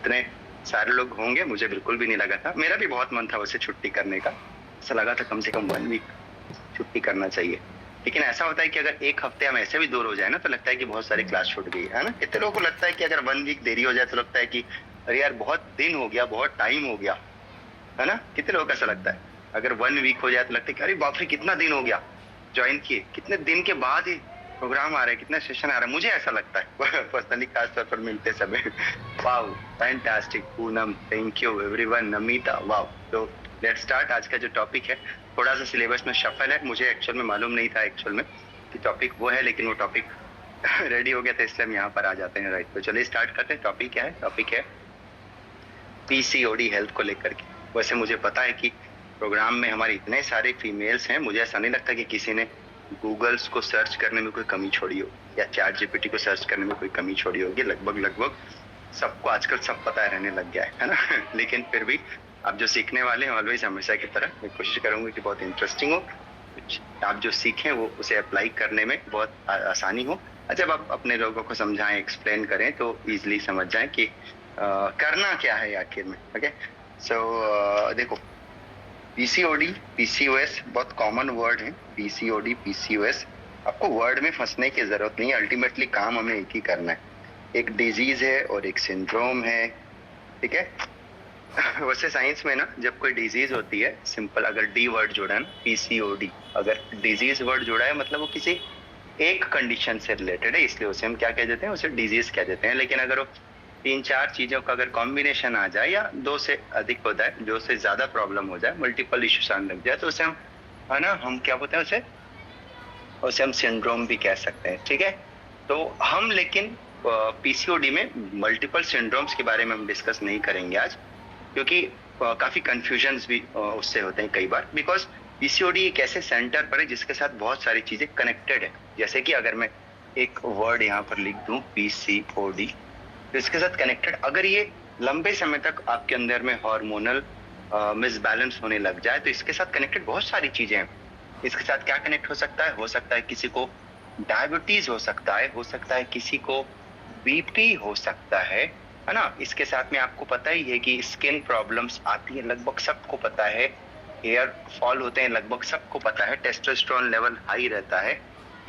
इतने सारे लोग होंगे मुझे बिल्कुल भी नहीं लगा था। मेरा भी बहुत मन था वैसे छुट्टी करने का, ऐसा लगा था कम से कम 1 वीक छुट्टी करना चाहिए। लेकिन ऐसा होता है कि अगर एक हफ्ते हम ऐसे भी दूर हो जाए ना तो लगता है कि बहुत सारी क्लास छूट गई है ना। कितने लोगों को लगता है कि अगर 1 वीक देरी हो जाए तो लगता है कि अरे यार बहुत दिन हो गया, बहुत टाइम हो गया, है ना। कितने लोगों को ऐसा लगता है। अगर 1 वीक हो जाए तो लगता है कि अरे बाप रे कितना दिन हो गया ज्वाइन किए, कितने दिन के बाद ही प्रोग्राम आ रहा है, कितना सेशन आ रहा है, मुझे ऐसा लगता है पर्सनली खासतौर पर मिलते समय। Wow fantastic Poonam, thank you everyone, Namita, wow. तो लेट्स स्टार्ट। आज का जो टॉपिक है थोड़ा सा सिलेबस में शफल है, मुझे एक्चुअल में मालूम नहीं था एक्चुअल में कि टॉपिक वो है, लेकिन वो टॉपिक रेडी हो गया था इसलिए हम यहाँ पर आ जाते हैं। राइट, तो चलिए स्टार्ट करते हैं। टॉपिक क्या है? टॉपिक है पीसीओडी हेल्थ को लेकर के। वैसे मुझे पता है कि प्रोग्राम में हमारे इतने सारे फीमेल्स हैं, मुझे ऐसा नहीं लगता कि किसी ने गूगल्स को सर्च करने में कोई कमी छोड़ी हो या चैट जीपीटी को सर्च करने में कोई कमी छोड़ी होगी। लगभग लगभग सबको आजकल सब पता रहने लग गया है ना। लेकिन फिर भी आप जो सीखने वाले हैं ऑलवेज हमेशा की तरह मैं कोशिश करूंगी कि बहुत इंटरेस्टिंग हो, कुछ आप जो सीखें वो उसे अप्लाई करने में बहुत आसानी हो। जब आप अपने लोगों को समझाएं, एक्सप्लेन करें तो इजिली समझ जाएं कि करना क्या है आखिर में। ओके, सो देखो, पीसीओडी पीसीओएस बहुत कॉमन वर्ड है। पीसीओडी पीसीओएस, आपको वर्ड में फंसने की जरूरत नहीं है, अल्टीमेटली काम हमें एक ही करना है। एक डिजीज है और एक सिंड्रोम है, ठीक है। वैसे साइंस में ना जब कोई डिजीज होती है, सिंपल अगर डी वर्ड जुड़ा है ना, पीसीओडी, अगर डिजीज वर्ड जुड़ा है मतलब वो किसी एक कंडीशन से रिलेटेड है, इसलिए उसे हम क्या कह देते हैं, उसे डिजीज कह देते हैं। लेकिन अगर वो 3-4 चीजों का अगर कॉम्बिनेशन आ जाए या 2 से अधिक हो जाए, 2 से ज्यादा प्रॉब्लम हो जाए, मल्टीपल इश्यूज आने लग जाए, तो उसे हम, है ना, हम क्या बोलते हैं उसे, उसे हम सिंड्रोम भी कह सकते हैं, ठीक है। तो हम लेकिन पीसीओडी में मल्टीपल सिंड्रोम्स के बारे में हम डिस्कस नहीं करेंगे आज, क्योंकि काफी कंफ्यूजन्स भी उससे होते हैं कई बार। बिकॉज पीसीओडी एक ऐसे सेंटर पर है जिसके साथ बहुत सारी चीजें कनेक्टेड है। जैसे कि अगर मैं एक वर्ड यहाँ पर लिख दूं पीसीओडी, तो इसके साथ कनेक्टेड, अगर ये लंबे समय तक आपके अंदर में हार्मोनल मिसबैलेंस होने लग जाए तो इसके साथ कनेक्टेड बहुत सारी चीजें हैं। इसके साथ क्या कनेक्ट हो सकता है? हो सकता है किसी को डायबिटीज हो सकता है किसी को बीपी हो सकता है ना। इसके साथ में आपको पता ही है कि स्किन प्रॉब्लम्स आती है, लगभग सबको पता है। हेयर फॉल होते हैं, लगभग सबको पता है। टेस्टोस्टेरोन लेवल हाई रहता है।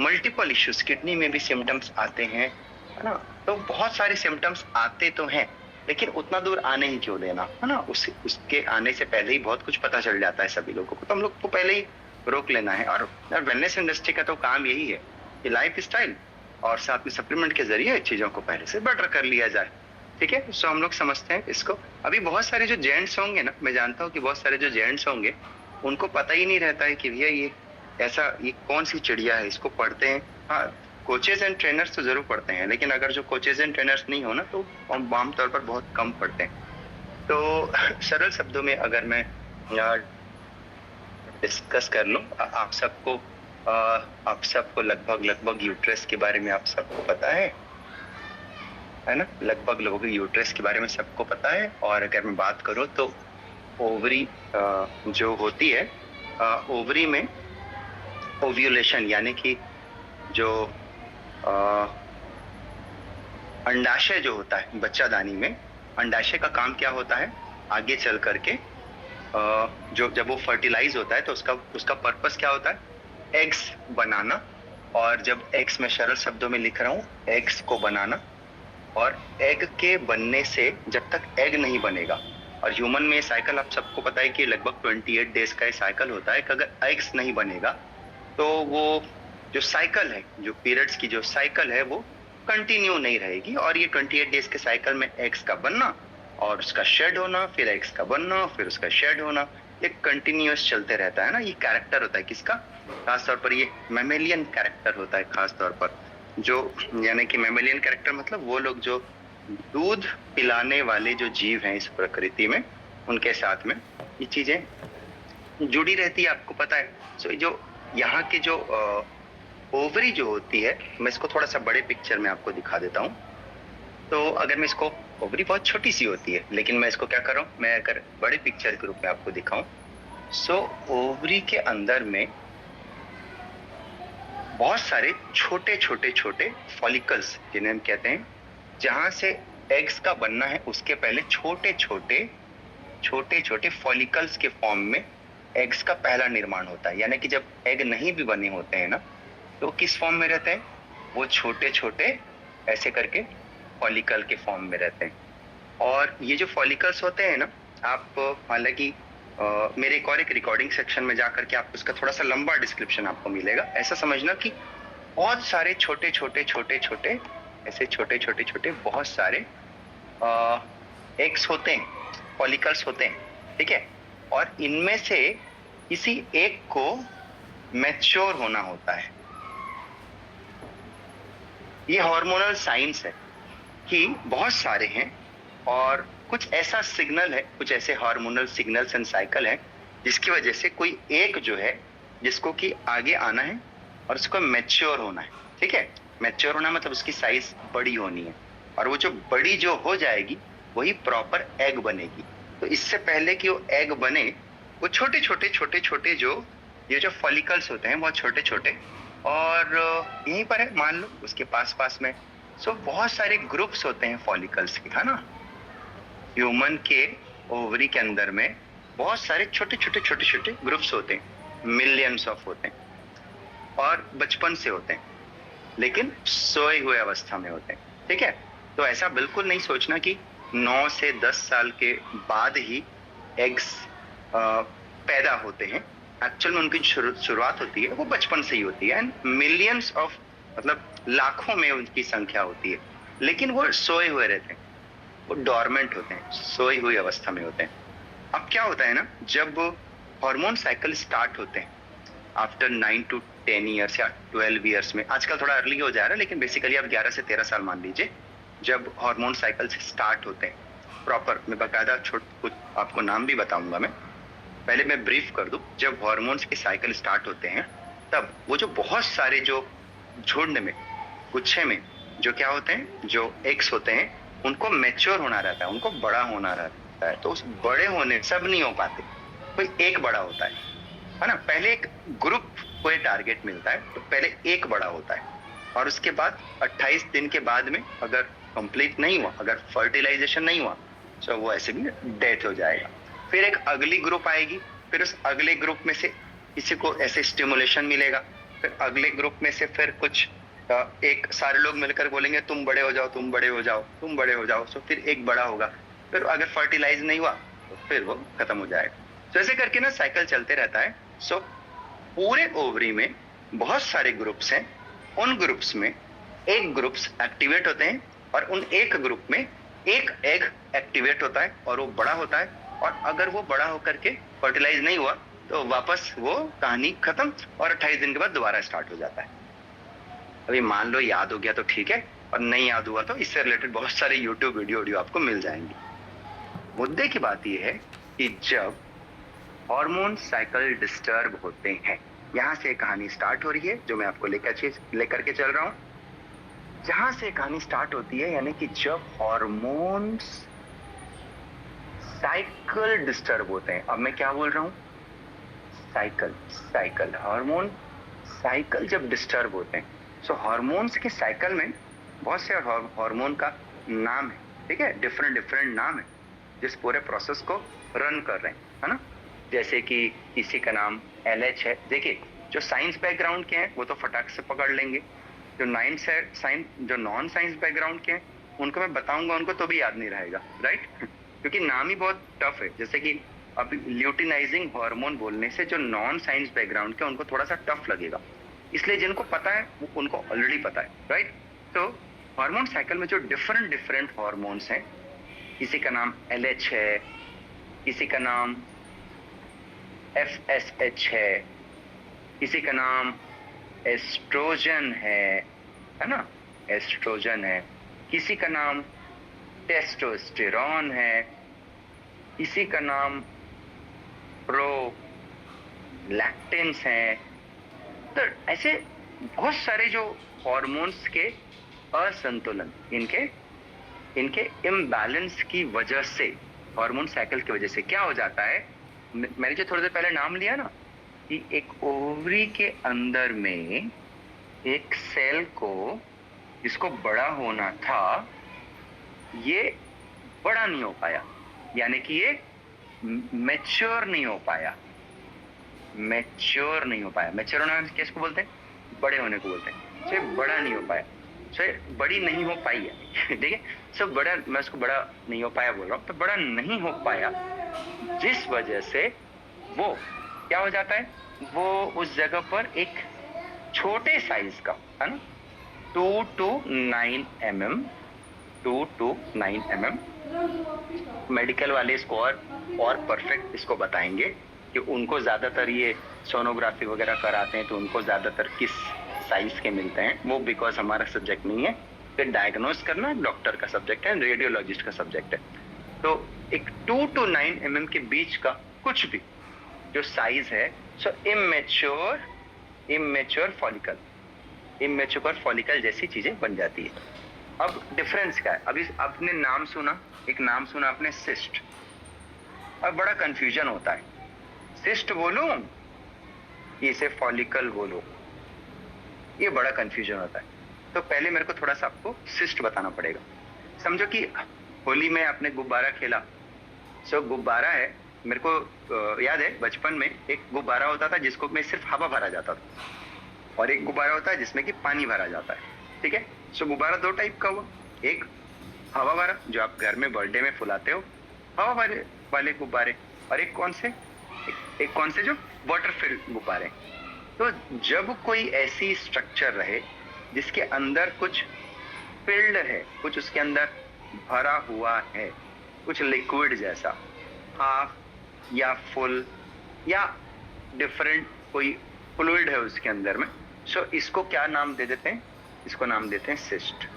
मल्टीपल इश्यूज, किडनी में भी सिम्टम्स आते हैं, है ना। तो बहुत सारे सिम्टम्स आते तो हैं, लेकिन उतना दूर आने ही क्यों देना, है ना। उसके आने से पहले ही बहुत कुछ पता चल जाता है सभी लोगों को, तो हम लोग को पहले ही रोक लेना है। और वेलनेस इंडस्ट्री का तो काम यही है कि लाइफ स्टाइल और साथ में सप्लीमेंट के जरिए चीजों को पहले से बेटर कर लिया जाए, ठीक है। सो हम लोग समझते हैं इसको। अभी बहुत सारे जो जेंट्स होंगे ना, मैं जानता हूँ कि बहुत सारे जो जेंट्स होंगे उनको पता ही नहीं रहता है कि भैया ये ऐसा, ये कौन सी चिड़िया है, इसको पढ़ते हैं। हाँ, कोचेज एंड ट्रेनर्स तो जरूर पढ़ते हैं, लेकिन अगर जो कोचेज एंड ट्रेनर्स नहीं हो ना तो हम आमतौर पर बहुत कम पढ़ते हैं। तो सरल शब्दों में अगर मैं डिस्कस कर लूं, आप सबको लगभग लगभग यूट्रस के बारे में आप सबको पता है ना। लगभग लोगों के यूट्रस के बारे में सबको पता है। और अगर मैं बात करूं तो ओवरी जो होती है, ओवरी में ओव्यूलेशन यानी कि जो अंडाशय जो होता है बच्चादानी में, अंडाशय का काम क्या होता है आगे चल करके, जो जब वो फर्टिलाइज होता है तो उसका पर्पस क्या होता है? एग्स बनाना। और जब एग्स में सरल शब्दों में लिख रहा हूँ, एग्स को बनाना। और एग के बनने से जब तक एग नहीं बनेगा, और ह्यूमन में साइकिल आप सबको पता है कि लगभग 28 डेज का साइकिल होता है कि अगर एग्स नहीं बनेगा तो वो जो साइकिल है, जो पीरियड्स की जो साइकिल है वो कंटिन्यू नहीं रहेगी। और ये 28 डेज के साइकिल में एग्स का बनना और उसका शेड होना, फिर एग्स का बनना, फिर उसका शेड होना, ये कंटिन्यूअस चलते रहता है ना। ये कैरेक्टर होता है किसका? खासतौर पर ये मैमेलियन कैरेक्टर होता है खासतौर पर, जो यानी कि मैमेलियन कैरेक्टर मतलब वो लोग जो दूध पिलाने वाले जो जीव हैं इस प्रकृति में, उनके साथ में ये चीजें जुड़ी रहती है, आपको पता है। सो जो यहाँ की जो ओवरी जो होती है, मैं इसको थोड़ा सा बड़े पिक्चर में आपको दिखा देता हूँ। तो अगर मैं इसको, ओवरी बहुत छोटी सी होती है, लेकिन मैं इसको क्या कर रहा हूँ, मैं अगर बड़े पिक्चर के रूप में आपको दिखाऊं, सो ओवरी के अंदर में बहुत सारे छोटे छोटे छोटे फॉलिकल्स जिन्हें हम कहते हैं, जहां से एग्स का बनना है उसके पहले छोटे छोटे फॉलिकल्स के फॉर्म में एग्स का पहला निर्माण होता है। यानी कि जब एग नहीं भी बने होते हैं ना, तो किस फॉर्म में रहते हैं? वो छोटे छोटे ऐसे करके फॉलिकल के फॉर्म में रहते हैं। और ये जो फॉलिकल्स होते हैं ना, आप हालांकि मेरे एक रिकॉर्डिंग सेक्शन में जाकर के आप उसका थोड़ा सा लंबा डिस्क्रिप्शन आपको मिलेगा। ऐसा समझना कि बहुत सारे छोटे छोटे बहुत सारे एग्स होते हैं, फॉलिकल्स होते हैं, ठीक है। और इनमें से किसी एक को मैच्योर होना होता है। ये हार्मोनल साइंस है कि बहुत सारे हैं और कुछ ऐसा सिग्नल है, कुछ ऐसे हार्मोनल सिग्नल्स एंड साइकिल है जिसकी वजह से कोई एक जो है जिसको कि आगे आना है और उसको मैच्योर होना है, ठीक है। मैच्योर होना मतलब उसकी साइज बड़ी होनी है, और वो जो बड़ी जो हो जाएगी वही प्रॉपर एग बनेगी। तो इससे पहले कि वो एग बने, वो छोटे छोटे जो ये जो फॉलिकल्स होते हैं बहुत छोटे छोटे, और यहीं पर है मान लो उसके पास में। सो बहुत सारे ग्रुप्स होते हैं फॉलिकल्स के, है ना। ह्यूमन के ओवरी के अंदर में बहुत सारे छोटे ग्रुप्स होते हैं, मिलियंस ऑफ होते हैं, और बचपन से होते हैं, लेकिन सोए हुए अवस्था में होते हैं, ठीक है। तो ऐसा बिल्कुल नहीं सोचना कि 9 से 10 साल के बाद ही एग्स पैदा होते हैं। एक्चुअल में उनकी शुरुआत होती है वो बचपन से ही होती है, एंड मिलियंस ऑफ मतलब लाखों में उनकी संख्या होती है, लेकिन वो सोए हुए रहते हैं, वो डॉर्मेंट होते हैं, सोई हुई अवस्था में होते हैं। अब क्या होता है ना, जब हार्मोन साइकिल स्टार्ट होते हैं आफ्टर 9 to 10 ईयर्स या 12 ईयर्स में, आजकल थोड़ा अर्ली हो जा रहा है लेकिन बेसिकली आप 11 से 13 साल मान लीजिए, जब हार्मोन साइकिल स्टार्ट होते हैं प्रॉपर। मैं बकायदा कुछ आपको नाम भी बताऊंगा। मैं पहले मैं ब्रीफ कर दूं, जब हार्मोन्स के साइकिल स्टार्ट होते हैं तब वो जो बहुत सारे जो झुंड में, गुच्छे में जो क्या होते हैं, जो एग्स होते हैं, उनको मैच्योर होना रहता है, उनको बड़ा होना रहता है। तो उस बड़े होने सब नहीं हो पाते, कोई एक बड़ा होता है ना। पहले एक ग्रुप को टारगेट मिलता है, तो पहले एक बड़ा होता है, और उसके बाद 28 दिन के बाद में अगर कंप्लीट नहीं हुआ, अगर फर्टिलाइजेशन नहीं हुआ, तो वो ऐसे भी डेथ हो जाएगा। फिर एक अगली ग्रुप आएगी, फिर उस अगले ग्रुप में से किसी को ऐसे स्टिमुलेशन मिलेगा, फिर अगले ग्रुप में से फिर कुछ एक सारे लोग मिलकर बोलेंगे तुम बड़े हो जाओ, तुम बड़े हो जाओ, तुम बड़े हो जाओ। तो फिर एक बड़ा होगा, फिर अगर फर्टिलाइज नहीं हुआ तो फिर वो खत्म हो जाएगा। तो ऐसे करके ना साइकिल चलते रहता है। सो पूरे ओवरी में बहुत सारे ग्रुप्स हैं, उन ग्रुप्स में एक ग्रुप्स एक्टिवेट होते हैं, और उन एक ग्रुप में एक एग एक्टिवेट होता है और वो बड़ा होता है। और अगर वो बड़ा होकर के फर्टिलाइज नहीं हुआ तो वापस वो कहानी खत्म, और 28 दिन के बाद दोबारा स्टार्ट हो जाता है। अभी मान लो याद हो गया तो ठीक है, और नहीं याद हुआ तो इससे रिलेटेड बहुत सारे यूट्यूब वीडियो आपको मिल जाएंगे। मुद्दे की बात यह है कि जब हार्मोन साइकिल डिस्टर्ब होते हैं, यहां से कहानी स्टार्ट हो रही है जो मैं आपको लेकर के चल रहा हूं। जहां से कहानी स्टार्ट होती है यानी कि जब हार्मोन्स साइकिल डिस्टर्ब होते हैं। अब मैं क्या बोल रहा हूं, साइकिल हार्मोन साइकिल जब डिस्टर्ब होते हैं, सो हार्मोन्स के साइकिल में बहुत से हार्मोन का नाम है, ठीक है, डिफरेंट नाम है जिस पूरे प्रोसेस को रन कर रहे हैं, है ना। जैसे कि किसी का नाम LH है। देखिए जो साइंस बैकग्राउंड के हैं वो तो फटाक से पकड़ लेंगे, जो नॉन साइंस बैकग्राउंड के हैं उनको मैं बताऊंगा, उनको तो भी याद नहीं रहेगा, राइट क्योंकि नाम ही बहुत टफ है। जैसे कि अब ल्यूटिनाइजिंग हार्मोन बोलने से जो नॉन साइंस बैकग्राउंड के उनको थोड़ा सा टफ लगेगा, इसलिए जिनको पता है वो उनको ऑलरेडी पता है, राइट। तो हार्मोन साइकिल में जो डिफरेंट हार्मोन्स हैं, किसी का नाम LH है, किसी का नाम FSH है, किसी का नाम एस्ट्रोजन है ना, एस्ट्रोजन है, किसी का नाम टेस्टोस्टेरॉन है, किसी का नाम प्रोलैक्टिन्स हैं। तो ऐसे बहुत सारे जो हार्मोन्स के असंतुलन, इनके इम्बैलेंस की वजह से, हार्मोन साइकिल की वजह से क्या हो जाता है, मैंने जो थोड़ी देर पहले नाम लिया ना कि एक ओवरी के अंदर में एक सेल को जिसको बड़ा होना था, ये बड़ा नहीं हो पाया, यानी कि ये मैच्योर नहीं हो पाया। मैच्योर नहीं हो पाया, मैच्योर होना किसको बोलते हैं? बड़े होने को बोलते हैं। सो ये बड़ा नहीं हो पाया, सो ये बड़ी नहीं हो पाई है। ठीक है, सो बड़ा, मैं उसको बड़ा नहीं हो पाया बोल रहा हूँ, तो बड़ा नहीं हो पाया जिस वजह से वो क्या हो जाता है, वो उस जगह पर एक छोटे साइज का, है ना, 2 to 9 mm, 2 to 9 mm। Medical वाले इसको और परफेक्ट इसको बताएंगे कि उनको ज्यादातर ये सोनोग्राफी वगैरह कराते हैं तो उनको ज्यादातर किस साइज के मिलते हैं, वो बिकॉज हमारा सब्जेक्ट नहीं है। फिर डायग्नोस करना डॉक्टर का सब्जेक्ट है, रेडियोलॉजिस्ट का सब्जेक्ट है। तो एक 2 to 9 mm के बीच का कुछ भी जो साइज है, सो इमेच्योर फॉलिकल जैसी चीजें बन जाती है। अब डिफरेंस क्या है? अभी आपने नाम सुना, एक नाम सुना आपने सिस्ट। अब बड़ा कंफ्यूजन होता है, सिस्ट बोलूं इसे फॉलिकल बोलो, ये बड़ा कंफ्यूजन होता है। तो पहले मेरे को थोड़ा सा आपको सिस्ट बताना पड़ेगा। समझो कि होली में आपने गुब्बारा खेला, सो गुब्बारा है, मेरे को याद है बचपन में एक गुब्बारा होता था जिसको में सिर्फ हवा भरा जाता था, और एक गुब्बारा होता है जिसमें कि पानी भरा जाता है। ठीक है, सो गुब्बारा दो टाइप का हुआ, एक हवा भरा जो आप घर में बर्थडे में फुलाते हो, हवा वाले गुब्बारे, और एक कौन से जो वाटर फिल्ड गुब्बारे। तो जब कोई ऐसी स्ट्रक्चर रहे जिसके अंदर कुछ फिल्ड है, कुछ उसके अंदर भरा हुआ है, कुछ लिक्विड जैसा, हाफ या फुल या डिफरेंट कोई फ्लूइड है उसके अंदर में, सो इसको क्या नाम दे देते हैं? इसको नाम देते हैं सिस्ट।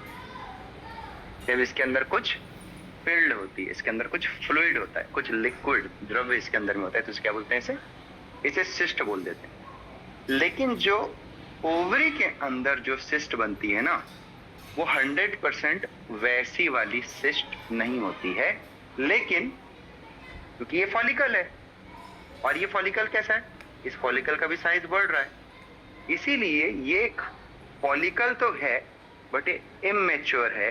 जब इसके अंदर कुछ फिल्ड होती है, इसके अंदर कुछ फ्लूइड होता है, कुछ लिक्विड द्रव्य इसके अंदर में होता है, तो क्या बोलते हैं? इसे सिस्ट बोल देते हैं। लेकिन जो ओवरी के अंदर जो सिस्ट बनती है ना, वो 100% वैसी वाली सिस्ट नहीं होती है, लेकिन क्योंकि ये फॉलिकल है, और ये फॉलिकल कैसा है? इस फॉलिकल का भी साइज बढ़ रहा है, इसीलिए ये एक फॉलिकल तो है बट ये इमेच्योर है,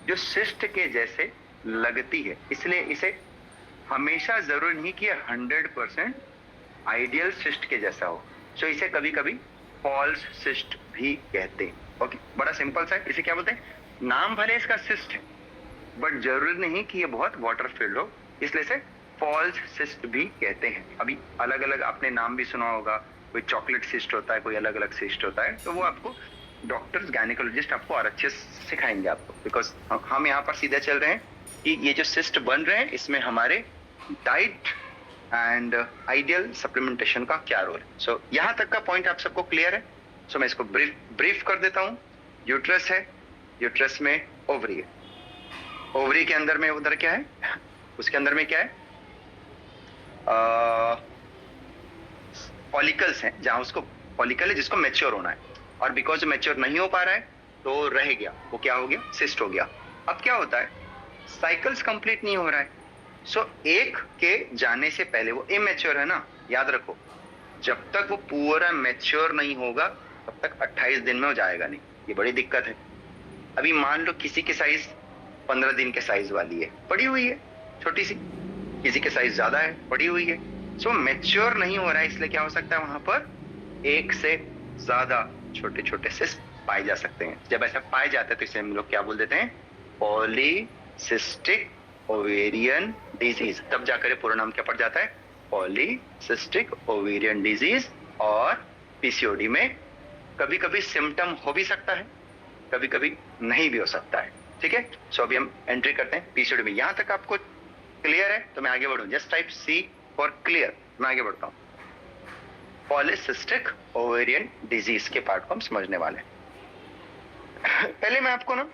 जो सिस्ट के जैसे लगती है। इसलिए इसे हमेशा जरूर नहीं कि 100% आइडियल सिस्ट के जैसा हो, सो इसे कभी कभी फॉल्स सिस्ट भी कहते हैं। ओके, बड़ा सिंपल सा है। इसे क्या बोलते हैं? नाम भले इसका सिस्ट है बट जरूरी नहीं कि ये बहुत वाटर फिल्ड हो, इसलिए इसे फॉल्स सिस्ट भी कहते हैं। अभी अलग अलग आपने नाम भी सुना होगा, कोई चॉकलेट सिस्ट होता है, कोई अलग अलग सिस्ट होता है, तो वो आपको डॉक्टर्स गायनेकोलॉजिस्ट आपको और अच्छे से सिखाएंगे आपको, बिकॉज हम यहाँ पर सीधे चल रहे हैं कि ये जो सिस्ट बन रहे हैं इसमें हमारे डाइट एंड आइडियल सप्लीमेंटेशन का क्या रोल है। सो यहाँ तक का पॉइंट आप सबको क्लियर है? सो मैं इसको ब्रीफ कर देता हूँ। यूट्रस है, यूट्रस में ओवरी है, ओवरी के अंदर में उधर क्या है, उसके अंदर में क्या है, फॉलिकल्स हैं, जहां उसको फॉलिकल है जिसको मैच्योर होना है, और बिकॉज मैच्योर नहीं हो पा रहा है तो रह गया, वो क्या हो गया? सिस्ट हो गया। अब क्या होता है? साइकिल्स कंप्लीट नहीं हो रहा है, सो एक के जाने से पहले, वो इमेच्योर है ना, याद रखो, जब तक वो पूरा मैच्योर नहीं होगा तब तक 28 दिन में हो जाएगा नहीं। ये बड़ी दिक्कत है। अभी मान लो किसी की साइज 15 दिन के साइज वाली है, पड़ी हुई है छोटी सी, किसी के साइज ज्यादा है, पड़ी हुई है, सो मैच्योर नहीं हो रहा है, इसलिए क्या हो सकता है? वहां पर एक से ज्यादा छोटे छोटे सिस्ट पाए जा सकते हैं। जब ऐसा पाए जाते हैं तो इसे हम लोग क्या बोल देते हैं? Polycystic ovarian disease. तब जाकर पूरा नाम क्या पड़ जाता है? Polycystic ovarian disease. और पीसीओडी में कभी कभी सिम्टम हो भी सकता है, कभी कभी नहीं भी हो सकता है। ठीक है, सो अभी हम एंट्री करते हैं पीसीओडी में। यहां तक आपको क्लियर है? तो मैं आगे बढ़ूं, just type C for clear, मैं आगे बढ़ता हूं। पॉलीसिस्टिक ओवेरियन डिजीज के पार्ट को हम समझने वाले हैं। पहले मैं आपको ना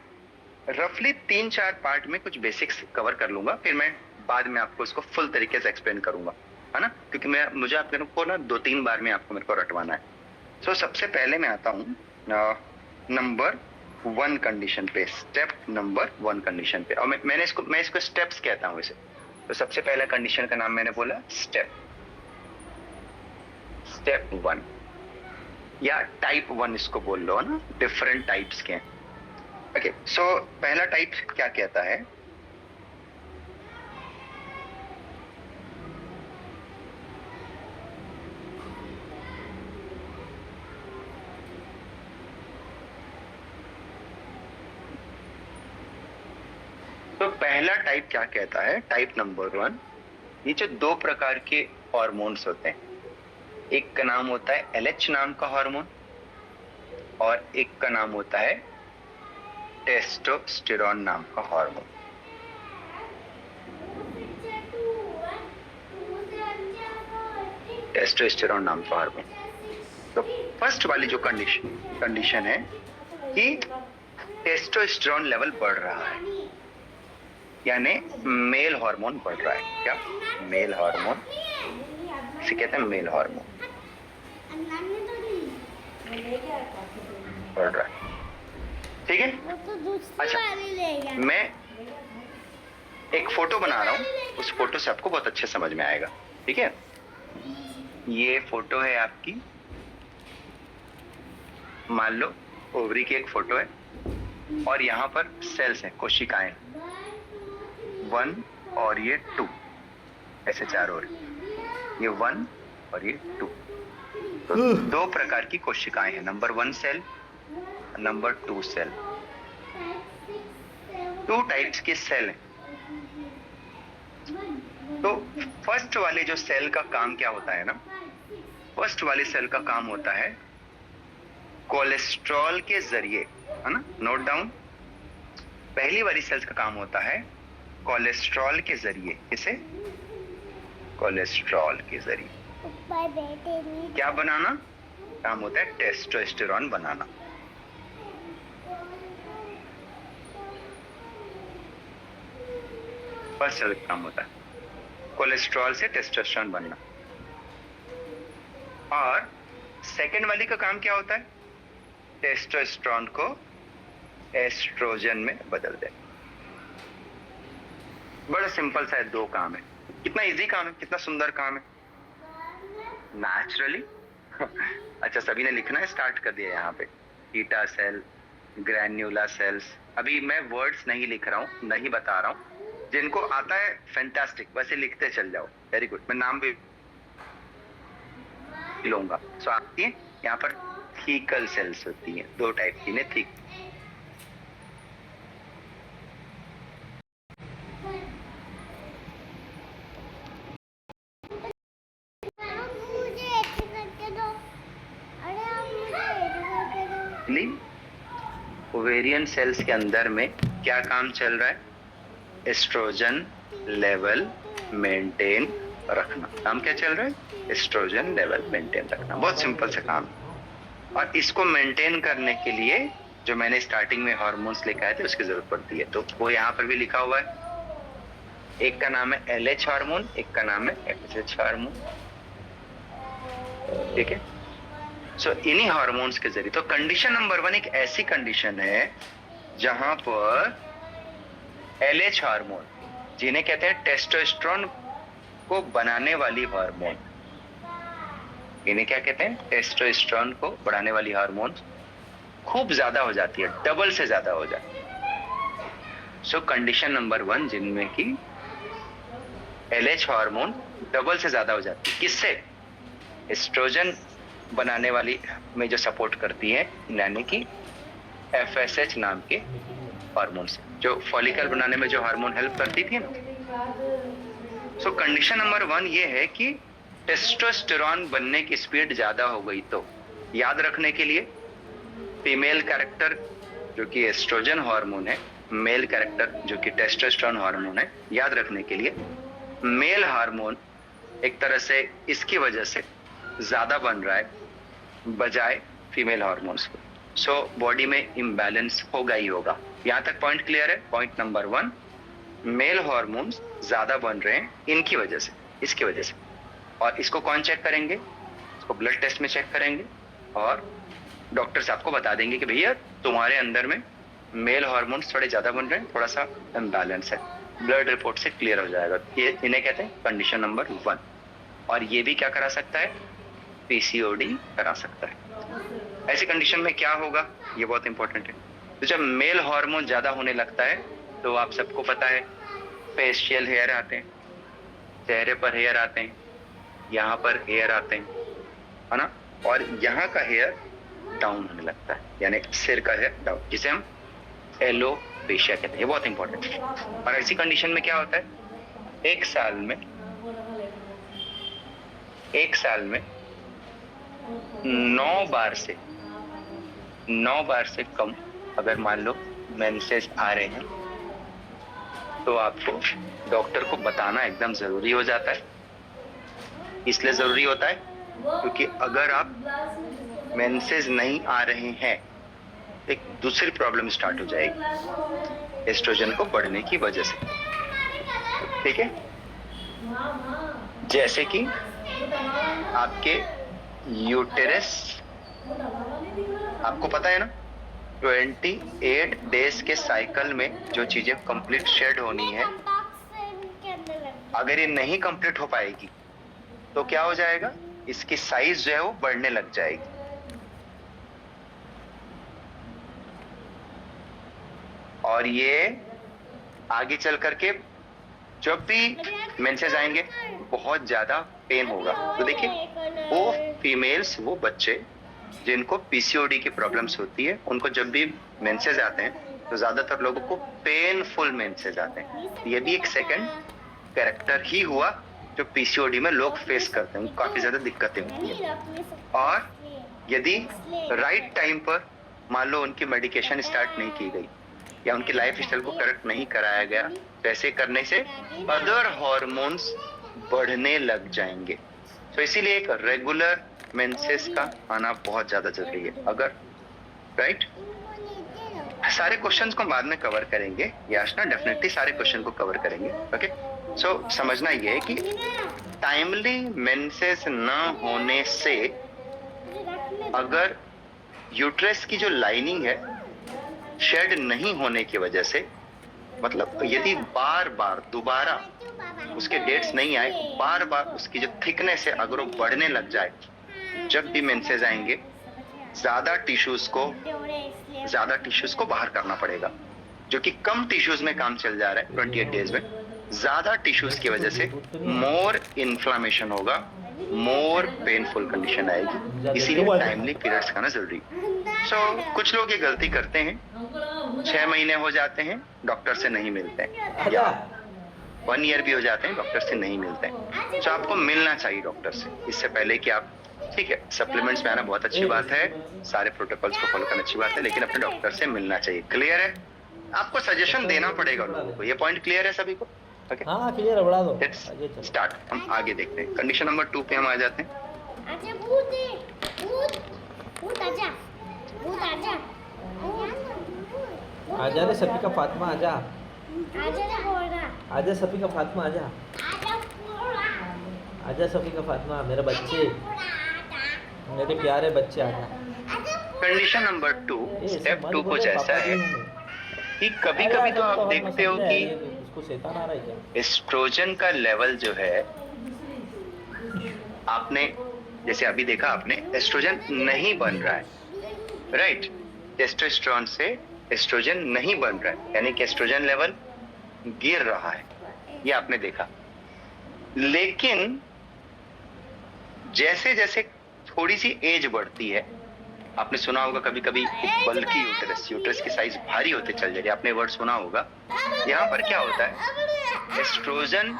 रफली 3-4 पार्ट में कुछ बेसिक्स कवर कर लूंगा, फिर मैं बाद में आपको इसको फुल तरीके से एक्सप्लेन करूंगा, है ना, क्योंकि मुझे आपको ना 2-3 बार में आपको मेरे को रटवाना है। सो सबसे पहले मैं आता हूँ नंबर 1 कंडीशन पे, स्टेप नंबर 1 कंडीशन पे, और मैं इसको स्टेप्स कहता हूँ इसे। तो सबसे पहला कंडीशन का नाम मैंने बोला स्टेप 1 या टाइप 1 इसको बोल लो, है ना, डिफरेंट टाइप्स के हैं। ओके, सो पहला टाइप क्या कहता है तो पहला टाइप क्या कहता है, टाइप नंबर 1, ये जो 2 प्रकार के हार्मोन्स होते हैं, एक का नाम होता है LH नाम का हार्मोन और एक का नाम होता है टेस्टोस्टेरोन नाम का हार्मोन। टेस्टोस्टेरोन नाम का हार्मोन। तो फर्स्ट वाली जो कंडीशन है कि टेस्टोस्टेरोन लेवल बढ़ रहा है, यानी मेल हार्मोन बढ़ रहा है। क्या? मेल हार्मोन, इसे कहते हैं मेल हार्मोन बढ़ रहा है। ठीक है, अच्छा मैं एक फोटो बना रहा हूँ, उस फोटो से आपको बहुत अच्छे समझ में आएगा। ठीक है, ये फोटो है आपकी, मान लो ओवरी की एक फोटो है और यहाँ पर सेल्स हैं, कोशिकाएं 1 और ये 2, ऐसे 4 और ये 1 और ये 2। तो 2 प्रकार की कोशिकाएं हैं, number 1 cell, number 2 cell. 2 types के सेल हैं। तो फर्स्ट वाले जो सेल का काम क्या होता है ना, फर्स्ट वाले सेल का काम होता है कोलेस्ट्रॉल के जरिए, है ना, नोट डाउन। पहली वाली सेल्स का काम होता है कोलेस्ट्रॉल के जरिए। किसे? कोलेस्ट्रॉल के जरिए क्या बनाना? काम होता है टेस्टोस्टेरोन बनाना। फर्स्ट सेल का काम होता है कोलेस्ट्रॉल से टेस्टोस्टेरोन बनना। और सेकेंड वाली का काम क्या होता है? टेस्टोस्टेरोन को एस्ट्रोजन में बदल दे। बड़ा सिंपल सा है, 2 काम है। कितना इजी काम है, कितना सुंदर काम है, नेचुरली। अच्छा, सभी ने लिखना स्टार्ट कर दिया यहाँ पे, थीटा सेल, ग्रैन्युला सेल्स। अभी मैं वर्ड्स नहीं लिख रहा हूँ, नहीं बता रहा हूँ, जिनको आता है फैंटास्टिक, वैसे लिखते चल जाओ। Very good. मैं नाम भी लूंगा। सो आती है यहाँ पर थीकल सेल्स होती हैं, 2 टाइप की ने थीक। ओवेरियन सेल्स के अंदर में क्या काम चल रहा है? एस्ट्रोजन लेवल मेंटेन रखना। काम क्या चल रहा है? एस्ट्रोजन लेवल मेंटेन रखना। बहुत सिंपल सा काम। और इसको मेंटेन करने के लिए जो मैंने स्टार्टिंग में हार्मोन्स लिखा है थे, उसकी जरूरत पड़ती है। तो वो यहाँ पर भी लिखा हुआ है। एक का नाम है LH हार्मोन, एक का नाम है FSH हार्मोन। ठीक है, सो इन्हीं हार्मोन्स के जरिए। तो कंडीशन नंबर 1 एक ऐसी कंडीशन है जहां पर LH हार्मोन, जिन्हें कहते हैं टेस्टोस्टेरोन को बनाने वाली हार्मोन, इन्हें क्या कहते हैं? टेस्टोस्टेरोन को बढ़ाने वाली हार्मोन खूब ज्यादा हो जाती है, डबल से ज्यादा हो जाती है। सो कंडीशन नंबर 1 जिनमें कि LH हार्मोन डबल से ज्यादा हो जाती है। किससे? एस्ट्रोजन बनाने वाली में जो सपोर्ट करती है, यानी कि FSH नाम के हार्मोन से, जो फॉलिकल बनाने में जो हार्मोन हेल्प करती थी ना। सो कंडीशन नंबर 1 ये है कि टेस्टोस्टेरोन बनने की स्पीड ज्यादा हो गई। तो याद रखने के लिए फीमेल कैरेक्टर जो कि एस्ट्रोजन हार्मोन है, मेल कैरेक्टर जो कि टेस्टोस्टेरोन हार्मोन है, याद रखने के लिए मेल हार्मोन एक तरह से इसकी वजह से ज्यादा बन रहा है बजाय फीमेल हार्मोन्स को। सो बॉडी में इम्बैलेंस होगा ही होगा। यहाँ तक पॉइंट क्लियर है? पॉइंट नंबर 1, मेल हार्मोन्स ज्यादा बन रहे हैं इनकी वजह से, इसकी वजह से। और इसको कौन चेक करेंगे? इसको ब्लड टेस्ट में चेक करेंगे और डॉक्टर्स आपको बता देंगे कि भैया तुम्हारे अंदर में मेल हार्मोन्स थोड़े ज्यादा बन रहे हैं, थोड़ा सा इम्बैलेंस है। ब्लड रिपोर्ट से क्लियर हो जाएगा। ये इन्हें कहते हैं कंडीशन नंबर 1। और ये भी क्या करा सकता है? PCOD करा सकता है। ऐसी कंडीशन में क्या होगा, ये बहुत इंपॉर्टेंट है। तो जब मेल हार्मोन ज्यादा होने लगता है तो आप सबको पता है फेशियल हेयर आते हैं, चेहरे पर हेयर आते हैं, यहाँ पर हेयर आते हैं, है ना, और यहाँ का हेयर डाउन होने लगता है, यानी सिर का हेयर डाउन, जिसे हम एलोपेशिया कहते हैं, ये बहुत इंपॉर्टेंट है। और ऐसी कंडीशन में क्या होता है, एक साल में 9 बार से कम अगर मान लो मेंसेस आ रहे हैं तो आपको डॉक्टर को बताना एकदम जरूरी हो जाता है। इसलिए जरूरी होता है क्योंकि अगर आप मेंसेस नहीं आ रहे हैं तो एक दूसरी प्रॉब्लम स्टार्ट हो जाएगी एस्ट्रोजन को बढ़ने की वजह से, ठीक है। जैसे कि आपके यूटेरस, आपको पता है ना 28 डेज के साइकिल में जो चीजें कंप्लीट शेड होनी है, अगर ये नहीं कंप्लीट हो पाएगी तो क्या हो जाएगा, इसकी साइज जो है वो बढ़ने लग जाएगी। और ये आगे चल करके जब भी मेंसेस आएंगे बहुत ज्यादा पेन होगा। तो देखिए वो फीमेल्स, वो बच्चे जिनको पीसीओडी की प्रॉब्लम्स होती है, उनको जब भी मेंसेस आते हैं तो ज्यादातर लोगों को पेनफुल मेंसेस आते हैं। ये भी एक सेकंड कैरेक्टर ही हुआ जो पीसीओडी में लोग फेस करते हैं, काफी ज्यादा दिक्कतें होती हैं। और यदि राइट टाइम पर मान लो उनकी मेडिकेशन स्टार्ट नहीं की गई या उनकी लाइफ स्टाइल को करेक्ट नहीं कराया गया, तो ऐसे करने से अदर हॉर्मोन्स बढ़ने लग जाएंगे। तो इसीलिए एक रेगुलर मेंसेस का आना बहुत ज्यादा जरूरी है। अगर राइट, सारे क्वेश्चंस को बाद में कवर करेंगे याशना, डेफिनेटली सारे क्वेश्चन को कवर करेंगे। ओके, सो समझना ये है कि टाइमली मेंसेस न होने से अगर यूट्रस की जो लाइनिंग है शेड नहीं होने की वजह से, मतलब यदि बार बार दोबारा उसके डेट्स नहीं आए, बार बार उसकी जो थिकनेस है अगर वो बढ़ने लग जाए, जब भी मेंसेस आएंगे ज्यादा टिश्यूज को बाहर करना पड़ेगा, जो कि कम टिश्यूज में काम चल जा रहा है 28 डेज में। ज्यादा टिश्यूज की वजह से मोर इन्फ्लामेशन होगा, मोर पेनफुल कंडीशन आएगी, इसीलिए टाइमली पीरियड्स खाना जरूरी। कुछ लोग ये गलती करते हैं, 6 महीने हो जाते हैं डॉक्टर से नहीं मिलते हैं, या 1 ईयर भी हो जाते हैं डॉक्टर से नहीं मिलते हैं। तो आपको मिलना चाहिए डॉक्टर से इससे पहले कि आप, ठीक है, सप्लीमेंट्स में आना बहुत अच्छी बात है, सारे प्रोटोकॉल्स को फॉलो करना अच्छी बात है, लेकिन अपने डॉक्टर से मिलना चाहिए। क्लियर है? आपको सजेशन देना पड़ेगा लोगों को। ये पॉइंट क्लियर है सभी को? ओके, हाँ क्लियर है, बढ़ा दो। Let's start. हम आगे देखते हैं, कंडीशन नंबर 2 पे हम आ जाते हैं। आजा रे सफीका फातिमा, आजा आजा सफीका फातिमा, आजा आजा सफीका फातिमा, मेरे बच्चे, मेरे प्यारे बच्चे, आजा। कंडीशन नंबर 2, स्टेप 2 कुछ ऐसा है कि कभी कभी तो आप देखते हो कि उसको शैतान आ रहा है क्या? एस्ट्रोजन का लेवल जो है, आपने जैसे अभी देखा आपने, एस्ट्रोजन नहीं बन रहा है, राइट। टेस्टोस्टेरोन से एस्ट्रोजन नहीं बन रहा है, यानी कि एस्ट्रोजन लेवल गिर रहा है, ये आपने देखा। लेकिन जैसे जैसे थोड़ी सी एज बढ़ती है, आपने सुना होगा कभी कभी बल्कि यूट्रस की साइज भारी होते चल जाएगी, आपने वर्ड सुना होगा। यहाँ पर क्या होता है, एस्ट्रोजन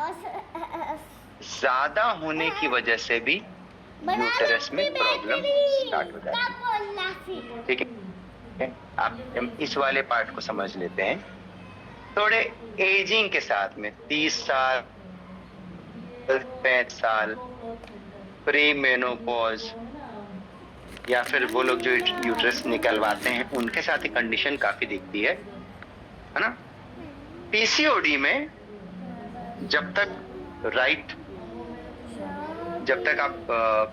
ज्यादा होने की वजह से भी यूट्रस में प्रॉब्लम स्टार्ट हो जाती है, ठीक है। आप हम इस वाले पार्ट को समझ लेते हैं। थोड़े एजिंग के साथ में 30 साल 35 साल, प्री मेनोपॉज, या फिर वो लोग जो यूट्रस निकलवाते हैं, उनके साथ ही कंडीशन काफी दिखती है ना। पीसीओडी में जब तक आप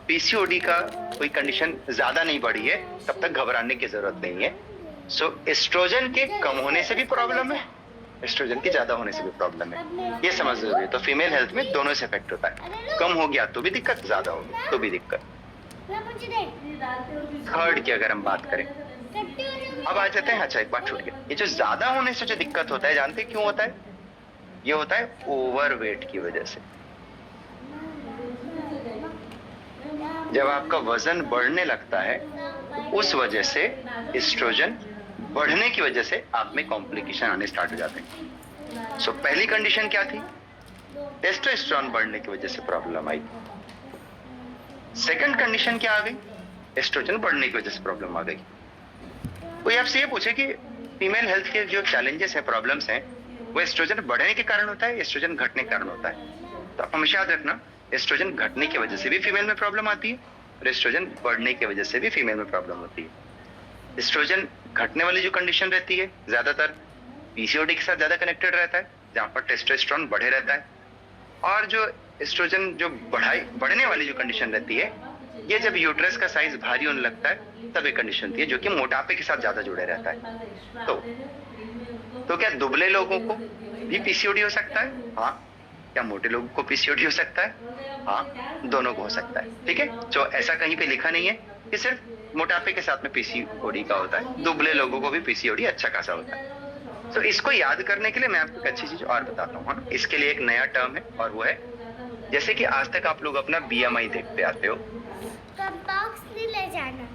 पीसीओडी का कोई कंडीशन ज्यादा नहीं बढ़ी है, तब तक घबराने की जरूरत नहीं है। एस्ट्रोजन के कम होने से भी प्रॉब्लम है, एस्ट्रोजन के ज्यादा होने से भी प्रॉब्लम है, ये समझ जरूरी है। तो फीमेल हेल्थ में दोनों से इफेक्ट होता है, कम हो गया तो भी दिक्कत, ज्यादा हो गया तो भी दिक्कत। थर्ड की अगर हम बात करें, अब आ जाते हैं, अच्छा एक बात छूट गई, ये जो ज्यादा होने से जो दिक्कत होता है, जानते क्यों होता है? ये होता है ओवरवेट की वजह से। जब आपका वजन बढ़ने लगता है, उस वजह से एस्ट्रोजन बढ़ने की वजह से आप में कॉम्प्लिकेशन आने स्टार्ट हो जाते हैं। सो पहली कंडीशन क्या थी? टेस्टोस्टेरोन बढ़ने की वजह से प्रॉब्लम आई। सेकंड कंडीशन क्या आ गई? एस्ट्रोजन बढ़ने की वजह से प्रॉब्लम आ गई। कोई आपसे ये पूछे कि फीमेल हेल्थ के जो चैलेंजेस है, प्रॉब्लम्स हैं, वो एस्ट्रोजन बढ़ने के कारण होता है, एस्ट्रोजन घटने के कारण होता है? तो आप हमेशा याद रखना, एस्ट्रोजन घटने की वजह से भी फीमेल में प्रॉब्लम आती है और एस्ट्रोजन बढ़ने की वजह से भी फीमेल में प्रॉब्लम होती है। एस्ट्रोजन घटने वाली जो कंडीशन रहती है ज्यादातर पीसीओडी के साथ ज्यादा कनेक्टेड रहता है, जहां पर टेस्टोस्टेरोन बढ़े रहता है। और जो एस्ट्रोजन जो बढ़ने वाली जो कंडीशन रहती है, ये जब यूट्रस का साइज भारी होने लगता है तब एक कंडीशन होती है, जो कि मोटापे के साथ ज्यादा जुड़े रहता है। तो क्या दुबले लोगों को भी पीसीओडी हो सकता है? हाँ। क्या मोटे लोगों को पीसीओडी हो सकता है? हाँ, दोनों को हो सकता है। ठीक है, तो ऐसा कहीं पे लिखा नहीं है कि सिर्फ मोटापे के साथ में पीसीओडी का होता है, दुबले लोगों को भी पीसीओडी अच्छा खासा होता है। तो इसको याद करने के लिए मैं आपको एक अच्छी चीज और बताता हूँ। इसके लिए एक नया टर्म है, और वो है, जैसे कि आज तक आप लोग अपना बीएमआई देखते आते हो, बॉक्स नहीं ले जाना,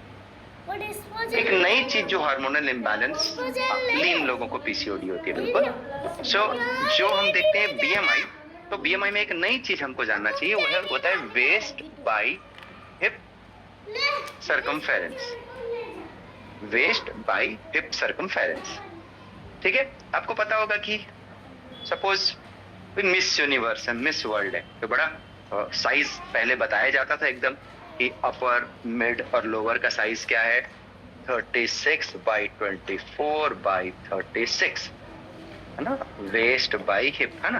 वो डिस्पोजल एक नई चीज जो हार्मोनल इम्बैलेंस, लीन लोगों को पीसीओडी होती है, बिल्कुल। सो जो हम देखते हैं बीएमआई, तो बीएमआई में एक नई चीज हमको जानना चाहिए, वो है होता है waist by hip circumference. Waist by hip circumference, ठीक है। आपको पता होगा कि सपोज मिस यूनिवर्स है, मिस वर्ल्ड है, तो बड़ा साइज पहले बताया जाता था एकदम कि अपर, मिड और लोअर का साइज क्या है, 36 बाई 24 बाई 36, है ना, वेस्ट बाई हिप, है ना।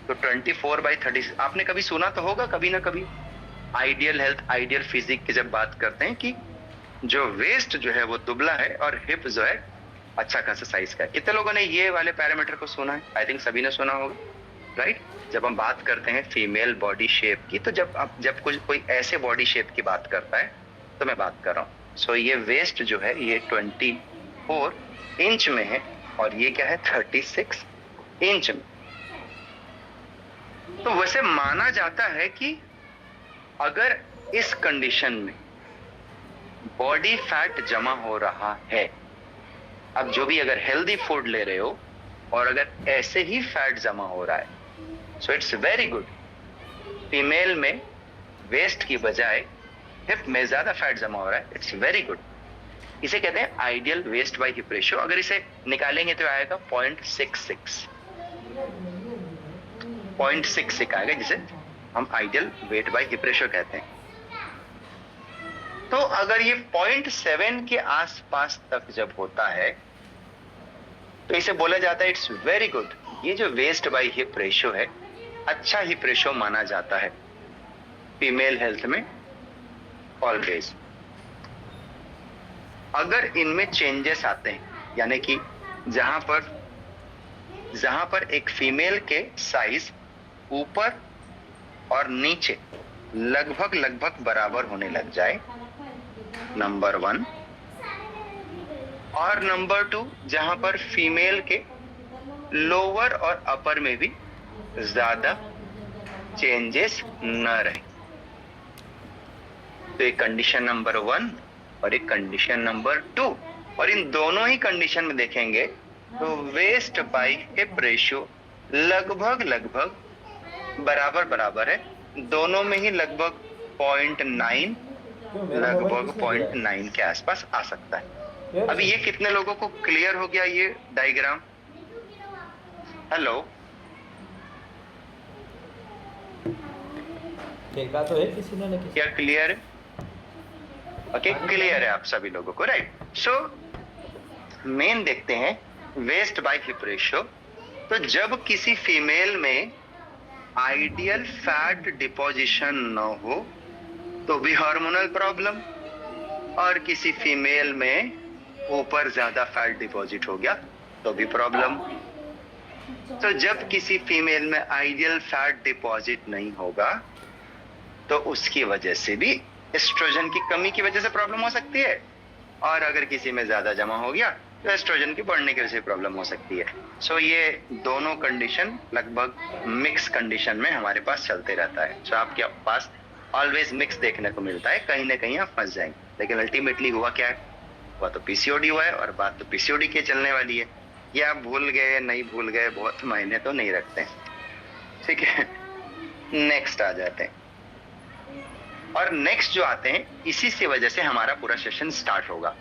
तो 24 बाई 36 आपने कभी सुना तो होगा कभी ना कभी। आइडियल हेल्थ, आइडियल फिजिक की जब बात करते हैं कि जो वेस्ट जो है वो दुबला है और हिप जो है अच्छा खासा साइज का है। कितने लोगों ने ये वाले पैरामीटर को सुना है? आई थिंक सभी ने सुना होगा, राइट। जब हम बात करते हैं फीमेल बॉडी शेप की, तो जब कोई ऐसे बॉडी शेप की बात करता है तो मैं बात कर रहा हूँ। सो ये वेस्ट जो है ये 24 इंच में है और ये क्या है, 36 इंच में। तो वैसे माना जाता है कि अगर इस कंडीशन में बॉडी फैट जमा हो रहा है, अब जो भी अगर हेल्दी फूड ले रहे हो और अगर ऐसे ही फैट जमा हो रहा है, so it's very good. Female में वेस्ट की बजाय हिप में ज्यादा फैट जमा हो रहा है, इट्स वेरी गुड। इसे कहते हैं ideal waist by hip ratio. अगर इसे निकालेंगे तो आएगा 0.66 आएगा, जिसे हम ideal weight by hip ratio कहते हैं। तो अगर ये 0.7 के आसपास तक जब होता है तो इसे बोला जाता है इट्स वेरी गुड। ये जो वेस्ट बाय हिप रेशियो है, अच्छा हिप रेशियो माना जाता है फीमेल हेल्थ में ऑलवेज। अगर इनमें चेंजेस आते हैं, यानी कि जहां पर एक फीमेल के साइज ऊपर और नीचे लगभग बराबर होने लग जाए, नंबर 1, और नंबर 2 जहां पर फीमेल के लोअर और अपर में भी ज्यादा चेंजेस न रहे। तो एक कंडीशन नंबर 1 और एक कंडीशन नंबर 2, और इन दोनों ही कंडीशन में देखेंगे तो वेस्ट बाय हिप रेशियो लगभग बराबर है। दोनों में ही लगभग 0.9 के आसपास आ सकता है। अभी ये कितने लोगों को क्लियर हो गया ये डायग्राम? हेलो, देखा तो है किसी ने, लेकिन क्या क्लियर है? ओके, क्लियर है आप सभी लोगों को, राइट। सो मेन देखते हैं वेस्ट बाय हिप रेशियो। तो जब किसी फीमेल में आइडियल फैट डिपोजिशन न हो तो भी हार्मोनल प्रॉब्लम, और किसी फीमेल में ऊपर ज्यादा फैट डिपॉजिट हो गया तो भी प्रॉब्लम। तो जब किसी फीमेल में आइडियल फैट डिपॉजिट नहीं होगा तो उसकी वजह से भी एस्ट्रोजन की कमी की वजह से प्रॉब्लम हो सकती है, और अगर किसी में ज्यादा जमा हो गया तो एस्ट्रोजन की बढ़ने की वजह से प्रॉब्लम हो सकती है। सो ये दोनों कंडीशन लगभग मिक्स कंडीशन में हमारे पास चलते रहता है। सो आपके पास ऑलवेज मिक्स देखने को मिलता है, कहीं ना कहीं आप फंस जाएंगे। लेकिन अल्टीमेटली हुआ क्या है, हुआ तो पीसीओडी हुआ है, और बात तो पीसीओडी की चलने वाली है। ये आप भूल गए नहीं भूल गए, बहुत मायने तो नहीं रखते हैं, ठीक है। नेक्स्ट आ जाते हैं, और नेक्स्ट जो आते हैं इसी से वजह से हमारा पूरा सेशन स्टार्ट होगा।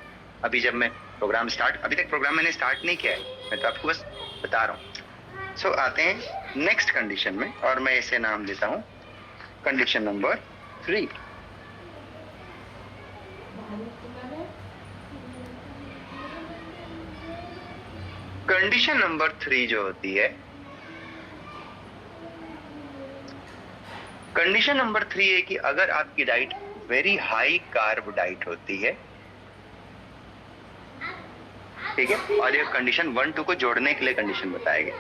अभी जब मैं प्रोग्राम स्टार्ट, अभी तक प्रोग्राम मैंने स्टार्ट नहीं किया है, मैं तो आपको बस बता रहा हूँ। सो आते हैं नेक्स्ट कंडीशन में, और मैं इसे नाम देता हूँ कंडीशन नंबर 3। कंडीशन नंबर 3 जो होती है, कंडीशन नंबर 3 है कि अगर आपकी diet very high carb diet होती है, ठीक है, और ये कंडीशन 1 2 को जोड़ने के लिए कंडीशन बताया गया।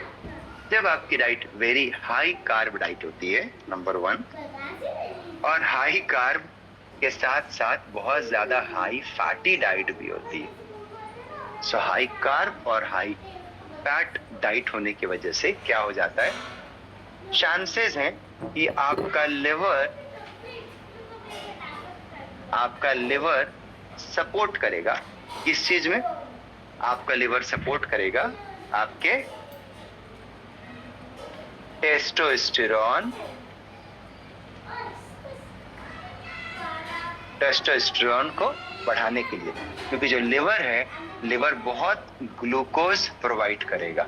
जब आपकी diet very high carb diet होती है, नंबर 1, और हाई कार्ब के साथ साथ बहुत ज्यादा हाई फैटी डाइट भी होती है। सो हाई कार्ब और हाई फैट डाइट होने की वजह से क्या हो जाता है, चांसेस हैं कि आपका लिवर सपोर्ट करेगा। किस चीज में? आपका लिवर सपोर्ट करेगा आपके टेस्टोस्टेरोन को बढ़ाने के लिए, क्योंकि जो लिवर है, लिवर बहुत ग्लूकोज प्रोवाइड करेगा,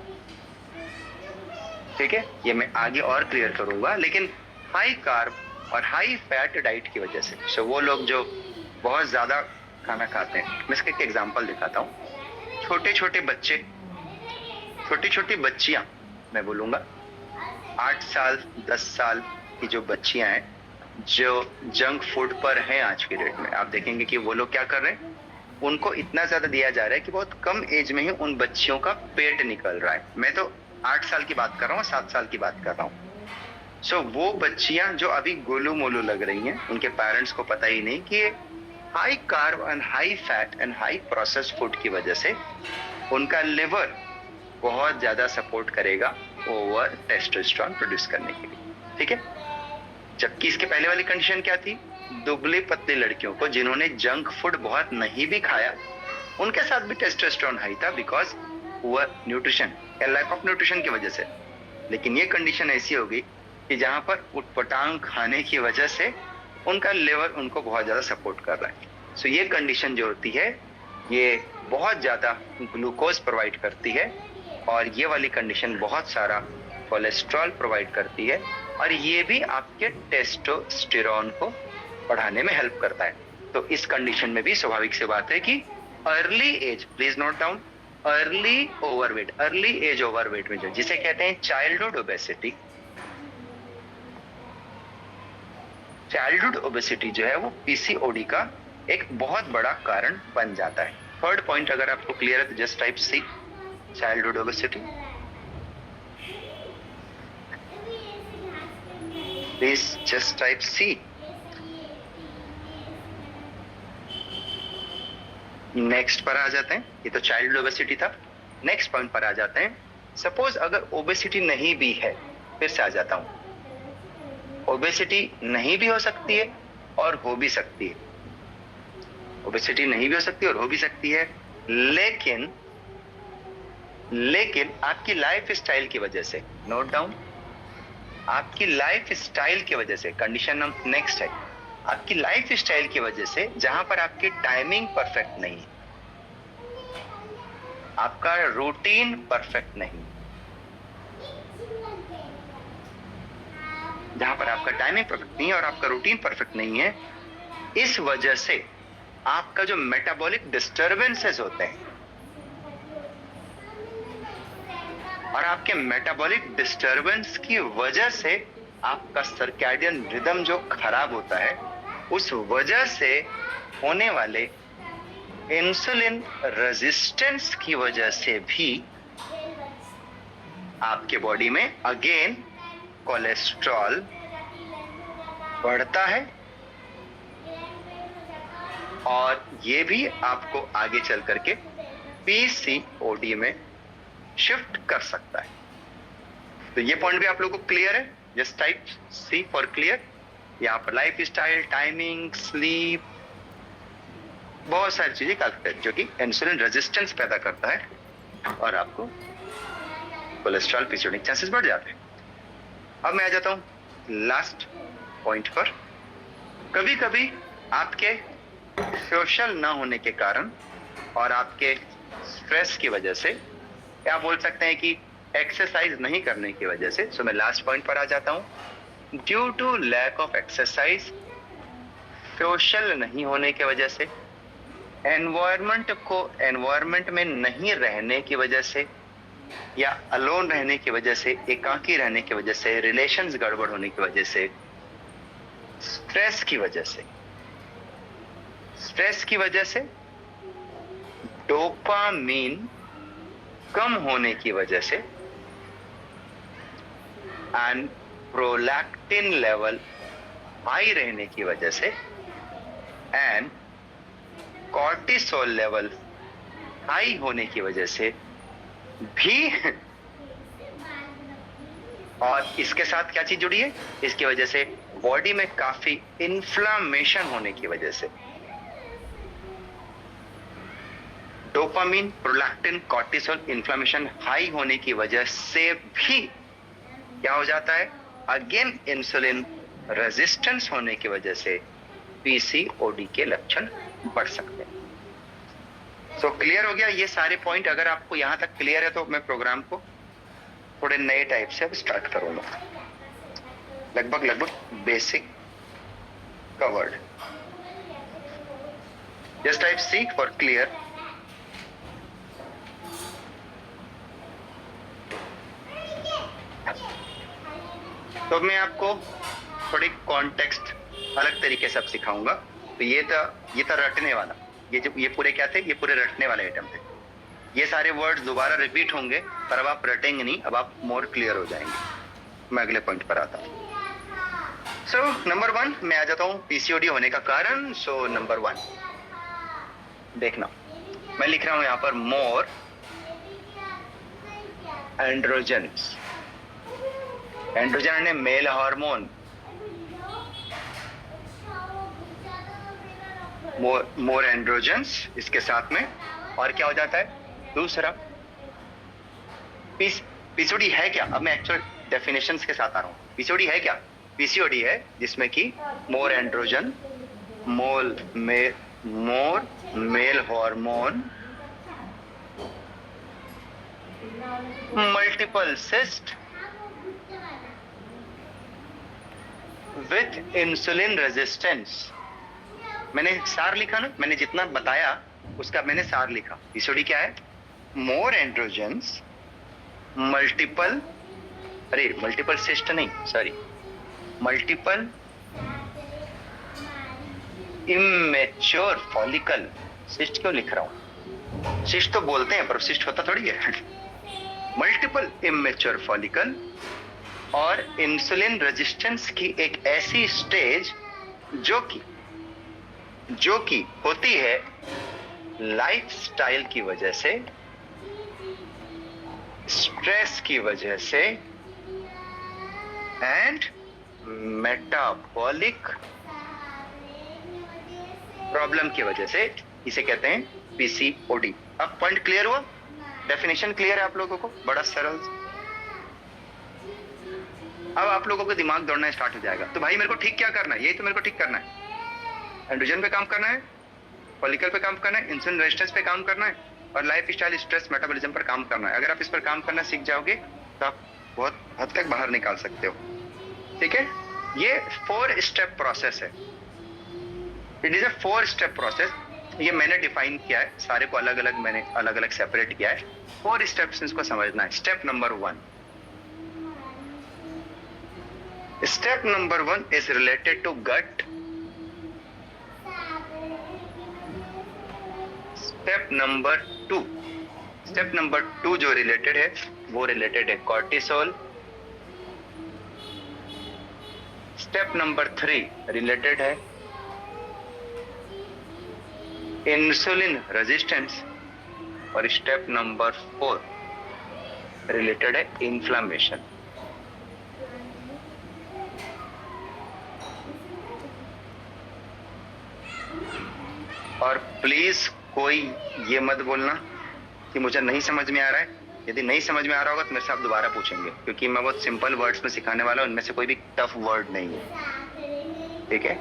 ठीक है। ये मैं आगे और क्लियर करूंगा, लेकिन हाई कार्ब और हाई फैट डाइट की वजह से, सो वो लोग जो बहुत ज्यादा खाना खाते हैं, मैं इसका एक एग्जांपल दिखाता हूँ। छोटे छोटे बच्चे, छोटी छोटी बच्चियां, मैं बोलूंगा 8 साल 10 साल की जो बच्चियां हैं, जो जंक फूड पर हैं आज की डेट में, आप देखेंगे कि वो लोग क्या कर रहे हैं, उनको इतना ज्यादा दिया जा रहा है कि बहुत कम एज में ही उन बच्चियों का पेट निकल रहा है। मैं तो 8 साल की बात कर रहा हूँ, 7 साल की बात कर रहा हूँ। सो वो बच्चियां जो अभी गोलू मोलू लग रही हैं, उनके पेरेंट्स को पता ही नहीं कि high carb and high fat and high processed food की वजह से उनका लिवर बहुत ज्यादा सपोर्ट करेगा ओवर टेस्टोस्टेरोन प्रोड्यूस करने के लिए, ठीक है। जबकि इसके पहले वाली कंडीशन क्या थी, दुबली पतली लड़कियों को जिन्होंने जंक फूड बहुत नहीं भी खाया, उनके साथ भी टेस्टोस्टेरोन हाई था, बिकॉज पुअर न्यूट्रिशन या लैक ऑफ न्यूट्रिशन की वजह से। लेकिन ये कंडीशन ऐसी होगी कि जहां पर उटपटांग खाने की वजह से उनका लिवर उनको बहुत ज्यादा सपोर्ट कर रहा है। सो ये कंडीशन जो होती है, ये बहुत ज्यादा ग्लूकोज प्रोवाइड करती है, और ये वाली कंडीशन बहुत सारा कोलेस्ट्रॉल प्रोवाइड करती है, और ये भी आपके टेस्टोस्टेरोन को बढ़ाने में हेल्प करता है। तो इस कंडीशन में भी स्वाभाविक सी बात है कि early age, please note down, early overweight, early age overweight में जो जिसे कहते हैं चाइल्डहुड ओबेसिटी, चाइल्डहुड ओबेसिटी जो है वो पीसीओडी का एक बहुत बड़ा कारण बन जाता है। थर्ड पॉइंट अगर आपको क्लियर है तो just type C, childhood obesity, please just type C. Next पर आ जाते हैं, ये तो चाइल्ड ओबेसिटी था। नेक्स्ट पॉइंट पर आ जाते हैं, सपोज अगर ओबेसिटी नहीं भी है, फिर से आ जाता हूं, ओबेसिटी नहीं भी हो सकती है और हो भी सकती है, ओबेसिटी नहीं भी हो सकती है और हो भी सकती है, लेकिन आपकी लाइफ स्टाइल की वजह से, नोट डाउन, आपकी लाइफ स्टाइल की वजह से, कंडीशन नेक्स्ट है, आपकी लाइफ स्टाइल की वजह से जहां पर आपकी टाइमिंग परफेक्ट नहीं है, आपका रूटीन परफेक्ट नहीं, जहां पर आपका टाइमिंग परफेक्ट नहीं है और आपका रूटीन परफेक्ट नहीं है, इस वजह से आपका जो मेटाबॉलिक डिस्टर्बेंसेस होते हैं, और आपके मेटाबॉलिक डिस्टर्बेंस की वजह से आपका सर्कैडियन रिदम जो खराब होता है, उस वजह से होने वाले इंसुलिन रेजिस्टेंस की वजह से भी आपके बॉडी में अगेन कोलेस्ट्रॉल बढ़ता है, और ये भी आपको आगे चल करके पीसीओडी में शिफ्ट कर सकता है। तो ये पॉइंट भी आप लोगों को क्लियर है, just type C for clear. यहाँ पर लाइफ स्टाइल, टाइमिंग, स्लीप, बहुत सारी चीजें करता है जो कि इंसुलिन रेजिस्टेंस पैदा करता है और आपको कोलेस्ट्रॉल पीसीओडी के चांसेस बढ़ जाते हैं। अब मैं आ जाता हूं लास्ट पॉइंट पर। कभी कभी आपके सोशल ना होने के कारण और आपके स्ट्रेस की वजह से, या बोल सकते हैं कि एक्सरसाइज नहीं करने की वजह से, सो मैं लास्ट पॉइंट पर आ जाता हूं। Due to lack of exercise, social नहीं होने की वजह से, एनवायरनमेंट में नहीं रहने की वजह से, या अलोन रहने की वजह से, एकाकी रहने की वजह से, रिलेशंस गड़बड़ होने की वजह से, स्ट्रेस की वजह से, डोपामीन कम होने की वजह से, एंड प्रोलैक्टिन लेवल हाई रहने की वजह से, एंड कॉर्टिसोल लेवल हाई होने की वजह से भी, और इसके साथ क्या चीज जुड़ी है, इसकी वजह से बॉडी में काफी इन्फ्लामेशन होने की वजह से, dopamine, prolactin, cortisol, inflammation high होने की वजह से भी क्या हो जाता है, अगेन इंसुलिन रेजिस्टेंस होने की वजह से पीसीओडी के लक्षण बढ़ सकते हैं। सो क्लियर हो गया ये सारे पॉइंट? अगर आपको यहां तक क्लियर है तो मैं प्रोग्राम को थोड़े नए टाइप से अब स्टार्ट करूंगा। लगभग basic covered. Just type C for clear. तो मैं आपको थोड़ी कॉन्टेक्स्ट अलग तरीके से अब सिखाऊंगा। तो ये था रटने वाला, ये पूरे क्या थे, ये पूरे रटने वाले आइटम थे। ये सारे वर्ड्स दोबारा रिपीट होंगे पर अब आप रटेंगे नहीं, अब आप मोर क्लियर हो जाएंगे। मैं अगले पॉइंट पर आता हूं। सो नंबर 1 मैं आ जाता हूं पीसीओडी होने का कारण। सो नंबर 1 देखना, मैं लिख रहा हूं यहां पर मोर एंड्रोजन्स। एंड्रोजन है मेल हार्मोन, मोर एंड्रोजन्स इसके साथ में। और क्या हो जाता है दूसरा, पीसीओडी है क्या? अब मैं एक्चुअल डेफिनेशंस के साथ आ रहा हूं। पीसीओडी है क्या? पीसीओडी है जिसमें कि more androgen, more male hormone, multiple cyst with insulin resistance. मैंने सार लिखा ना, मैंने जितना बताया उसका मैंने सार लिखा। पीसीओडी क्या है? मोर एंड्रोजन्स, मल्टीपल सिस्ट नहीं, sorry, multiple immature follicle. Cyst क्यों लिख रहा हूं? सिस्ट तो बोलते हैं पर सिस्ट होता थोड़ी है। मल्टीपल इमेच्योर फॉलिकल और इंसुलिन रेजिस्टेंस की एक ऐसी स्टेज जो कि होती है लाइफस्टाइल की वजह से, स्ट्रेस की वजह से एंड मेटाबॉलिक प्रॉब्लम की वजह से। इसे कहते हैं पीसीओडी। अब पॉइंट क्लियर हुआ? डेफिनेशन क्लियर है आप लोगों को? बड़ा सरल। अब आप लोगों को दिमाग दौड़ना स्टार्ट हो जाएगा। तो भाई मेरे को ठीक क्या करना है? यही तो मेरे को ठीक करना है। एंड्रोजन पे काम करना है, फॉलिकल पे काम करना है, इंसुलिन रेजिस्टेंस पे काम करना है और लाइफ स्टाइल, स्ट्रेस, मेटाबॉलिज्म पर काम करना है। अगर आप इस पर काम करना सीख जाओगे तो आप बहुत हद तक बाहर निकाल सकते हो। ठीक है? ये 4 स्टेप प्रोसेस है। It is a 4 step process. ये मैंने डिफाइन किया है, सारे को अलग अलग मैंने अलग अलग सेपरेट किया है। 4 स्टेप्स इसको समझना है। Step number 1 is related to gut. Step number 2 जो रिलेटेड है वो रिलेटेड है कॉर्टिसोल। स्टेप नंबर 3 रिलेटेड है इंसुलिन रेजिस्टेंस और स्टेप नंबर 4 रिलेटेड है इन्फ्लामेशन। और प्लीज कोई ये मत बोलना कि मुझे नहीं समझ में आ रहा है। यदि नहीं समझ में आ रहा होगा तो मेरे से आप दोबारा पूछेंगे, क्योंकि मैं बहुत सिंपल वर्ड्स में सिखाने वाला हूँ, इनमें से कोई भी टफ वर्ड नहीं है, ठीक है।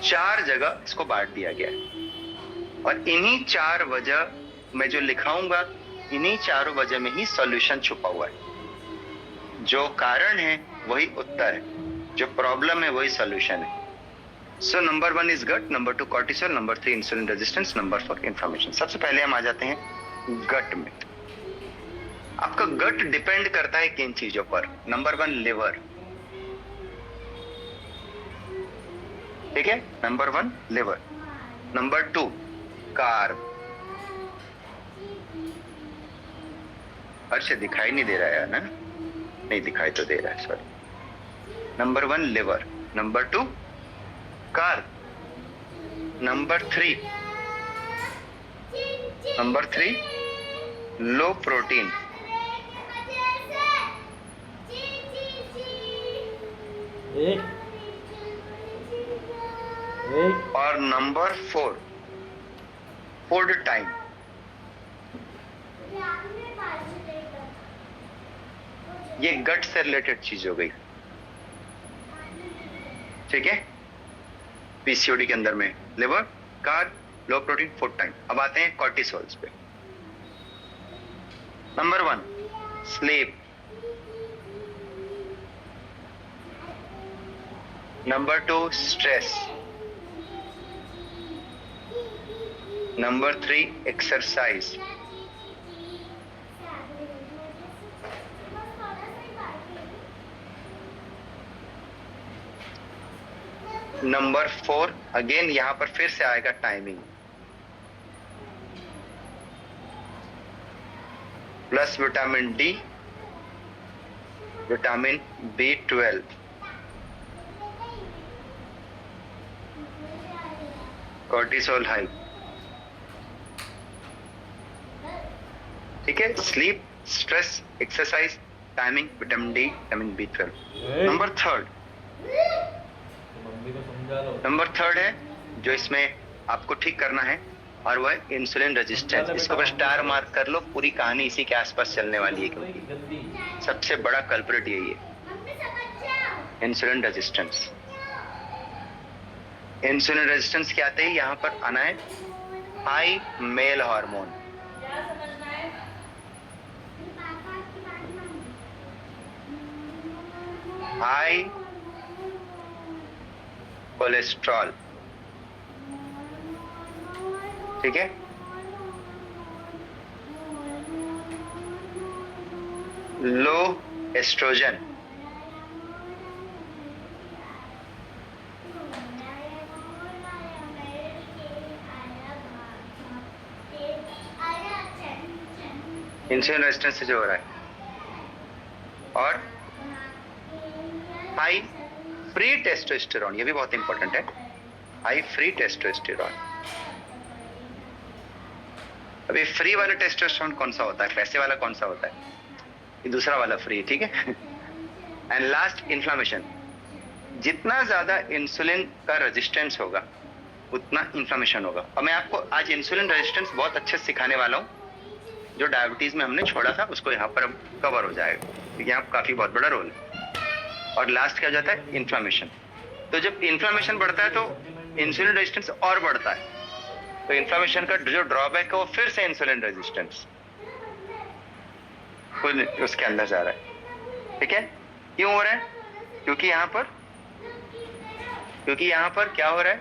4 जगह इसको बांट दिया गया है और इन्हीं 4 वजह मैं जो लिखाऊंगा, इन्हीं 4 वजह में ही सॉल्यूशन छुपा हुआ है। जो कारण है वही उत्तर है, जो प्रॉब्लम है वही सॉल्यूशन है। So number 1 is gut, number 2 cortisol, number 3 insulin resistance, number 4 inflammation. सबसे पहले हम आ जाते हैं गट में। आपका गट डिपेंड करता है किन चीजों पर। नंबर 1 लिवर, ठीक है, नंबर 1 लिवर। Number 2 carb. अच्छा दिखाई नहीं दे रहा है ना? नहीं दिखाई तो दे रहा है, sorry. Number 1 liver, number 2 carb, number 3 लो प्रोटीन, एक और नंबर 4 फूड टाइम। ये गट से रिलेटेड चीज हो गई, ठीक है। पीसीओडी के अंदर में लिवर, कार्ब, लो प्रोटीन, फूड टाइम। अब आते हैं कॉर्टिसोल्स पे। Number 1 sleep, number 2 stress, number 3 exercise, number 4 again यहां पर फिर से आएगा timing, plus vitamin D, vitamin B12, cortisol high, ठीक है। Sleep, stress, exercise, timing, vitamin D, vitamin B12। Number 3 mummy को समझा लो। नंबर 3 है जो इसमें आपको ठीक करना है, और वह है इंसुलिन रेजिस्टेंस। इसको बस स्टार मार्क कर लो, पूरी कहानी इसी के आसपास चलने वाली है, क्योंकि सबसे बड़ा कल्प्रिट यही है, इंसुलिन रेजिस्टेंस। इंसुलिन रेजिस्टेंस के आते ही यहाँ पर आना है high male hormone, high cholesterol, ठीक है। लो एस्ट्रोजन, इंसुलिन रेजिस्टेंस से जो हो रहा है, और हाई फ्री टेस्टोस्टेरोन, ये भी बहुत इंपॉर्टेंट है, हाई फ्री टेस्टोस्टेरोन। अभी फ्री वाला टेस्टोस्टेरोन कौन सा होता है, पैसे वाला कौन सा होता है? ये दूसरा वाला फ्री, ठीक है। And last inflammation. जितना ज्यादा इंसुलिन का रेजिस्टेंस होगा उतना इन्फ्लामेशन होगा। और मैं आपको आज इंसुलिन रेजिस्टेंस बहुत अच्छे से सिखाने वाला हूँ, जो डायबिटीज में हमने छोड़ा था उसको यहाँ पर कवर हो जाएगा, क्योंकि यहाँ काफी बहुत बड़ा रोल है। और लास्ट क्या हो जाता है, इन्फ्लामेशन। तो जब इन्फ्लामेशन बढ़ता है तो इंसुलिन रेजिस्टेंस और बढ़ता है, तो इन्फ्लामेशन का जो ड्रॉबैक है वो फिर से इंसुलिन रेजिस्टेंस उसके अंदर जा रहा है, ठीक है। क्यों हो रहा है? क्योंकि यहाँ पर क्या हो रहा है,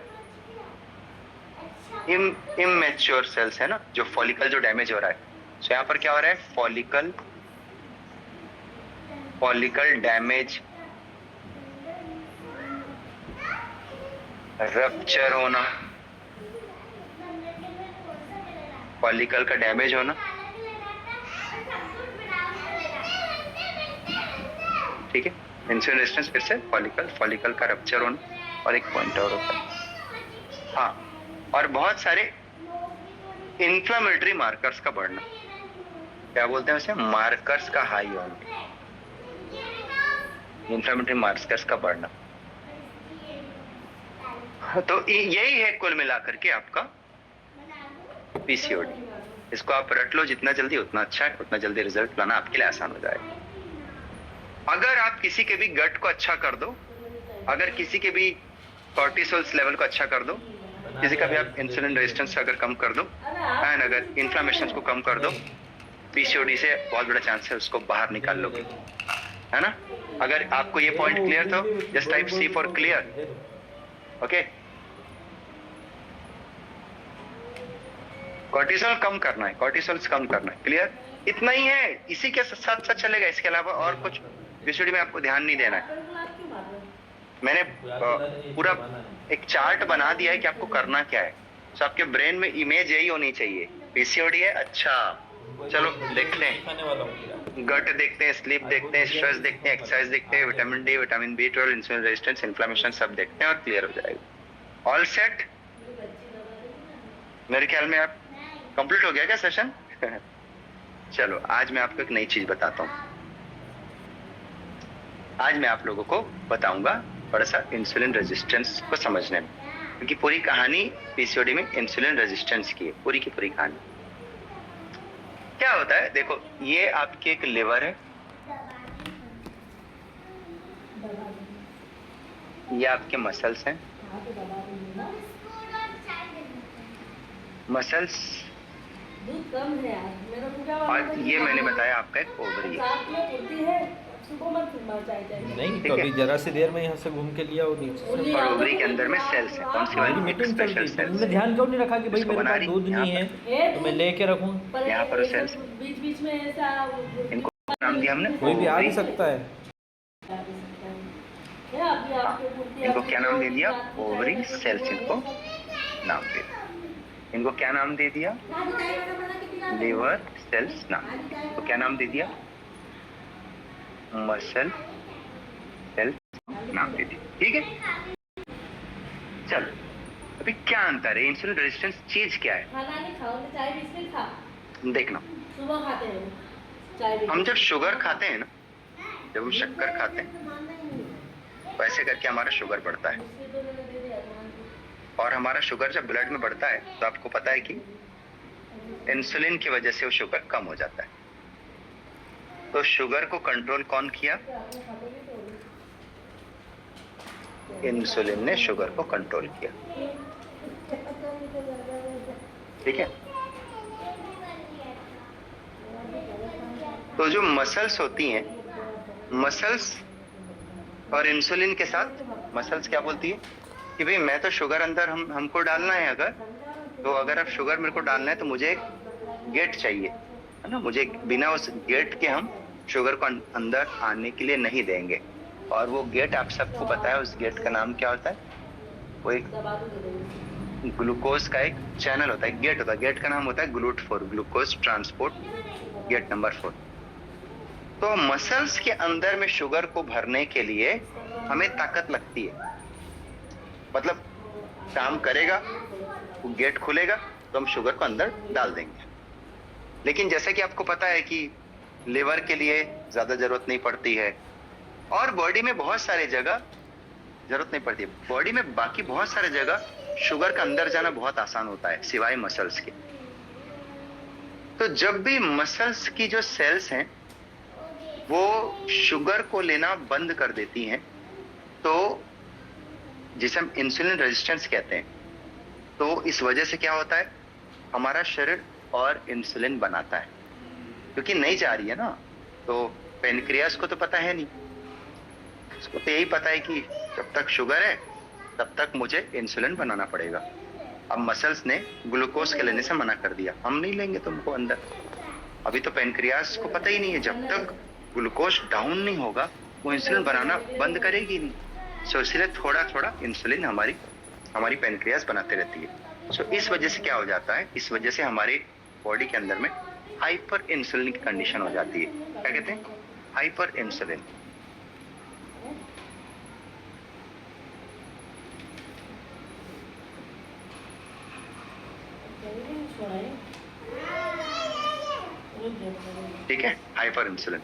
इमैच्योर सेल्स है ना, जो फॉलिकल जो डैमेज हो रहा है। सो यहाँ पर क्या हो रहा है, फॉलिकल डैमेज, रप्चर होना, फॉलिकल का डैमेज होना, ठीक है। इंसुलिन रेजिस्टेंस फिर से फॉलिकल का रप्चर होना, और एक पॉइंट और होता है, हाँ, और बहुत सारे इन्फ्लामेटरी मार्कर्स का बढ़ना, क्या बोलते हैं उसे, मार्कर्स का हाई होना, इन्फ्लामेटरी मार्कर्स का बढ़ना। तो यही है कुल मिलाकर के आपका पीसीओडी। इसको आप रट लो जितना जल्दी उतना अच्छा है, उतना जल्दी रिजल्ट लाना आपके लिए आसान हो जाएगा। अगर आप किसी के भी गट को अच्छा कर दो, अगर किसी के भी कॉर्टिसोल्स लेवल को अच्छा कर दो, किसी का भी आप इंसुलिन रेजिस्टेंस अगर कम कर दो एंड अगर इन्फ्लेमेशन को कम कर दो, पीसीओडी से बहुत बड़ा चांस है उसको बाहर निकाल लोगे, है ना। अगर आपको ये पॉइंट क्लियर तो just type C for clear. Okay, cortisol कम करना है, कॉर्टिसोल्स कम करना है, क्लियर, इतना ही है। इसी के साथ साथ चलेगा, इसके अलावा और कुछ पीसीओडी में आपको ध्यान नहीं देना है। मैंने पूरा एक चार्ट बना दिया है कि आपको करना क्या है। तो आपके ब्रेन में इमेज यही होनी चाहिए, पीसीओडी है, अच्छा चलो देखते हैं, गट देखते हैं, स्लीप देखते हैं, स्ट्रेस देखते हैं, एक्सरसाइज देखते हैं, vitamin D, vitamin B12, insulin resistance, inflammation सब देखते हैं और क्लियर हो जाएगा। ऑल सेट, मेरे ख्याल में आप कंप्लीट हो गया क्या सेशन? चलो आज मैं आपको एक नई चीज बताता हूँ। आज मैं आप लोगों को बताऊंगा थोड़ा सा इंसुलिन रेजिस्टेंस को समझने में, क्योंकि पूरी कहानी पीसीओडी में इंसुलिन रेजिस्टेंस की है, पूरी की पूरी कहानी। क्या होता है देखो, ये आपके एक लिवर है, ये आपके मसल्स हैं, मसल्स, और ये मैंने बताया आपका एक ओवरी है। नहीं तो अभी जरा सी देर में यहाँ से घूम के लिया, और ओवरी के अंदर में सेल्स है, कौन सी वाली? मीटिंग चल रही थी, सेल्स। तुमने ध्यान क्यों नहीं रखा कि भाई इसको मेरे बना पास रही, दूध यहाँ नहीं है तो मैं लेके रखूं? यहाँ पर सेल्स, बीच में ऐसा इनको नाम दिया हमने, कोई भी आ भी सकता है। इनको क्या नाम दे दिया? ओवरी सेल्स, इनको नाम दे दिया। इनको क्या नाम दे दिया? लिवर सेल्स नाम। तो क्या नाम दे दिया? मसल सेल्स नाम दे दिया, ठीक है। चलो अभी क्या अंतर है, इंसुलिन रेजिस्टेंस चीज क्या है? खाना नहीं खाओ तो चाय बिस्किट खा, देखना, सुबह खाते हैं चाय बिस्किट। हम जब शुगर खाते हैं ना, जब हम शक्कर खाते हैं, वैसे करके हमारा शुगर बढ़ता है, और हमारा शुगर जब ब्लड में बढ़ता है तो आपको पता है कि इंसुलिन की वजह से वो शुगर कम हो जाता है। तो शुगर को कंट्रोल कौन किया? इंसुलिन ने शुगर को कंट्रोल किया, ठीक है। तो जो मसल्स होती हैं, मसल्स और इंसुलिन के साथ, मसल्स क्या बोलती है कि भाई मैं तो शुगर अंदर हमको डालना है, अगर अब शुगर मेरे को डालना है तो मुझे एक गेट चाहिए, है ना, मुझे बिना उस गेट के हम शुगर को अंदर आने के लिए नहीं देंगे। और वो गेट आप सबको पता है, उस गेट का नाम क्या होता है? वो एक ग्लूकोज का एक चैनल होता है, गेट होता है, गेट का नाम होता है GLUT4, glucose transport gate number 4। तो मसल्स के अंदर में शुगर को भरने के लिए हमें ताकत लगती है, मतलब काम करेगा, वो गेट खुलेगा तो हम शुगर को अंदर डाल देंगे। लेकिन जैसे कि आपको पता है कि लिवर के लिए ज्यादा जरूरत नहीं पड़ती है, और बॉडी में बहुत सारे जगह जरूरत नहीं पड़ती है, बॉडी में बाकी बहुत सारे जगह शुगर का अंदर जाना बहुत आसान होता है, सिवाय मसल्स के। तो जब भी मसल्स की जो सेल्स हैं वो शुगर को लेना बंद कर देती हैं, तो जिसे हम इंसुलिन रेजिस्टेंस कहते हैं, तो इस वजह से क्या होता है, हमारा शरीर और इंसुलिन बनाता है, क्योंकि नहीं जा रही है ना। तो पेनक्रियास को तो पता है नहीं, उसको तो यही पता है कि जब तक शुगर है तब तक मुझे इंसुलिन बनाना पड़ेगा। अब मसल्स ने ग्लूकोज के लेने से मना कर दिया, हम नहीं लेंगे तुमको अंदर। अभी तो पेनक्रियास को पता ही नहीं है, जब तक ग्लूकोज डाउन नहीं होगा वो इंसुलिन बनाना बंद करेगी नहीं। सो इसलिए थोड़ा थोड़ा इंसुलिन हमारी पेनक्रियास बनाते रहती है। सो इस वजह से क्या हो जाता है, इस वजह से हमारे बॉडी के अंदर में हाइपर इंसुलिन की कंडीशन हो जाती है। क्या कहते हैं? Hyper insulin. ठीक है, हाइपर इंसुलिन।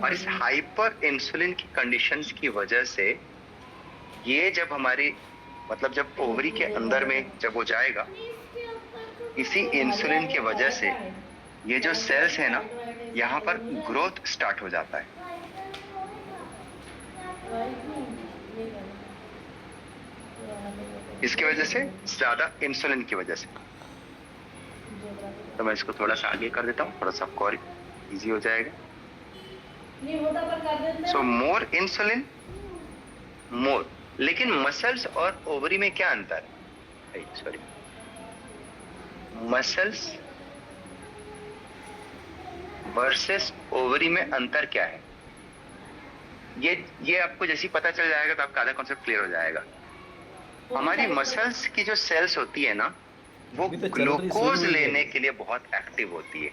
और इस हाइपर इंसुलिन की कंडीशंस की वजह से ये जब हमारी मतलब जब ओवरी के अंदर में जब वो जाएगा, इसी इंसुलिन की वजह से ये जो सेल्स है ना, यहाँ पर ग्रोथ स्टार्ट हो जाता है। इसकी वजह से, ज्यादा इंसुलिन की वजह से। तो मैं इसको थोड़ा सा आगे कर देता हूँ, थोड़ा सा आपको और इजी हो जाएगा। सो मोर इंसुलिन मोर, लेकिन मसल्स और ओवरी में क्या अंतर है? सॉरी, मसल्स वर्सेस ओवरी में अंतर क्या है? ये आपको जैसे ही पता चल जाएगा तो आपका आधा कॉन्सेप्ट क्लियर हो जाएगा। हमारी मसल्स की जो सेल्स होती है ना, वो ग्लूकोज लेने के लिए बहुत एक्टिव होती है,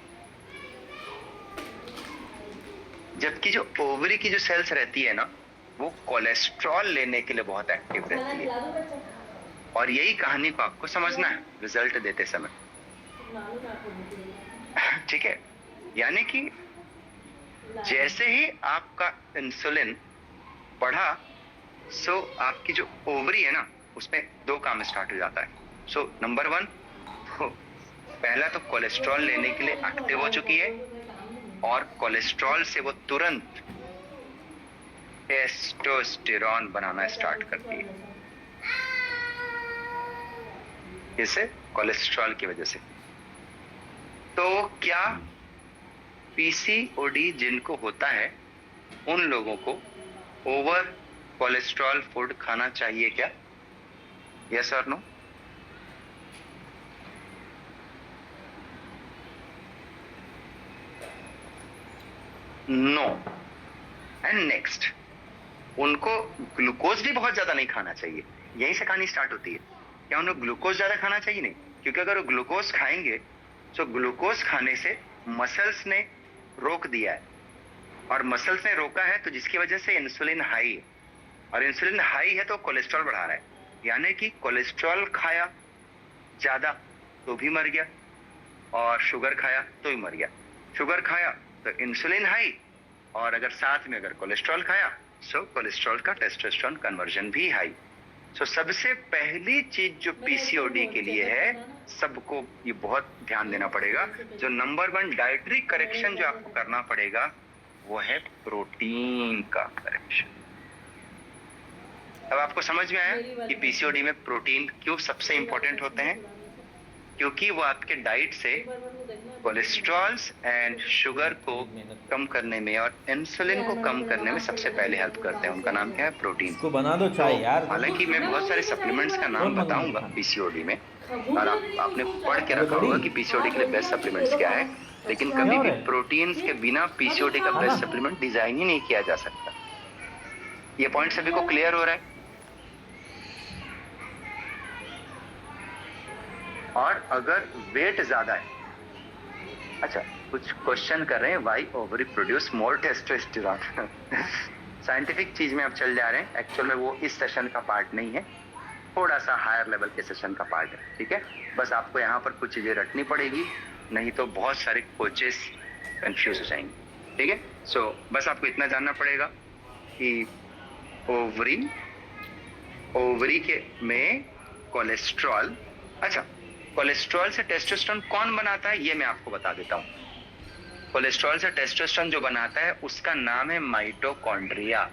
जबकि जो ओवरी की जो सेल्स रहती है ना, वो कोलेस्ट्रॉल लेने के लिए बहुत एक्टिव रहती है। और यही कहानी को आपको समझना है रिजल्ट देते समय, ठीक है? यानी कि जैसे ही आपका इंसुलिन बढ़ा, सो आपकी जो ओवरी है ना, उसमें दो काम स्टार्ट हो जाता है। सो नंबर 1, पहला तो कोलेस्ट्रॉल लेने के लिए एक्टिव हो चुकी है, और कोलेस्ट्रॉल से वो तुरंत टेस्टोस्टेरॉन बनाना स्टार्ट करती है, इससे कोलेस्ट्रॉल की वजह से। तो क्या पीसीओडी जिनको होता है, उन लोगों को ओवर कोलेस्ट्रॉल फूड खाना चाहिए क्या? यस और नो? नो। एंड नेक्स्ट, उनको ग्लूकोज भी बहुत ज्यादा नहीं खाना चाहिए। यहीं से कहानी स्टार्ट होती है। क्या उन्हें ग्लूकोज ज्यादा खाना चाहिए? नहीं, क्योंकि अगर वो ग्लूकोज खाएंगे तो ग्लूकोज खाने से मसल्स ने रोक दिया है, और मसल्स ने रोका है तो जिसकी वजह से इंसुलिन हाई है, और इंसुलिन हाई है तो कोलेस्ट्रॉल बढ़ा रहा है, यानी कि कोलेस्ट्रॉल खाया ज्यादा तो भी मर गया, और शुगर खाया तो भी मर गया। शुगर खाया तो इंसुलिन हाई, और अगर साथ में अगर कोलेस्ट्रॉल खाया, सो कोलेस्ट्रॉल का टेस्टोस्टेरोन कन्वर्जन भी हाई। सो सबसे पहली चीज जो पीसीओडी के लिए है, सबको ये बहुत ध्यान देना पड़ेगा। जो नंबर 1 डाइटरी करेक्शन जो आपको करना पड़ेगा, वो है प्रोटीन का करेक्शन। अब आपको समझ में आया कि पीसीओडी में प्रोटीन क्यों सबसे इंपॉर्टेंट होते हैं? क्योंकि वो आपके डाइट से कोलेस्ट्रॉल्स एंड शुगर को कम करने में और इंसुलिन को कम करने में सबसे पहले हेल्प करते हैं। उनका नाम क्या है? प्रोटीन। इसको बना दो चाय यार। हालांकि मैं बहुत सारे सप्लीमेंट्स का नाम बताऊंगा पीसीओडी में, और आपने पढ़ के रखा होगा कि पीसीओडी के लिए बेस्ट सप्लीमेंट्स क्या है, लेकिन कभी भी प्रोटीन के बिना पीसीओडी का बेस्ट सप्लीमेंट डिजाइन ही नहीं किया जा सकता। ये पॉइंट सभी को क्लियर हो रहा है? और अगर वेट ज्यादा है, अच्छा कुछ क्वेश्चन कर रहे हैं, why ovary produce more testosterone? Scientific चीज में आप चल जा रहे हैं, एक्चुअल में वो इस सेशन का पार्ट नहीं है, थोड़ा सा हायर लेवल के सेशन का पार्ट है, ठीक है? बस आपको यहाँ पर कुछ चीजें रटनी पड़ेगी, नहीं तो बहुत सारे कोचेस कंफ्यूज हो जाएंगे, ठीक है? सो बस आपको इतना जानना पड़ेगा कि ओवरी के में कोलेस्ट्रॉल, अच्छा कोलेस्ट्रॉल से टेस्टोस्टेरोन कौन बनाता है ये मैं आपको बता देता हूँ। कोलेस्ट्रॉल से टेस्टोस्टेरोन जो बनाता है उसका नाम है माइटोकॉन्ड्रिया।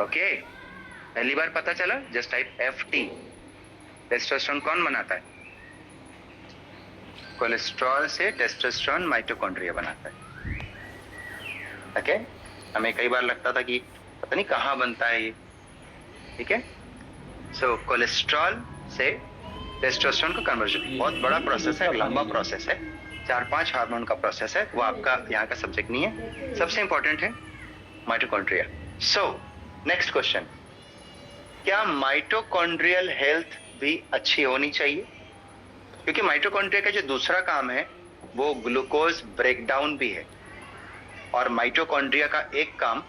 ओके, पहली बार पता चला? Just type FT। टेस्टोस्टेरोन कौन बनाता है? कोलेस्ट्रॉल से टेस्टोस्टेरोन माइटोकॉन्ड्रिया बनाता है। ओके, हमें कई बार लगता था कि पता नहीं कहाँ बनता है ये, ठीक है? सो कोलेस्ट्रॉल से टेस्टोस्टेरोन का कन्वर्जन बहुत बड़ा प्रोसेस है, लंबा प्रोसेस है, 4-5 हार्मोन का प्रोसेस है, वो आपका यहाँ का सब्जेक्ट नहीं है। सबसे इंपॉर्टेंट है माइटोकॉन्ड्रिया। सो नेक्स्ट क्वेश्चन, क्या माइटोकॉन्ड्रियल हेल्थ भी अच्छी होनी चाहिए? क्योंकि माइटोकॉन्ड्रिया का जो दूसरा काम है वो ग्लूकोज ब्रेकडाउन भी है, और माइटोकॉन्ड्रिया का एक काम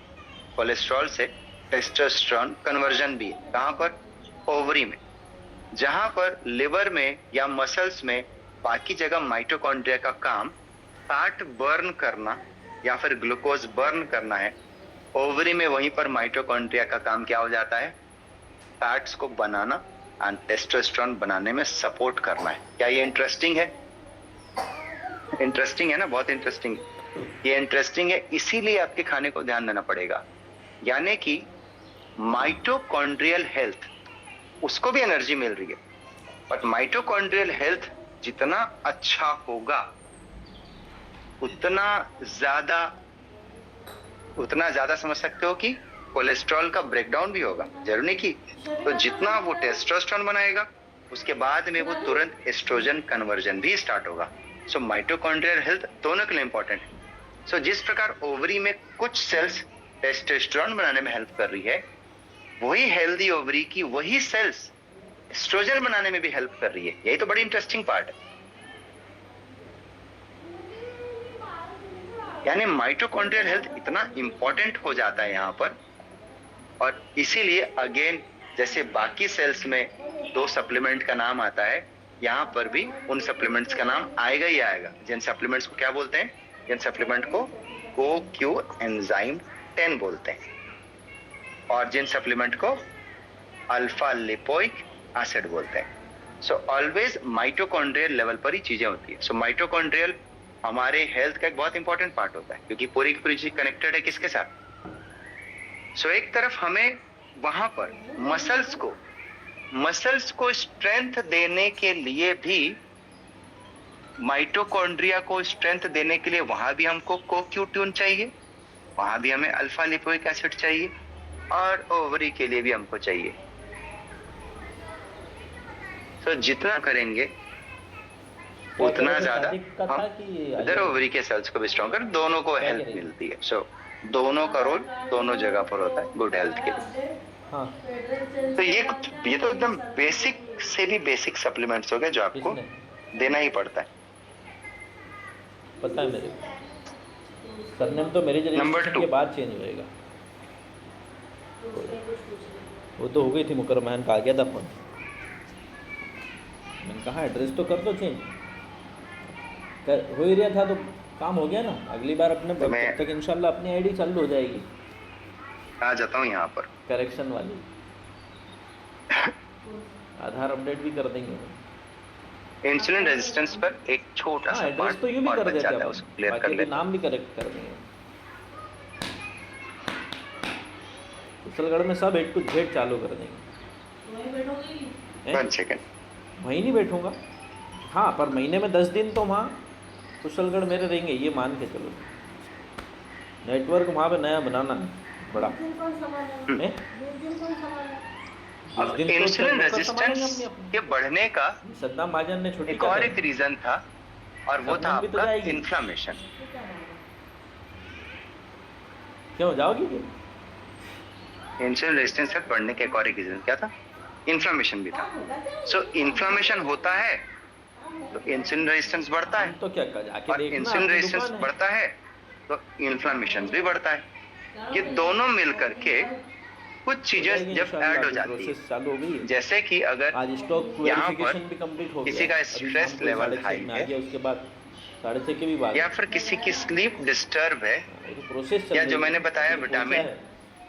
कोलेस्ट्रॉल से टेस्टोस्टेरोन कन्वर्जन भी है। कहाँ पर? ओवरी में। जहां पर लिवर में या मसल्स में बाकी जगह माइटोकॉन्ड्रिया का काम फैट बर्न करना या फिर ग्लूकोज बर्न करना है, ओवरी में वहीं पर माइटोकॉन्ड्रिया का काम क्या हो जाता है? फैट्स को बनाना एंड टेस्टोस्टेरोन बनाने में सपोर्ट करना है। क्या ये इंटरेस्टिंग है? इंटरेस्टिंग है ना, बहुत इंटरेस्टिंग। ये इंटरेस्टिंग है, इसीलिए आपके खाने को ध्यान देना पड़ेगा। यानी कि माइटोकॉन्ड्रियल हेल्थ, उसको भी एनर्जी मिल रही है, बट माइटोकॉन्ड्रियल हेल्थ जितना अच्छा होगा उतना ज्यादा समझ सकते हो कि कोलेस्ट्रॉल का ब्रेकडाउन भी होगा। जरूर नहीं कि तो जितना वो टेस्टोस्टेरोन बनाएगा उसके बाद में वो तुरंत एस्ट्रोजन कन्वर्जन भी स्टार्ट होगा। सो माइटोकॉन्ड्रियल हेल्थ दोनों के लिए इंपॉर्टेंट है। सो जिस प्रकार ओवरी में कुछ सेल्स टेस्टोस्टेरोन बनाने में हेल्प कर रही है, वही हेल्दी ओवरी की वही सेल्स एस्ट्रोजन बनाने में भी हेल्प कर रही है। यही तो बड़ी इंटरेस्टिंग पार्ट है। यानी माइटोकॉन्ड्रियल हेल्थ इतना इंपॉर्टेंट हो जाता है यहाँ पर। और इसीलिए अगेन जैसे बाकी सेल्स में 2 सप्लीमेंट का नाम आता है, यहाँ पर भी उन सप्लीमेंट्स का नाम आएगा ही आएगा। जिन सप्लीमेंट्स को क्या बोलते हैं? जिन सप्लीमेंट को CoQ एंजाइम 10 बोलते हैं, और जिन सप्लीमेंट को अल्फा लिपोइक एसिड बोलते हैं। सो ऑलवेज माइटोकॉन्ड्रियल लेवल पर ही चीजें होती है। सो माइटोकॉन्ड्रियल हमारे हेल्थ का एक बहुत इंपॉर्टेंट पार्ट होता है, क्योंकि पूरी की पूरी चीज कनेक्टेड है किसके साथ? सो एक तरफ हमें वहां पर मसल्स को स्ट्रेंथ देने के लिए भी, माइटोकॉन्ड्रिया को स्ट्रेंथ देने के लिए वहां भी हमको CoQ10 चाहिए, वहां भी हमें अल्फा लिपोइक एसिड चाहिए, और ओवरी के लिए भी हमको चाहिए। तो जितना करेंगे उतना ज्यादा हम इधर ओवरी के सेल्स को भी स्ट्रॉन्ग कर, दोनों को हेल्प मिलती है। सो दोनों का रोल दोनों जगह पर होता है गुड हेल्थ के लिए। हाँ। तो ये तो एकदम बेसिक से भी बेसिक सप्लीमेंट्स हो गए जो आपको देना ही पड़ता है। पता है मेरे को, सरनेम तो मेरी नंबर जनरेशन 2 के बाद चेंज होएगा। वो तो हो गई थी मुकर्रमा का, आ गया था फोन। मैंने कहा एड्रेस तो कर दो चेंज, हो ही रहा था तो काम हो गया ना। अगली बार अपने तो मैं तक इंशाल्लाह अपनी आईडी चालू हो जाएगी, आ जाता हूँ यहाँ पर करेक्शन वाली। आधार अपडेट भी कर देंगे। इंसुलिन रेजिस्टेंस पर एक छोटा सा एड्रेस तो यूं भी कर देते हैं, उसको क्लियर कर बाकी के लेते नाम भी करेक्ट कर देंगे। कुशलगढ़ में सब A to Z चालू कर देंगे। वहीं बैठोगी? हैं? 1 सेकंड। वहीं नहीं बैठूंगा, हाँ, पर महीने में 10 दिन तो वहाँ कुशलगढ़ मेरे रहेंगे, ये मान के चलो। नेटवर्क वहाँ पे नया बनाना है बड़ा। हैं? अब इंसुलिन रेजिस्टेंस के बढ़ने का सद्दाम भाईजान ने छुट्टी एक और एक रीजन था, और वो था सरनेम भी तो आपका जाएगी। इन्फ्लेमेशन। क्यों जाओगी क्यों? इंसुलिन रेजिस्टेंस तक बढ़ने का एक और एक रीजन क्या था? इन्फ्लेमेशन भी था। सो इन्फ्लेमेशन होता है तो इंसुलिन रेजिस्टेंस बढ़ता है, तो क्या कर जाके और देखना, इंसुलिन आपकी रेजिस्टेंस दुकान है। बढ़ता है तो इन्फ्लेमेशन भी बढ़ता है। ये दोनों मिलकर के कुछ चीजें जब ऐड हो जाती है, प्रोसेस चालू हो गई है। जैसे कि अगर आज स्टॉक यहाँ पर वेरिफिकेशन भी कंप्लीट हो गया, किसी का अभी स्ट्रेस शाम को लेवल 6:30 हाई में आ है, गया, उसके बाद 6:30 के भी बाद या फिर किसी की स्लीप डिस्टर्ब है, प्रोसेस चल या रही जो है। मैंने बताया अभी विटामिन पहुंचा है,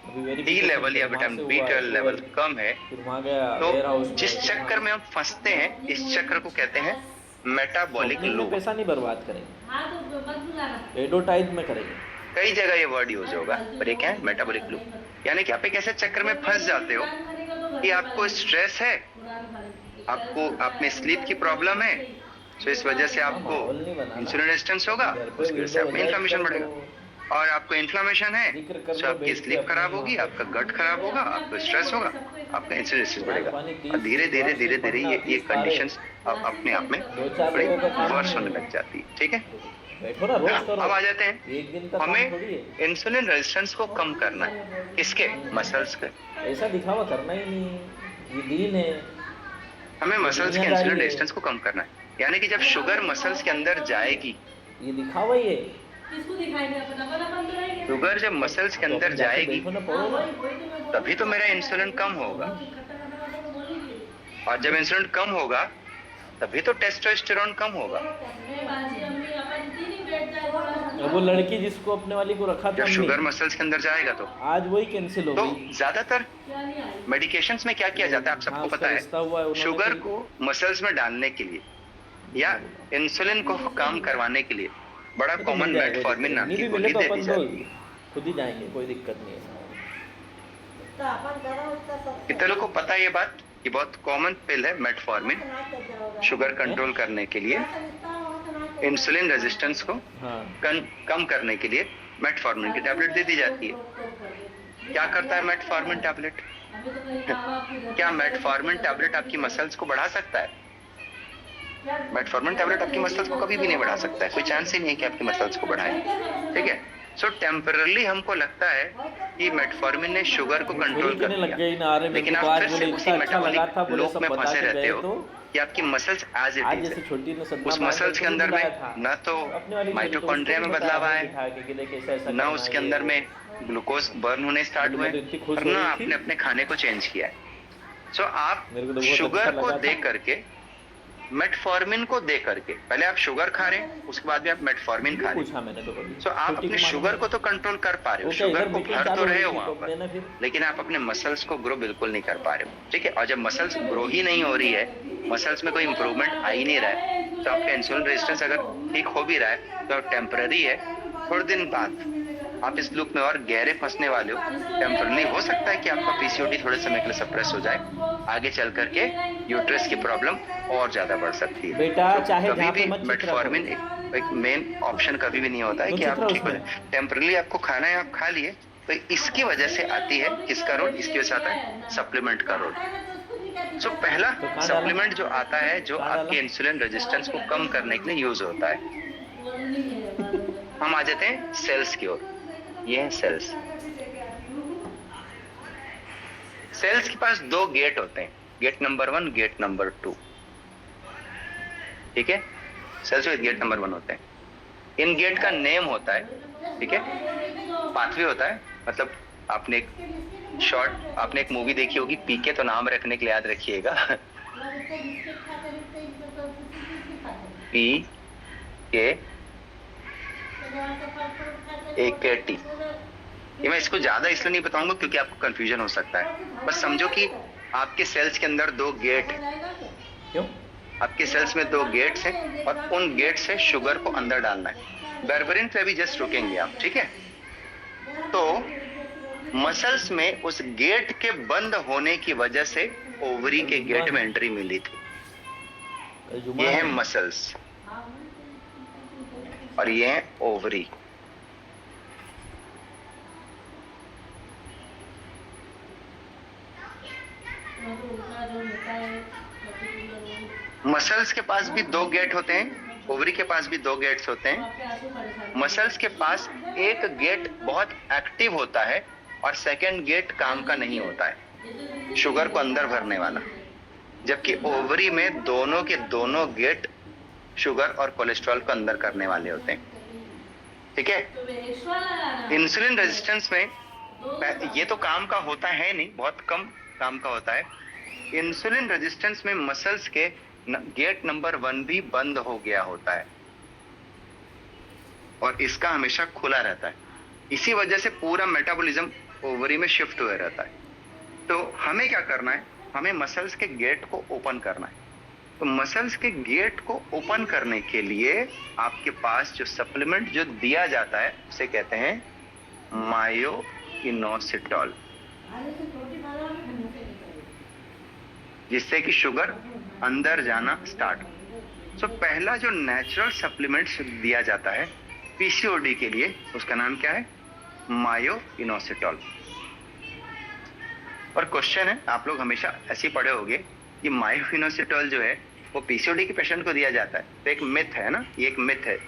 अभी डी verification लेवल या वहाँ विटामिन से बी हुआ, 12 लेवल फिर कम है, वहाँ गया तो वेयर हाउस में, जिस फिर चक्कर वहाँ- में हम फंसते हैं, इस चक्र को कहते हैं मेटाबॉलिक कंपनी में लूप। पैसा नहीं बर्बाद करेंगे, हाँ तो मत बुलाना। एडोटाइज में करेंगे। कई जगह ये वर्ड यूज होगा, पर ये क्या है? Metabolic loop. यानी कि आप एक ऐसे चक्कर में फंस जाते हो कि आपको स्ट्रेस है, आपको आप में स्लीप की प्रॉब्लम है, तो इस वजह से आपको इंसुलिन रेजिस्टेंस होगा, उसकी वजह से आप में इन्फ्लेमेशन बढ़ेगा, और आपको इन्फ्लेमेशन है तो आपकी स्लीप खराब होगी, आपका गट खराब होगा, आपको स्ट्रेस होगा, आपका इंसुलिन रेजिस्टेंस बढ़ेगा, और धीरे धीरे धीरे धीरे ये कंडीशंस अपने आप में बड़ी वर्स होने लग जाती है। ठीक है, बैठो ना, रोज करो। अब आ जाते हैं, एक दिन का काम थोड़ी हमें है। इंसुलिन रेजिस्टेंस को कम करना है। किसके? मसल्स के। ऐसा दिखावा करना ही नहीं, ये दीन है। हमें मसल्स के इंसुलिन रेजिस्टेंस को कम करना है। यानी कि जब शुगर मसल्स के अंदर जाएगी, ये दिखावा ही है। किसको दिखाई दे? अपन तो रहेंगे। शुगर जब मसल्स के अंदर जाएगी देखो ना, हाँ, पढ़ो ना। वही तो मैं बोल- तभी तो मेरा इंसुलिन कम होगा, और जब इंसुलिन कम होगा तभी तो टेस्टोस्टेरोन कम होगा। बाजी अम्मी अपन तीन ही बैठ जाए थोड़ा सा। वो लड़की जिसको अपने वाली को रखा था जब शुगर हमने, मसल्स के अंदर जाएगा तो आज वही कैंसिल हो गई। ज्यादातर क्या नहीं आई? मेडिकेशंस में क्या किया जाता है आप हाँ, सबको उसका पता है, रिश्ता हुआ है, उन्होंने शुगर कहीं- को मसल्स में डालने के लिए या इंसुलिन को काम करवाने के लिए बड़ा तो कॉमन मिल जाएगा, मेटफॉर्मिन नाम नहीं की भी गोली मिले तो दे दी अपन तो जाती है। खुद ही जाएंगे, कोई दिक्कत नहीं है। कितने लोगों को पता है ये बात, ये बहुत कॉमन पिल है मेटफॉर्मिन, शुगर कंट्रोल करने के लिए, इंसुलिन रेजिस्टेंस को हाँ, कम करने के लिए मेटफॉर्मिन की टैबलेट दे दी जाती है। क्या करता है मेटफॉर्मिन टैबलेट? अभी तो मेरी बाबा आपको क्या मेटफॉर्मिन टैबलेट आपकी मसल्स को बढ़ा सकता है? मेटफॉर्मिन टैबलेट आपकी मसल्स को कभी भी नहीं बढ़ा सकता है, कोई चांस ही नहीं है कि आपकी मसल्स को बढ़ाए। ठीक है, सो टेम्परली हमको लगता है कि मेटफॉर्मिन ने शुगर को कंट्रोल गोली कर देने लग दिया, गई ना, अरे मेरे लेकिन को तो आप आज फिर बोले से उसी इतना अच्छा लगा था, मेटाबॉलिक बोले लूप सब में बता फंसे के रहते गए हो तो कि आपकी मसल्स एज इट आज इज जैसे है। छोटी ने सदमा उस मार मसल्स के के अंदर बुलाया में था, ना तो अपने वाली माइटोकॉन्ड्रिया में बदलाव आया है, बिठा के कि देख ऐसा ऐसा ना करना उसके है, अंदर ये में ग्लूकोज बर्न होने स्टार्ट हुए मैं तो इतनी खुश और हो ना रही आपने थी। अपने खाने को चेंज किया है। सो आप मेरे को तो बहुत शुगर अच्छा को लगा दे था। करके, मेटफॉर्मिन को दे करके, पहले आप शुगर खा रहे हैं उसके बाद भी आप मेटफॉर्मिन खा रहे हैं, पूछा मैंने तो कभी। सो आप छोटी अपने को शुगर मालूम को तो कंट्रोल कर पा रहे हो, वो क्या शुगर इधर को मीटिंग भर तो चालू रहे हो हो गई वहां तो पर, देना फिर। लेकिन आप अपने मसल्स को ग्रो बिल्कुल नहीं कर पा रहे हो। ठीक है, और जब मसल्स ग्रो ही नहीं हो रही है, मसल्स में कोई इंप्रूवमेंट आ ही नहीं रहा है, तो आपका इंसुलिन रेजिस्टेंस अगर ठीक हो भी रहा है तो टेम्पररी है, थोड़े दिन बाद आप इस लूप में और गहरे फंसने वाले हो। टेम्परली हो सकता है कि आपका पीसीओडी थोड़े समय के लिए सप्रेस हो जाए, आगे चल करके यूट्रस की प्रॉब्लम और ज्यादा बढ़ सकती है। बेटा, तो चाहे कभी जहाँ भी पे मत चित्रा मेटफॉर्मिन करो। एक मेन ऑप्शन कभी भी नहीं होता है तो कि आप चित्रा ठीक हो उसमें। जाए। टेम्परली आपको खाना है, आप खा लिए, तो इसकी वजह से आती है, किसका रोल? इसकी वजह से आता है सप्लीमेंट का रोल। सो पहला तो कहाँ डाला? सप्लीमेंट जो आता है, जो कहाँ आपके डाला? इंसुलिन रेजिस्टेंस को कम करने के लिए यूज होता है। हम आ जाते हैं सेल्स की ओर। ये है सेल्स। सेल्स के पास दो गेट होते हैं, गेट नंबर 1, गेट नंबर 2। ठीक है, सेल्स विद गेट नंबर 1 होते हैं। इन गेट का नेम होता है, ठीक है, पाथवे होता है। मतलब आपने एक मूवी देखी होगी, पीके, तो नाम रखने के लिए याद रखिएगा पी के AKT। ये मैं इसको ज्यादा इसलिए नहीं बताऊंगा क्योंकि आपको कंफ्यूजन हो सकता है। बस समझो कि आपके सेल्स के अंदर दो गेट हैं, क्यों? आपके सेल्स में दो गेट्स हैं और उन गेट से शुगर को अंदर डालना है। बर्बरिन पे अभी जस्ट रुकेंगे आप, ठीक है। तो मसल्स में उस गेट के बंद होने की वजह से ओवरी के गेट में एंट्री मिली थी। कल जुमा ये है है। मसल्स और ये है ओवरी। मसल्स के पास भी दो गेट होते हैं, ओवरी के पास भी दो गेट्स होते हैं। मसल्स के पास एक गेट बहुत एक्टिव होता है और सेकंड गेट काम का नहीं होता है, शुगर को अंदर भरने वाला। जबकि ओवरी में दोनों के दोनों गेट शुगर और कोलेस्ट्रॉल को अंदर करने वाले होते हैं। ठीक है, इंसुलिन रेजिस्टेंस में ये तो काम का होता है नहीं, बहुत कम काम का होता है। इंसुलिन रेजिस्टेंस में मसल्स के गेट नंबर 1 भी बंद हो गया होता है और इसका हमेशा खुला रहता है। इसी वजह से पूरा मेटाबॉलिज्म ओवरी में शिफ्ट हुआ रहता है। तो हमें क्या करना है, हमें मसल्स के गेट को ओपन करना है। तो मसल्स के गेट को ओपन करने के लिए आपके पास जो सप्लीमेंट जो दिया जाता है उसे कहते हैं मायोइनोसिटॉल, जिससे कि शुगर अंदर जाना स्टार्ट हो। सो पहला जो नेचुरल सप्लीमेंट्स दिया जाता है पीसीओडी के लिए, उसका नाम क्या है? मायोइनोसिटॉल। और क्वेश्चन है, आप लोग हमेशा ऐसे ही पढ़े होंगे कि मायोइनोसिटॉल जो है वो पीसीओडी के पेशेंट को दिया जाता है। तो एक मिथ है ना, ये एक मिथ है।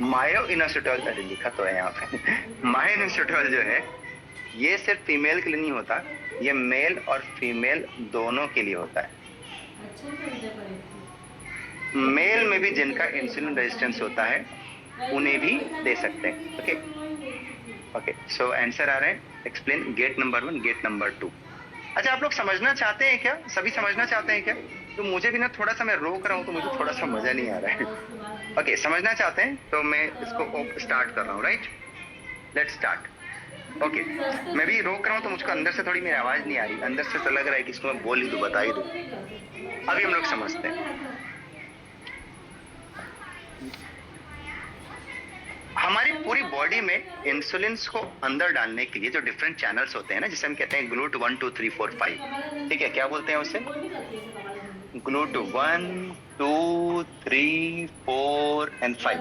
मायोइनोसिटॉल, अरे लिखा तो है यहाँ पे मायोइनोसिटॉल जो है ये सिर्फ फीमेल के लिए नहीं होता, ये मेल और फीमेल दोनों के लिए होता है। मेल में भी जिनका इंसुलिन रेजिस्टेंस होता है उन्हें भी दे सकते हैं। ओके ओके, सो आंसर आ रहे हैं, explain gate number 1, gate number 2। अच्छा, आप लोग समझना चाहते हैं क्या? सभी समझना चाहते हैं क्या? तो मुझे भी ना थोड़ा सा, मैं रोक रहा हूँ तो मुझे थोड़ा सा मजा नहीं आ रहा है। ओके, समझना चाहते हैं तो मैं इसको स्टार्ट कर रहा हूँ, राइट? Let's start. ओके, मैं भी रोक रहा हूँ तो मुझको अंदर से थोड़ी मेरी आवाज नहीं आ रही, अंदर से तो लग रहा है कि इसको मैं बोल ही दूं, बता ही दूं। अभी हम लोग समझते हैं। हमारी पूरी बॉडी में इंसुलिन को अंदर डालने के लिए जो डिफरेंट चैनल्स होते हैं ना, जिसे हम कहते हैं ग्लूट 1 2 3 4 5, ठीक है? क्या बोलते हैं उसे? Glute 1 2 3 4 and 5।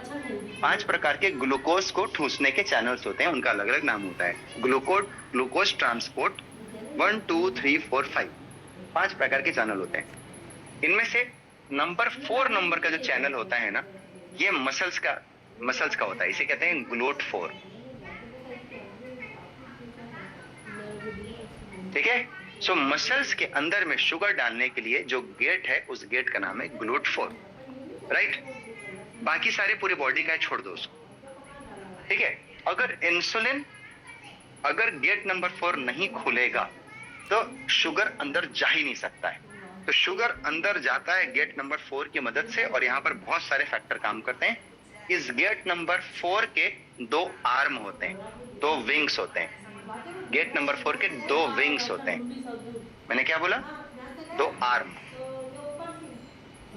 5 प्रकार के ग्लूकोज को ठूसने के चैनल्स होते हैं, उनका अलग अलग नाम होता है। ग्लूकोज ट्रांसपोर्ट 1 2 3 4 5, 5 प्रकार के चैनल होते हैं। इनमें से नंबर 4 नंबर का जो चैनल होता है ना, ये मसल्स का होता है, इसे कहते हैं ग्लूट 4, ठीक है? सो मसल्स के अंदर में शुगर डालने के लिए जो गेट है, उस गेट का नाम है ग्लूट 4, राइट? बाकी सारे पूरी बॉडी का छोड़ दो उसको, ठीक है? अगर गेट नंबर 4 नहीं खुलेगा तो शुगर अंदर जा ही नहीं सकता है। तो शुगर अंदर जाता है गेट नंबर 4 की मदद से, और यहाँ पर बहुत सारे फैक्टर काम करते हैं। इस गेट नंबर 4 के 2 आर्म होते हैं, 2 विंग्स होते हैं। गेट नंबर 4 के 2 विंग्स होते हैं। मैंने क्या बोला? 2 आर्म,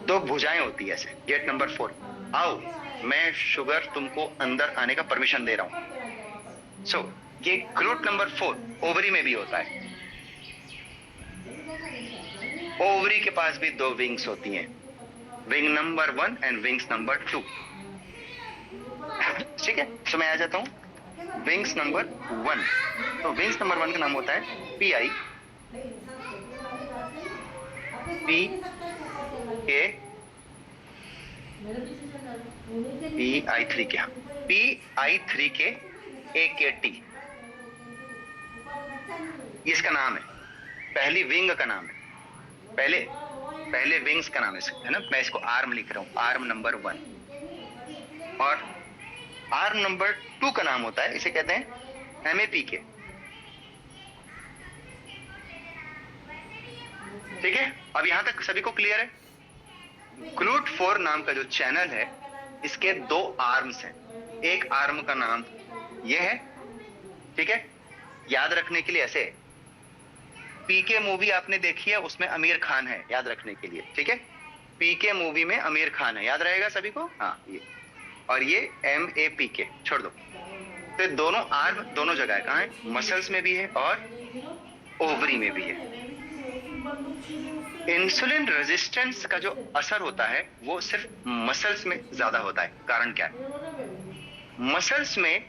2 भुजाएं होती है ऐसे। गेट नंबर 4, आओ, मैं शुगर तुमको अंदर आने का परमिशन दे रहा हूं। सो ये ग्लूट नंबर 4 ओवरी में भी होता है। ओवरी के पास भी 2 विंग्स होती हैं, wing number 1 and wings number 2, ठीक है? सो मैं आ जाता हूं विंग्स नंबर 1। तो विंग्स नंबर 1 का नाम होता है PI, PI3 के, PI3 के AKT, इसका नाम है, पहली विंग का नाम है, पहले विंग्स का नाम है ना? मैं इसको आर्म लिख रहा हूं, आर्म नंबर 1। और आर्म नंबर 2 का नाम होता है, इसे कहते हैं MAPK, ठीक है? अब यहां तक सभी को क्लियर है? ग्लूट 4 नाम का जो चैनल है, इसके 2 आर्म्स हैं। एक आर्म का नाम ये है, ठीक है? याद रखने के लिए ऐसे, PK मूवी आपने देखी है, उसमें आमिर खान है, याद रखने के लिए, ठीक है? PK मूवी में आमिर खान है, याद रहेगा सभी को? हाँ, ये, और ये MAPK छोड़ दो। तो दोनों आर्म दोनों जगह है, कहाँ है? मसल्स में भी है और ओवरी में भी है। इंसुलिन रेजिस्टेंस का जो असर होता है वो सिर्फ मसल्स में ज्यादा होता है। कारण क्या है? मसल्स में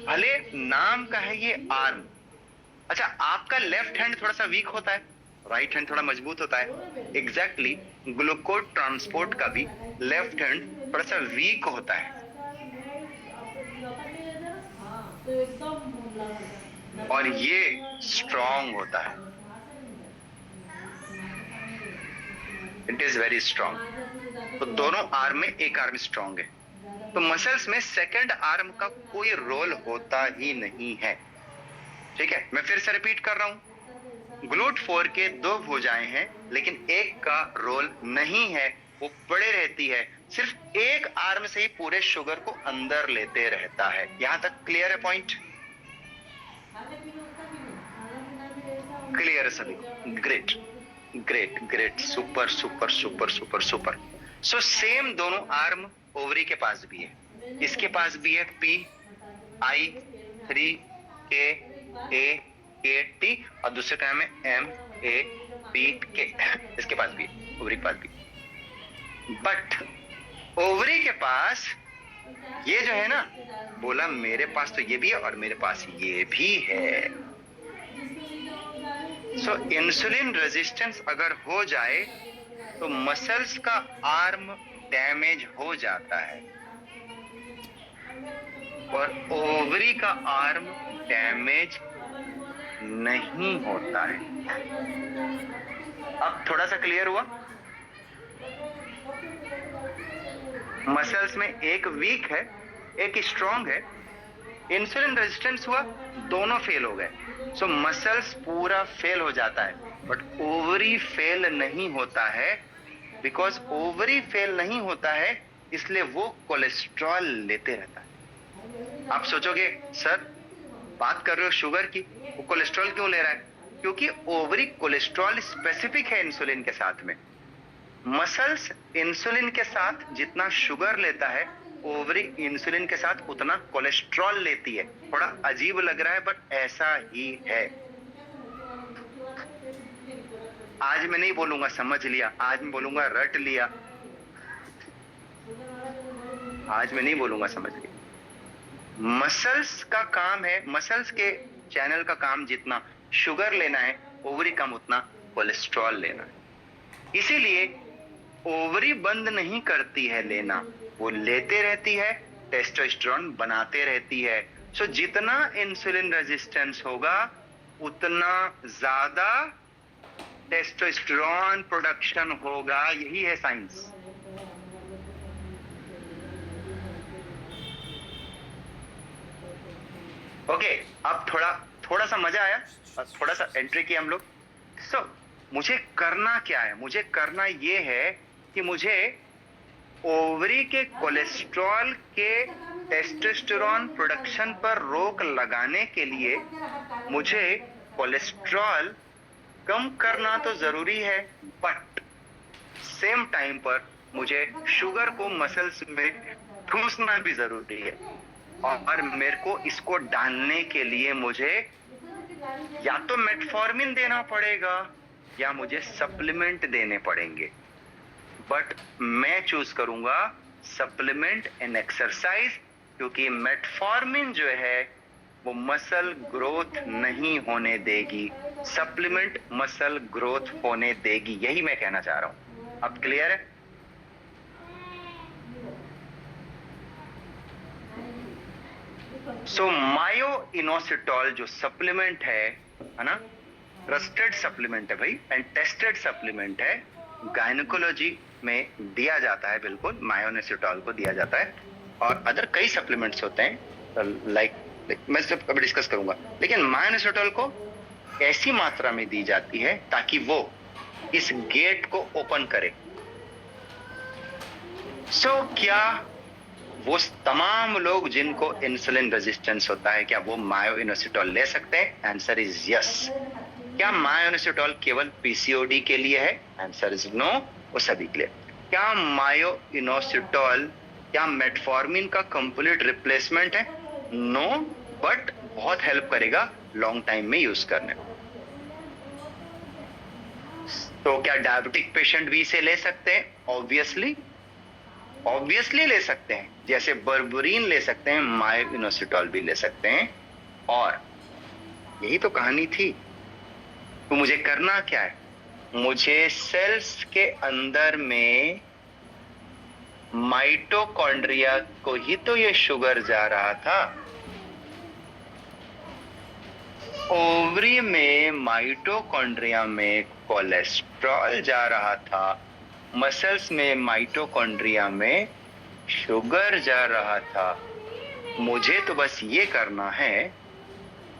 भले नाम का है ये आर्म, अच्छा आपका लेफ्ट हैंड थोड़ा सा वीक होता है, राइट हैंड थोड़ा मजबूत होता है। एग्जैक्टली ग्लूकोज ट्रांसपोर्ट का भी लेफ्ट हैंड थोड़ा सा वीक होता है, और ये स्ट्रांग होता है, इट इज वेरी स्ट्रांग। तो दोनों आर्म में एक आर्म स्ट्रांग है। तो मसल्स में सेकंड आर्म का कोई रोल होता ही नहीं है, ठीक है? मैं फिर से रिपीट कर रहा हूं, ग्लूट 4 के 2 भुजाएं हैं, लेकिन एक का रोल नहीं है, वो पड़े रहती है, सिर्फ एक आर्म से ही पूरे शुगर को अंदर लेते रहता है। यहां तक क्लियर है पॉइंट? क्लियर है सभी? Great great great, super super super super super. So same दोनों आर्म ओवरी के पास भी है, इसके पास भी है PI3KAKT, और दूसरे का नाम है MAPK, इसके पास भी है, ओवरी के पास भी। बट ओवरी के पास ये जो है ना, बोला मेरे पास तो ये भी है और मेरे पास ये भी है। सो इंसुलिन रेजिस्टेंस अगर हो जाए तो मसल्स का आर्म डैमेज हो जाता है और ओवरी का आर्म डैमेज नहीं होता है। अब थोड़ा सा क्लियर हुआ? मसल्स में एक वीक है, एक स्ट्रांग है। इंसुलिन रेजिस्टेंस हुआ, दोनों फेल हो गए। सो मसल्स पूरा फेल हो जाता है, बट ओवरी फेल नहीं होता है, बिकॉज ओवरी फेल नहीं होता है, इसलिए वो कोलेस्ट्रॉल लेते रहता है। आप सोचोगे सर बात कर रहे हो शुगर की, वो कोलेस्ट्रॉल क्यों ले रहा है? क्योंकि ओवरी कोलेस्ट्रॉल स्पेसिफिक है इंसुलिन के साथ में। मसल्स इंसुलिन के साथ जितना शुगर लेता है, ओवरी इंसुलिन के साथ उतना कोलेस्ट्रॉल लेती है। थोड़ा अजीब लग रहा है बट ऐसा ही है। आज मैं नहीं बोलूंगा समझ लिया, आज मैं बोलूंगा रट लिया। आज मैं नहीं बोलूंगा समझ लिया। मसल्स का काम है, मसल्स के चैनल का काम जितना शुगर लेना है, ओवरी काम उतना कोलेस्ट्रॉल लेना है। इसीलिए ओवरी बंद नहीं करती है लेना, वो लेते रहती है, टेस्टोस्टेरोन बनाते रहती है। सो जितना इंसुलिन रेजिस्टेंस होगा उतना ज्यादा टेस्टोस्टेरोन प्रोडक्शन होगा। यही है साइंस। ओके, अब थोड़ा सा मजा आया, थोड़ा सा एंट्री किया हम लोग। सो मुझे करना क्या है? मुझे करना ये है कि मुझे ओवरी के कोलेस्ट्रॉल के टेस्टोस्टेरोन प्रोडक्शन पर रोक लगाने के लिए मुझे कोलेस्ट्रॉल कम करना तो जरूरी है, बट सेम टाइम पर मुझे शुगर को मसल्स में ठूसना भी जरूरी है। और मेरे को इसको डालने के लिए मुझे या तो मेटफॉर्मिन देना पड़ेगा या मुझे सप्लीमेंट देने पड़ेंगे, बट मैं चूज करूंगा सप्लीमेंट एंड एक्सरसाइज, क्योंकि मेटफॉर्मिन जो है वो मसल ग्रोथ नहीं होने देगी, सप्लीमेंट मसल ग्रोथ होने देगी। यही मैं कहना चाह रहा हूं। अब क्लियर है? सो मायो इनोसिटॉल जो सप्लीमेंट है ना, ट्रस्टेड सप्लीमेंट है भाई, एंड टेस्टेड सप्लीमेंट है, गायनेकोलॉजी में दिया जाता है। बिल्कुल मायोइनोसिटॉल को दिया जाता है, और अदर कई सप्लीमेंट्स होते हैं लाइक मैं सब कभी डिस्कस करूंगा, लेकिन मायोइनोसिटॉल को ऐसी मात्रा में दी जाती है ताकि वो इस गेट को ओपन करे। सो क्या वो तमाम लोग जिनको इंसुलिन रेजिस्टेंस होता है, क्या वो मायोइनोसिटॉल ले सकते हैं? Answer is yes. क्या मायोइनोसिटॉल केवल पीसीओडी के लिए है? आंसर इज नो, वो सभी के लिए। क्या मायोइनोसिटॉल क्या मेटफॉर्मिन का कंप्लीट रिप्लेसमेंट है? नो, बट बहुत हेल्प करेगा लॉन्ग टाइम में यूज करने में। तो क्या डायबिटिक पेशेंट भी इसे ले सकते हैं? ऑब्वियसली ले सकते हैं। जैसे बर्बरीन ले सकते हैं, मायोइनोसिटॉल भी ले सकते हैं। और यही तो कहानी थी। तो मुझे करना क्या है? मुझे सेल्स के अंदर में माइटोकॉन्ड्रिया को ही तो ये शुगर जा रहा था। ओवरी में माइटोकॉन्ड्रिया में कोलेस्ट्रॉल जा रहा था, मसल्स में माइटोकॉन्ड्रिया में शुगर जा रहा था। मुझे तो बस ये करना है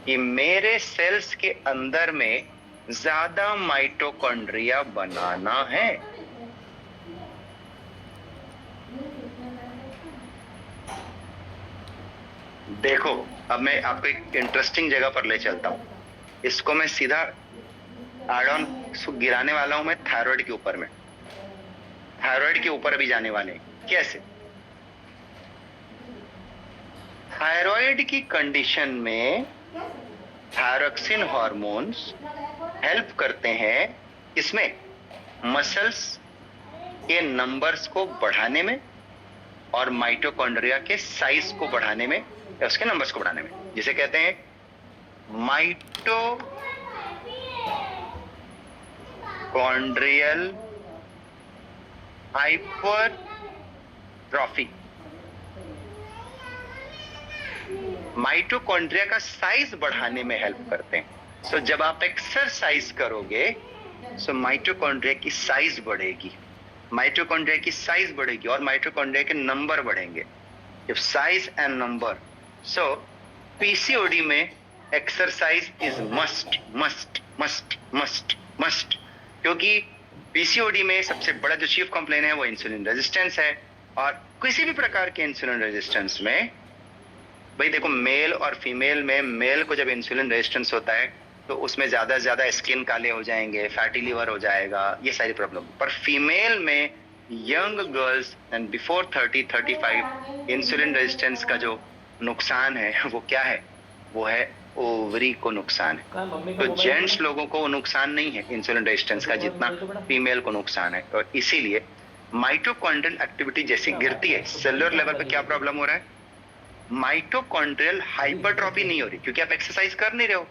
कि मेरे सेल्स के अंदर में ज्यादा माइटोकॉन्ड्रिया बनाना है। देखो, अब मैं आपको एक इंटरेस्टिंग जगह पर ले चलता हूं। इसको मैं सीधा एड ऑन गिराने वाला हूं मैं थायराइड के ऊपर में। थायराइड के ऊपर अभी जाने वाले हैं। कैसे? थायराइड की कंडीशन में थायरोक्सिन हार्मोन्स हेल्प करते हैं इसमें मसल्स के नंबर्स को बढ़ाने में और माइटोकॉन्ड्रिया के साइज को बढ़ाने में या उसके नंबर्स को बढ़ाने में, जिसे कहते हैं माइटोकॉन्ड्रियल हाइपरट्रॉफी। माइटोकॉन्ड्रिया का साइज बढ़ाने में हेल्प करते हैं। सो जब आप एक्सरसाइज करोगे सो माइटोकॉन्ड्रिया की साइज बढ़ेगी, माइटोकॉन्ड्रिया की साइज बढ़ेगी और माइटोकॉन्ड्रिया के नंबर बढ़ेंगे। जब size and number, so PCOD में exercise is must must must must must, क्योंकि पीसीओडी में सबसे बड़ा जो चीफ कंप्लेन है वो इंसुलिन रेजिस्टेंस है। और किसी भी प्रकार के इंसुलिन रेजिस्टेंस में भाई देखो, मेल और फीमेल में, मेल को जब इंसुलिन रेजिस्टेंस होता है तो उसमें ज्यादा से ज्यादा स्किन काले हो जाएंगे, फैटी लिवर हो जाएगा, ये सारी प्रॉब्लम। पर फीमेल में young girls and before 30-35 insulin resistance का जो नुकसान है वो क्या है? वो है ओवरी को नुकसान है। तो जेंट्स लोगों को नुकसान नहीं है इंसुलिन रेजिस्टेंस का जितना फीमेल को नुकसान है। और इसीलिए माइटोकॉन्ड्रियल एक्टिविटी जैसी गिरती है, सेलुलर लेवल पे क्या प्रॉब्लम हो रहा है? माइटोकॉन्ड्रियल हाइपरट्रॉफी नहीं हो रही क्योंकि आप एक्सरसाइज कर नहीं रहे हो।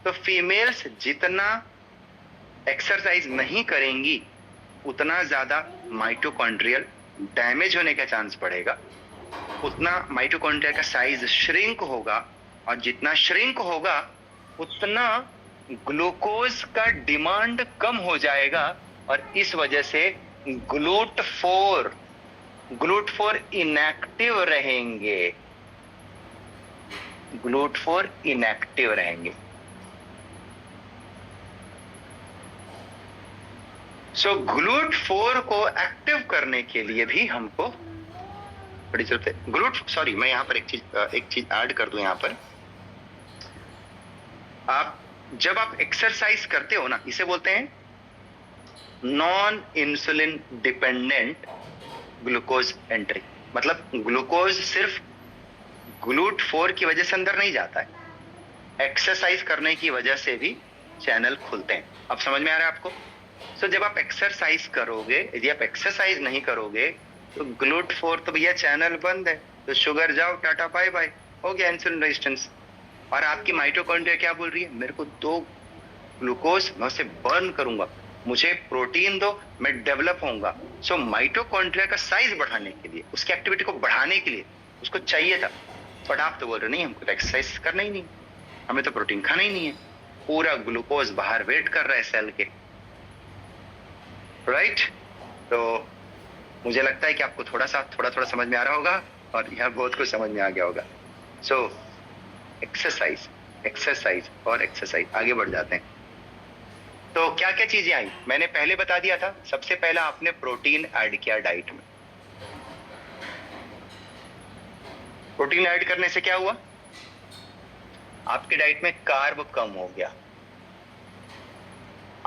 तो फीमेल्स जितना एक्सरसाइज नहीं करेंगी उतना ज्यादा माइटोकॉन्ड्रियल डैमेज होने का चांस बढ़ेगा, उतना माइटोकॉन्ड्रिया का साइज श्रिंक होगा, और जितना श्रिंक होगा उतना ग्लूकोज का डिमांड कम हो जाएगा। और इस वजह से GLUT4 इनएक्टिव रहेंगे, GLUT4 इनएक्टिव रहेंगे। सो GLUT4 को एक्टिव करने के लिए भी हमको बड़ी जरूरत है। मैं यहाँ पर एक चीज ऐड कर दूं। यहाँ पर जब आप एक्सरसाइज करते हो ना, इसे बोलते हैं non insulin dependent glucose entry. मतलब ग्लूकोज सिर्फ GLUT4 की वजह से अंदर नहीं जाता है, एक्सरसाइज करने की वजह से भी चैनल खुलते हैं। अब समझ में आ रहा है आपको? सो जब आप एक्सरसाइज करोगे, यदि आप एक्सरसाइज नहीं करोगे तो GLUT4 तो भैया चैनल बंद है, तो शुगर जाओ, टाटा बाय बाय, हो गया इंसुलिन रेजिस्टेंस। और आपकी माइटोकॉन्ड्रिया क्या बोल रही है? मेरे को दो ग्लूकोज, मैं उसे बर्न करूंगा, मुझे प्रोटीन दो, मैं डेवलप होऊंगा। सो माइटोकॉन्ड्रिया का साइज बढ़ाने के लिए, उसकी एक्टिविटी को बढ़ाने के लिए उसको चाहिए था। बट आप तो बोल रहे नहीं, हमको तो एक्सरसाइज करना ही नहीं, हमें तो प्रोटीन खाना ही नहीं है, पूरा ग्लूकोज बाहर वेट कर रहा है सेल के, राइट? तो मुझे लगता है कि आपको थोड़ा समझ में आ रहा होगा और यह बहुत कुछ समझ में आ गया होगा। सो एक्सरसाइज और एक्सरसाइज, आगे बढ़ जाते हैं। तो क्या क्या चीजें आई मैंने पहले बता दिया था। सबसे पहला आपने प्रोटीन ऐड किया डाइट में। प्रोटीन ऐड करने से क्या हुआ? आपके डाइट में कार्ब कम हो गया।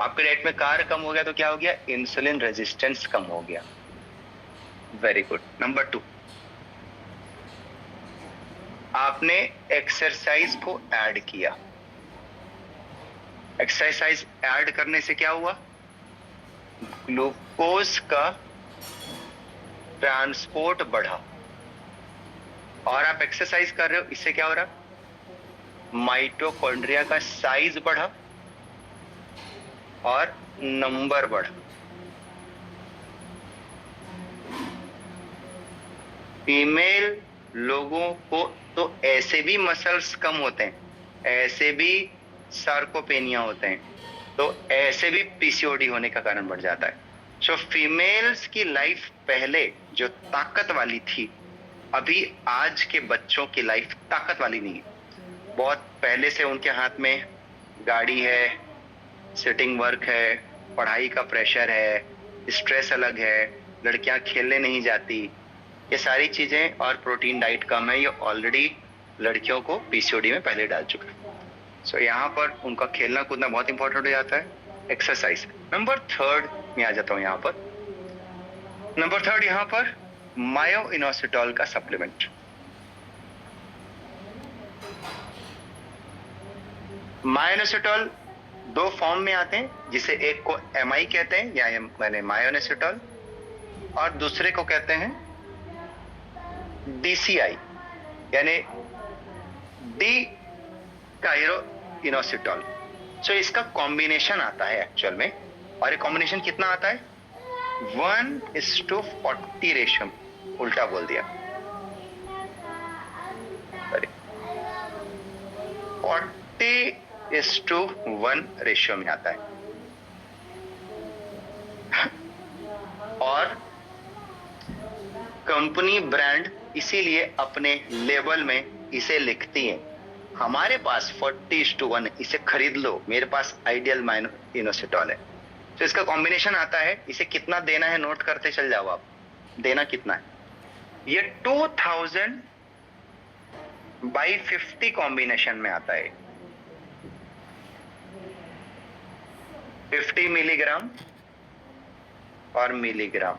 आपके डाइट में कार्ब कम हो गया तो क्या हो गया? इंसुलिन रेजिस्टेंस कम हो गया। Very good. नंबर 2, आपने एक्सरसाइज को ऐड किया। एक्सरसाइज ऐड करने से क्या हुआ? ग्लूकोज का ट्रांसपोर्ट बढ़ा। और आप एक्सरसाइज कर रहे हो, इससे क्या हो रहा? माइटोकॉन्ड्रिया का साइज बढ़ा और नंबर बढ़ा। फीमेल लोगों को तो ऐसे भी मसल्स कम होते हैं, ऐसे भी सार्कोपेनिया होते हैं, तो ऐसे भी पीसीओडी होने का कारण बढ़ जाता है। सो फीमेल्स की लाइफ पहले जो ताकत वाली थी, अभी आज के बच्चों की लाइफ ताकत वाली नहीं है। बहुत पहले से उनके हाथ में गाड़ी है, सिटिंग वर्क है, पढ़ाई का प्रेशर है, स्ट्रेस अलग है, लड़कियां खेलने नहीं जाती, ये सारी चीजें, और प्रोटीन डाइट कम है, ये ऑलरेडी लड़कियों को पीसीओडी में पहले डाल चुका है। सो यहाँ पर उनका खेलना कूदना बहुत इंपॉर्टेंट हो जाता है, एक्सरसाइज। नंबर 3 में आ जाता हूँ। यहाँ पर नंबर 3 यहाँ पर मायोइनोसिटॉल का सप्लीमेंट। मायोइनोसिटॉल 2 फॉर्म में आते हैं, जिसे एक को MI कहते हैं या मैंने मायोइनोसिटॉल, और दूसरे को कहते हैं DCI यानी डी कायरोइनोसिटॉल। सो इसका कॉम्बिनेशन आता है एक्चुअल में, और ये कॉम्बिनेशन कितना आता है? 1:40 रेशियो। उल्टा बोल दिया, 40:1 रेशियो में आता है। और कंपनी ब्रांड इसीलिए अपने लेबल में इसे लिखती है। हमारे पास 40:1, इसे खरीद लो, मेरे पास आइडियल मायोइनोसिटॉल है। तो इसका कॉम्बिनेशन आता है, इसे कितना देना है नोट करते चल जाओ आप, देना कितना है, ये 2000/50 कॉम्बिनेशन में आता है, 50 मिलीग्राम और मिलीग्राम,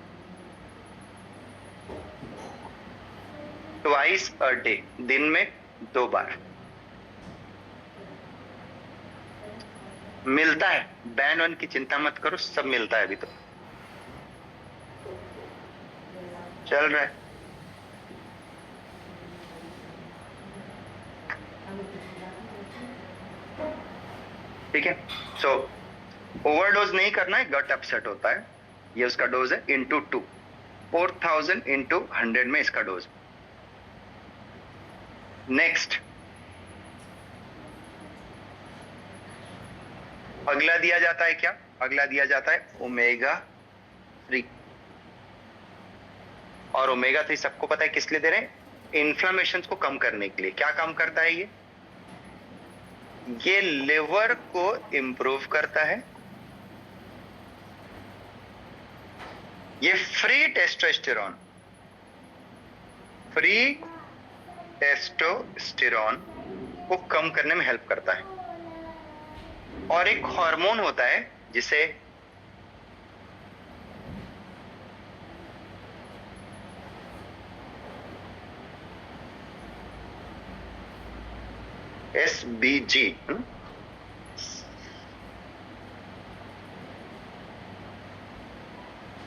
ट्वाइस अ डे, दिन में 2 बार मिलता है। बैन वन की चिंता मत करो, सब मिलता है, अभी तो चल रहा है। ठीक है, सो ओवरडोज नहीं करना है, गट अपसेट होता है, ये उसका डोज है इंटू 2, 4000 इंटू 100 में इसका डोज। नेक्स्ट अगला दिया जाता है क्या, अगला दिया जाता है ओमेगा 3, और ओमेगा 3 सबको पता है किस लिए दे रहे हैं, इन्फ्लेमेशन को कम करने के लिए। क्या काम करता है ये लिवर को इंप्रूव करता है, ये फ्री टेस्टोस्टेरोन को कम करने में हेल्प करता है। और एक हार्मोन होता है जिसे SBG,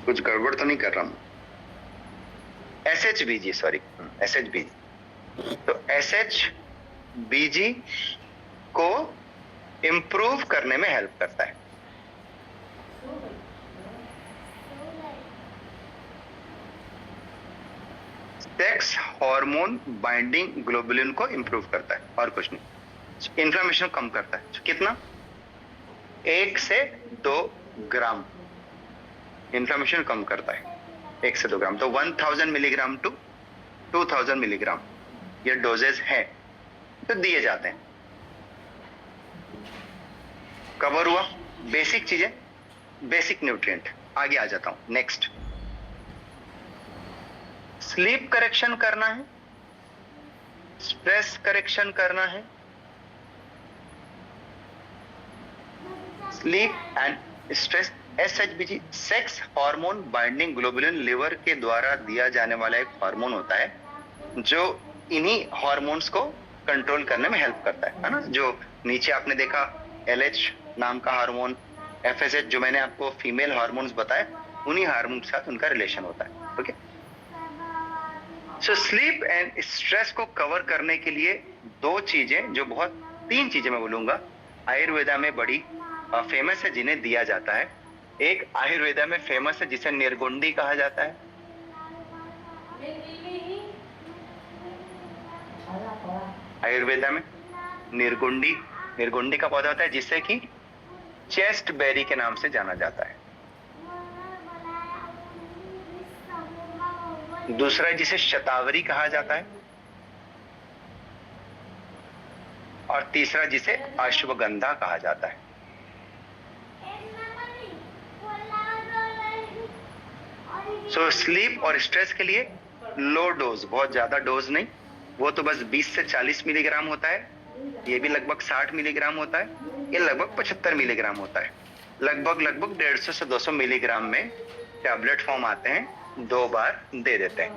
कुछ गड़बड़ तो नहीं कर रहा हूं, SHBG, सॉरी, SHBG। तो SHBG को इंप्रूव करने में हेल्प करता है। सेक्स हार्मोन बाइंडिंग ग्लोबुलिन को इंप्रूव करता है, और कुछ नहीं। इन्फ्लेमेशन कम करता है, कितना, 1 से 2 ग्राम इन्फ्लेमेशन कम करता है, 1 से 2 ग्राम। तो 1000 मिलीग्राम टू 2000 मिलीग्राम ये डोजेज हैं, तो दिए जाते हैं। कवर हुआ बेसिक चीजें, बेसिक न्यूट्रिएंट। आगे आ जाता हूं, नेक्स्ट स्लीप करेक्शन करना है, स्ट्रेस करेक्शन करना है। Sleep and stress, SHBG sex hormone binding globulin liver के द्वारा दिया जाने वाला एक हार्मोन होता है जो इन्हीं हार्मोन्स को कंट्रोल करने में हेल्प करता है ना। जो नीचे आपने देखा LH नाम का हार्मोन, FSH जो मैंने आपको फीमेल हार्मोन्स बताए, उन्हीं हार्मोन के साथ उनका रिलेशन होता है। Okay, so sleep and stress को कवर करने के लिए 2 चीजें, जो बहुत 3 चीजें मैं बोलूंगा, आयुर्वेदा में बड़ी फेमस है जिन्हें दिया जाता है। एक आयुर्वेदा में फेमस है जिसे निर्गुंडी कहा जाता है। आयुर्वेदा में निर्गुंडी का पौधा होता है जिसे कि चेस्ट बेरी के नाम से जाना जाता है। दूसरा जिसे शतावरी कहा जाता है, और तीसरा जिसे अश्वगंधा कहा जाता है। सो स्लीप और स्ट्रेस के लिए लो डोज, बहुत ज्यादा डोज नहीं, वो तो बस 20 से 40 मिलीग्राम होता है। ये भी लगभग 60 मिलीग्राम होता है, ये लगभग 75 मिलीग्राम होता है। लगभग 150 से 200 मिलीग्राम में टैबलेट फॉर्म आते हैं, 2 बार दे देते हैं।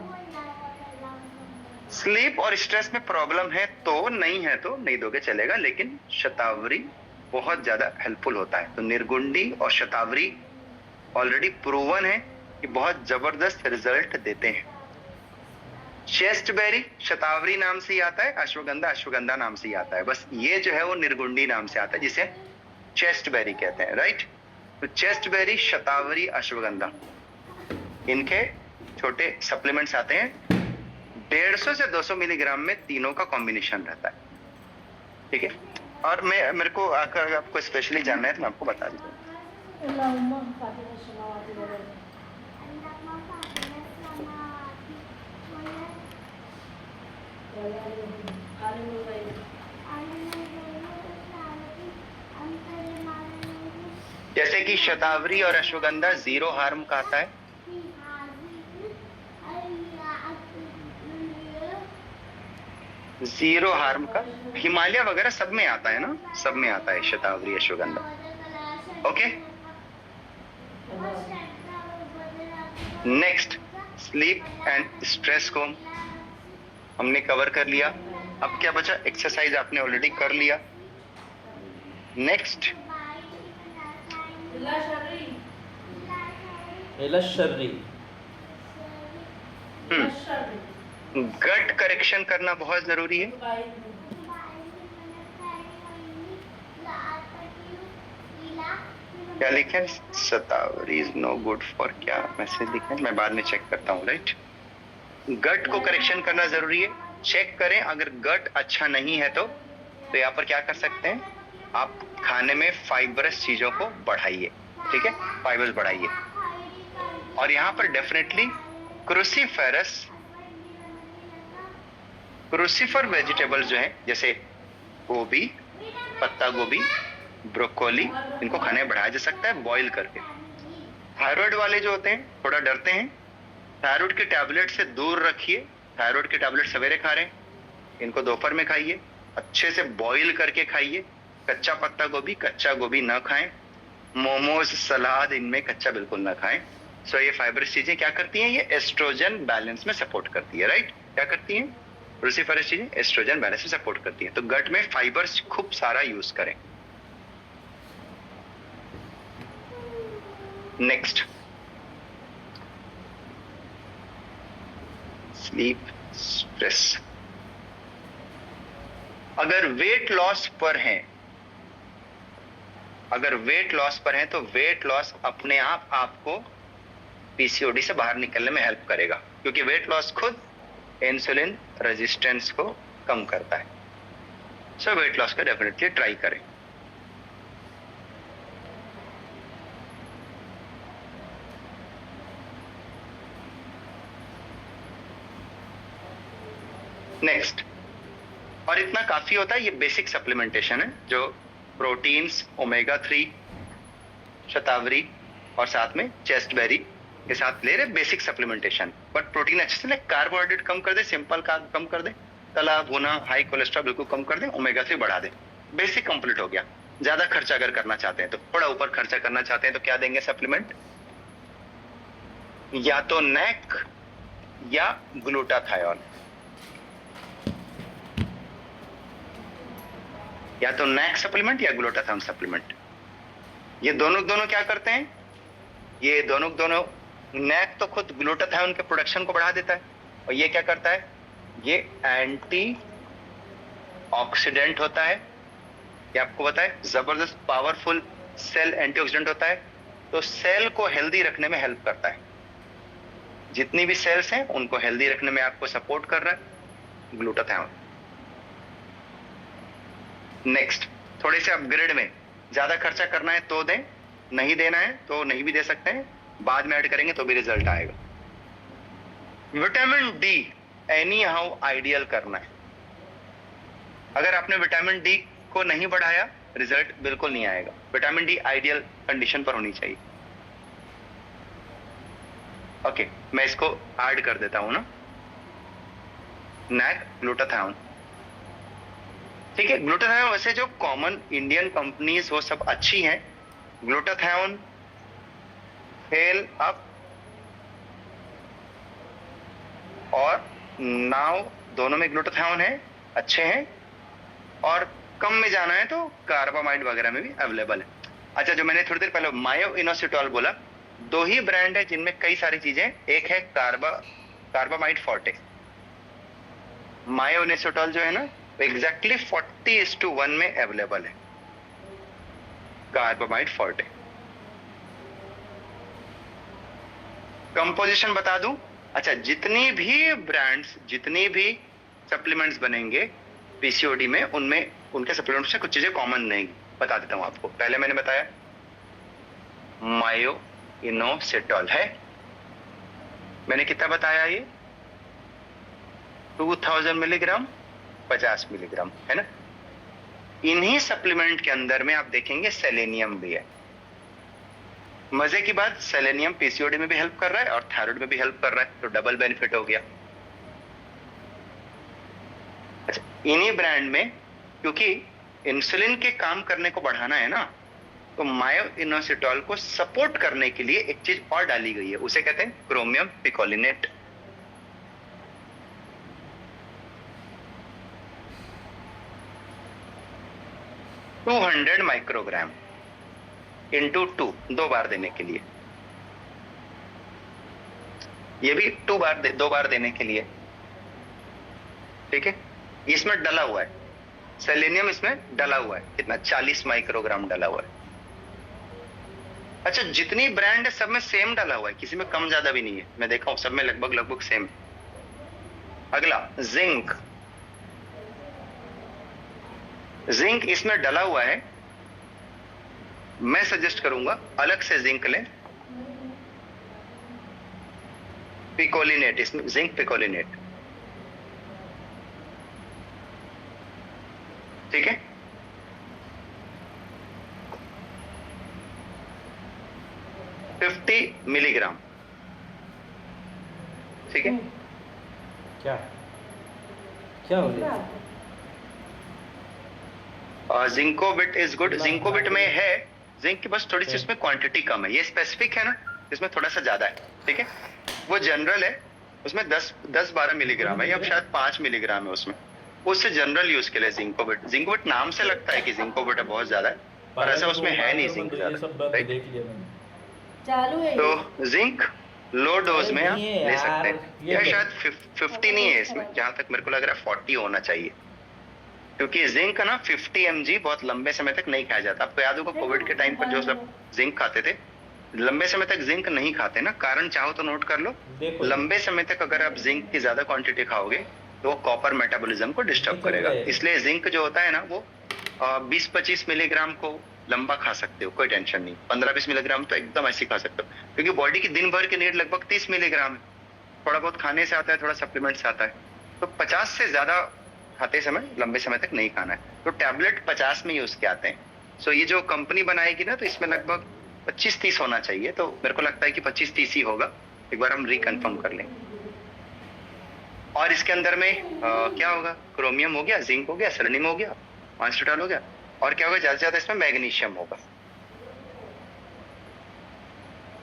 स्लीप और स्ट्रेस में प्रॉब्लम है तो नहीं दोगे चलेगा, लेकिन शतावरी बहुत ज्यादा हेल्पफुल होता है। तो निर्गुंडी और शतावरी ऑलरेडी प्रूवन है कि बहुत जबरदस्त रिजल्ट देते हैं। चेस्ट बेरी शतावरी नाम से ही आता है, अश्वगंधा नाम से ही आता है। बस ये जो है वो निर्गुंडी नाम से आता है जिसे चेस्ट बेरी कहते हैं, राइट। तो चेस्ट बेरी, शतावरी, अश्वगंधा, इनके छोटे सप्लीमेंट्स आते हैं। 150 से 200 मिलीग्राम में तीनों का कॉम्बिनेशन रहता है, ठीक है। और मेरे को अगर आपको स्पेशली जानना है तो मैं आपको बता दूंगा। जैसे कि शतावरी और अश्वगंधा 0 हार्म का आता है, जीरो हार्म का। हिमालय वगैरह सब में आता है ना, सब में आता है shatavari ashwagandha. Okay, next sleep and stress को हमने कवर कर लिया। अब क्या बचा? एक्सरसाइज आपने ऑलरेडी कर लिया। नेक्स्ट एलशर्री। गट करेक्शन करना बहुत जरूरी है। क्या लिखे? शतावरी इज नो गुड फॉर, क्या मैसेज लिखे? मैं बाद में चेक करता हूँ। राइट, गट को करेक्शन करना जरूरी है। चेक करें, अगर गट अच्छा नहीं है तो यहाँ पर क्या कर सकते हैं आप? खाने में फाइबरस चीजों को बढ़ाइए, ठीक है, फाइबर्स बढ़ाइए। और यहाँ पर डेफिनेटली क्रूसीफर वेजिटेबल्स जो हैं, जैसे गोभी, पत्ता गोभी, ब्रोकोली, इनको खाने में बढ़ाया जा सकता है बॉईल करके। थायराइड वाले जो होते हैं थोड़ा डरते हैं, थायराइड के टैबलेट से दूर रखिए। थायराइड के टैबलेट सवेरे खा रहे हैं, इनको दोपहर में खाइए, अच्छे से बॉईल करके खाइए। कच्चा पत्ता गोभी, कच्चा गोभी ना खाएं। मोमोज, सलाद, इनमें कच्चा बिल्कुल ना खाएं। सो ये फाइबरस चीजें क्या करती हैं? ये एस्ट्रोजन बैलेंस में सपोर्ट करती है। राइट, क्या करती हैं? क्रूसीफरस चीजें एस्ट्रोजन बैलेंस में सपोर्ट करती है। तो गट में फाइबर्स खूब सारा यूज करें। Next, sleep, stress. अगर वेट लॉस पर हैं, तो वेट लॉस अपने आप आपको पीसीओडी से बाहर निकलने में हेल्प करेगा, क्योंकि वेट लॉस खुद इंसुलिन रेजिस्टेंस को कम करता है। सो वेट लॉस का डेफिनेटली ट्राई करें। नेक्स्ट, और इतना काफी होता है। ये बेसिक सप्लीमेंटेशन है, जो प्रोटीन्स, ओमेगा 3, शतावरी और साथ में चेस्टबेरी के साथ ले रहे बेसिक सप्लीमेंटेशन। बट प्रोटीन अच्छे से ले, कार्बोहाइड्रेट कम कर दे, सिंपल कार्ब कम कर दे, तला भुना, हाई कोलेस्ट्रॉल बिल्कुल कम कर दे, ओमेगा 3 बढ़ा दे। बेसिक कंप्लीट हो गया। ज्यादा खर्चा अगर करना चाहते हैं तो, थोड़ा ऊपर खर्चा करना चाहते हैं तो क्या देंगे सप्लीमेंट? या तो नैक या ग्लूटाथायोन, या तो नैक सप्लीमेंट या ग्लूटाथायोन सप्लीमेंट। ये दोनों क्या करते हैं? ये दोनों नैक तो खुद ग्लूटाथायोन के प्रोडक्शन को बढ़ा देता है, और ये क्या करता है? ये एंटी ऑक्सीडेंट होता है। ये आपको पता है, जबरदस्त पावरफुल सेल एंटीऑक्सीडेंट होता है। तो सेल को हेल्दी रखने में हेल्प करता है। जितनी भी सेल्स हैं उनको हेल्दी रखने में आपको सपोर्ट कर रहा है ग्लूटाथायोन। नेक्स्ट, थोड़े से अपग्रेड में ज्यादा खर्चा करना है तो दें, नहीं देना है तो नहीं भी दे सकते हैं, बाद में ऐड करेंगे तो भी रिजल्ट आएगा। Vitamin D any how ideal करना है। अगर आपने विटामिन डी को नहीं बढ़ाया, रिजल्ट बिल्कुल नहीं आएगा। विटामिन डी आइडियल कंडीशन पर होनी चाहिए। ओके, मैं इसको ऐड कर देता हूं ना, नैक, ग्लूटाथायोन। ठीक है, ग्लूटाथायोन वैसे जो कॉमन इंडियन कंपनीज वो सब अच्छी हैं। ग्लूटाथायोन, हेल अप और नाउ, दोनों में ग्लूटाथायोन है, अच्छे हैं। और कम में जाना है तो कार्बामाइड वगैरह में भी अवेलेबल है। अच्छा, जो मैंने थोड़ी देर पहले मायो इनोसिटॉल बोला, 2 ही ब्रांड है जिनमें कई सारी चीजें। एक है कार्बामाइड फोर्टे। मायो इनोसिटॉल जो है ना, एग्जैक्टली 40:1 में अवेलेबल है कार्बामाइड फोर्टे। कंपोजिशन बता दूं। अच्छा, जितनी भी ब्रांड्स, जितनी भी सप्लीमेंट्स बनेंगे पीसीओडी में, उनमें उनके सप्लीमेंट्स में कुछ चीजें कॉमन नहीं, बता देता हूं आपको। पहले मैंने बताया मायो इनोसिटॉल है, मैंने कितना बताया? ये 2000 मिलीग्राम, 50 मिलीग्राम है ना। इन्हीं सप्लीमेंट के अंदर में आप देखेंगे सेलेनियम भी है। मजे की बात, सेलेनियम पीसीओडी में भी हेल्प कर रहा है और थायराइड में भी हेल्प कर रहा है, तो डबल बेनिफिट हो गया। अच्छा, इन्हीं ब्रांड में क्योंकि इंसुलिन के काम करने को बढ़ाना है ना, तो मायोइनोसिटोल को सपोर्ट करने के लिए एक चीज और डाली गई है, उसे कहते हैं chromium picolinate. Two 200 microgram into 2 बार देने के लिए, ये भी 2 बार देने के लिए, ठीक है। इसमें डला हुआ है सेलेनियम, इसमें डला हुआ है कितना, 40 माइक्रोग्राम डला हुआ है। अच्छा, जितनी ब्रांड है सब में सेम डला हुआ है, किसी में कम ज्यादा भी नहीं है, मैं देखा हूं सब में लगभग सेम। अगला जिंक, जिंक इसमें डला हुआ है, मैं सजेस्ट करूंगा अलग से जिंक लें, पिकोलिनेट, इसमें जिंक पिकोलिनेट, ठीक है। $50 मिलीग्राम, ठीक है। क्या क्या हो गया? जिंकोबिट इज गुड, जिंकोबिट में है जिंक की, बस थोड़ी सी उसमें क्वांटिटी कम है, ये स्पेसिफिक है ना, इसमें थोड़ा सा ज्यादा है, ठीक है। वो जनरल है, उसमें 10-12 मिलीग्राम है, या शायद 5 मिलीग्राम है उसमें, उससे जनरल यूज के लिए जिंकोबिट। जिंकोबिट नाम से लगता है कि जिंकोबिट है बहुत ज्यादा है, पर ऐसा उसमें है नहीं जिंक ज्यादा, राइट। देख लिया मैंने। चालू है तो जिंक लो डोज में आप नहीं है ले यार, सकते हैं, ये या तो- शायद 50 नहीं है इसमें, जहां तक मेरे को लग रहा है 40 होना चाहिए, क्योंकि जिंक ना 50 mg बहुत लंबे समय तक नहीं खाया जाता। आपको याद होगा कोविड के टाइम पर जो सब जिंक खाते थे, लंबे समय तक जिंक नहीं खाते ना, कारण चाहो तो नोट कर लो, देखो लंबे समय तक अगर आप जिंक की ज्यादा क्वांटिटी खाओगे तो वो कॉपर मेटाबॉलिज्म को डिस्टर्ब निकल करेगा, गए। इसलिए जिंक जो होता है ना वो 20-25 मिलीग्राम को लंबा खा सकते हो, कोई टेंशन नहीं। 15-20 मिलीग्राम तो एकदम ऐसे खा सकते हो, क्योंकि बॉडी की दिन भर की नीड लगभग 30 मिलीग्राम है, थोड़ा बहुत खाने से आता है, थोड़ा सप्लीमेंट से आता है, तो 50 से ज्यादा खाते समय लंबे समय तक नहीं खाना है। तो टैबलेट 50 में यूज के आते हैं, सो ये जो कंपनी बनाएगी ना, तो इसमें लगभग 25-30 होना चाहिए, तो मेरे को लगता है कि 25-30 ही होगा, एक बार हम रिकन्फर्म कर लें। और इसके अंदर में क्या होगा, क्रोमियम हो गया, जिंक हो गया, सेलेनियम हो गया, माइनोसिटोल हो गया, और क्या होगा, ज्यादा से ज्यादा इसमें मैग्नीशियम होगा,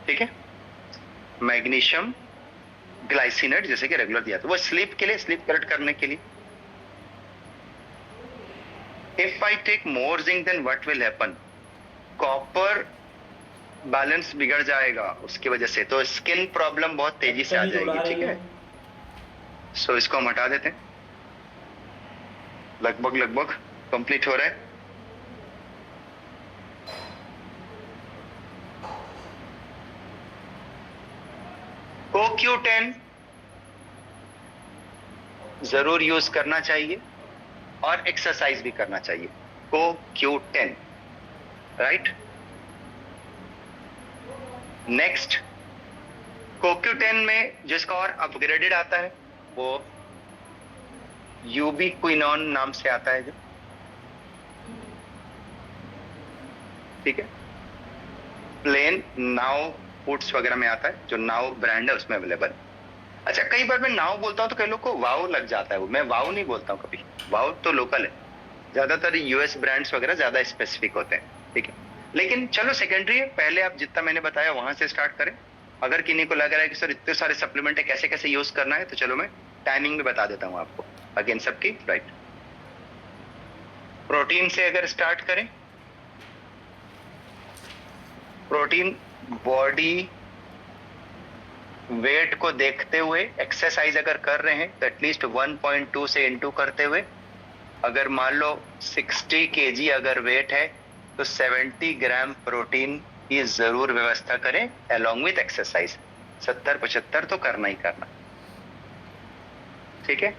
ठीक है। मैग्नीशियम ग्लाइसिनेट जैसे कि रेगुलर दिया था, वो स्लीप के लिए, स्लीप करेक्ट करने के लिए। If I take more zinc, then what will happen? Copper balance बिगड़ जाएगा उसकी वजह से, तो स्किन प्रॉब्लम बहुत तेजी से आ जाएगी, ठीक है। सो इसको हम हटा देते हैं, लगभग कंप्लीट हो रहा है। CoQ10 जरूर यूज करना चाहिए और एक्सरसाइज भी करना चाहिए। CoQ10, right. नेक्स्ट, CoQ10 में जिसका और अपग्रेडेड आता है वो यूबिक्विनोन नाम से आता है, जो ठीक है, प्लेन नाउ फूड्स वगैरह में आता है, जो नाउ ब्रांड है उसमें अवेलेबल। अच्छा, कई बार मैं नाउ बोलता हूँ तो कई लोग को वाव लग जाता है, मैं वाव नहीं बोलता हूँ कभी, वाव तो लोकल है, ज्यादातर यूएस ब्रांड्स वगैरह ज्यादा स्पेसिफिक होते हैं, ठीक है। लेकिन चलो सेकेंडरी है, पहले आप जितना मैंने बताया वहां से स्टार्ट करें। अगर किन्हीं को लग रहा है कि सर इतने सारे सप्लीमेंट है, कैसे कैसे यूज करना है, तो चलो मैं टाइमिंग भी बता देता हूँ आपको अगेन सबकी, राइट। प्रोटीन से अगर स्टार्ट करें, प्रोटीन बॉडी वेट को देखते हुए एक्सरसाइज अगर कर रहे हैं तो एटलीस्ट 1.2 से इनटू करते हुए, अगर मान लो 60 kg अगर वेट है तो 70 ग्राम प्रोटीन की जरूर व्यवस्था करें अलोंग विथ एक्सरसाइज। 70-75 तो करना ही करना, ठीक है।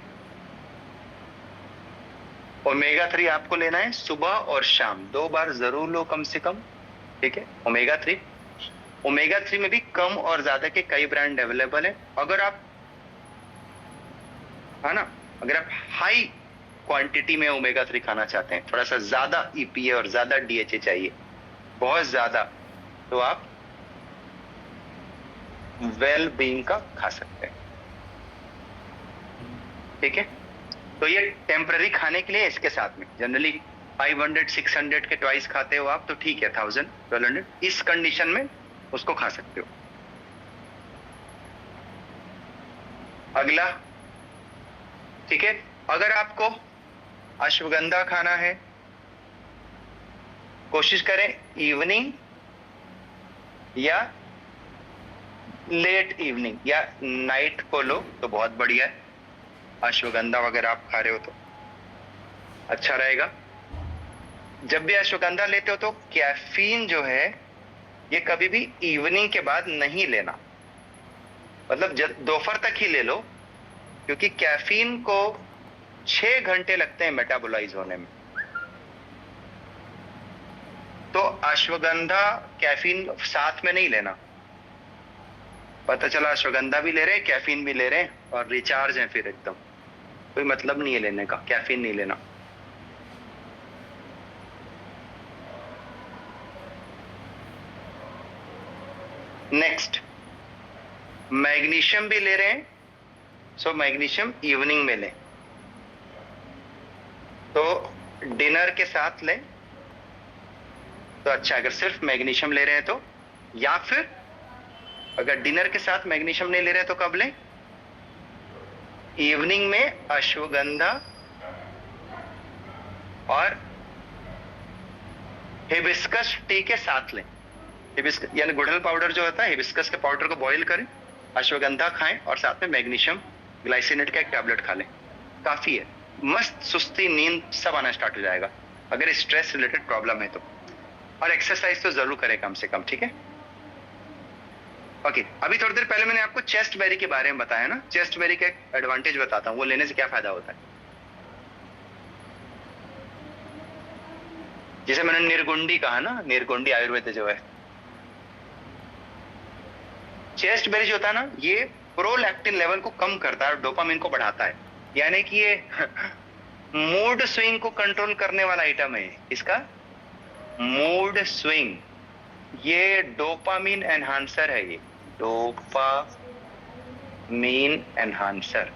ओमेगा 3 आपको लेना है सुबह और शाम 2 बार जरूर लो कम से कम, ठीक है। ओमेगा 3 में भी कम और ज्यादा के कई ब्रांड अवेलेबल है। अगर आप, है ना, अगर आप हाई क्वांटिटी में ओमेगा 3 खाना चाहते हैं, थोड़ा सा ज्यादा ईपीए और ज्यादा डीएचए चाहिए, बहुत ज्यादा, तो आप वेल बीइंग का खा सकते हैं, ठीक है। तो ये टेम्पररी खाने के लिए इसके साथ में जनरली 500-600 के ट्वाइस खाते हो आप तो ठीक है, 1000-1200 इस कंडीशन में उसको खा सकते हो। अगला, ठीक है, अगर आपको अश्वगंधा खाना है, कोशिश करें इवनिंग या लेट इवनिंग या नाइट को लो तो बहुत बढ़िया है। अश्वगंधा वगैरह आप खा रहे हो तो अच्छा रहेगा। जब भी अश्वगंधा लेते हो तो कैफीन जो है ये कभी भी इवनिंग के बाद नहीं लेना, मतलब दोपहर तक ही ले लो, क्योंकि कैफीन को 6 घंटे लगते हैं मेटाबोलाइज होने में। तो अश्वगंधा कैफीन साथ में नहीं लेना। पता चला अश्वगंधा भी ले रहे हैं, कैफीन भी ले रहे हैं और रिचार्ज है, फिर एकदम कोई मतलब नहीं है लेने का, कैफीन नहीं लेना। नेक्स्ट, मैग्नीशियम भी ले रहे हैं, सो मैग्नीशियम इवनिंग में लें, तो डिनर के साथ लें तो अच्छा। अगर सिर्फ मैग्नीशियम ले रहे हैं तो, या फिर अगर डिनर के साथ मैग्नीशियम नहीं ले रहे हैं तो कब लें? इवनिंग में अश्वगंधा और हिबिस्कस टी के साथ लें। हिबिस्कस यानी गुड़हल पाउडर जो होता है, हिबिस्कस के पाउडर को बॉईल करें, अश्वगंधा खाएं और साथ में मैग्नीशियम ग्लाइसिनेट का एक टैबलेट खा लें, काफी है। मस्त सुस्ती, नींद सब आना स्टार्ट हो जाएगा अगर स्ट्रेस रिलेटेड प्रॉब्लम है तो। और एक्सरसाइज तो जरूर करें कम से कम, ठीक है। ओके, अभी थोड़ी देर पहले मैंने आपको चेस्ट बेरी के बारे में बताया ना, चेस्ट बेरी का एक एडवांटेज बताता हूं, वो लेने से क्या फायदा होता है। जैसे मैंने निर्गुंडी कहा ना, निर्गुंडी आयुर्वेद जो है, चेस्ट बेरी जो होता है ना, ये प्रोलैक्टिन लेवल को कम करता है और डोपामिन को बढ़ाता है, यानी कि ये मूड स्विंग को कंट्रोल करने वाला आइटम है। इसका मूड स्विंग, ये डोपामिन एनहांसर है, ये dopamine enhancer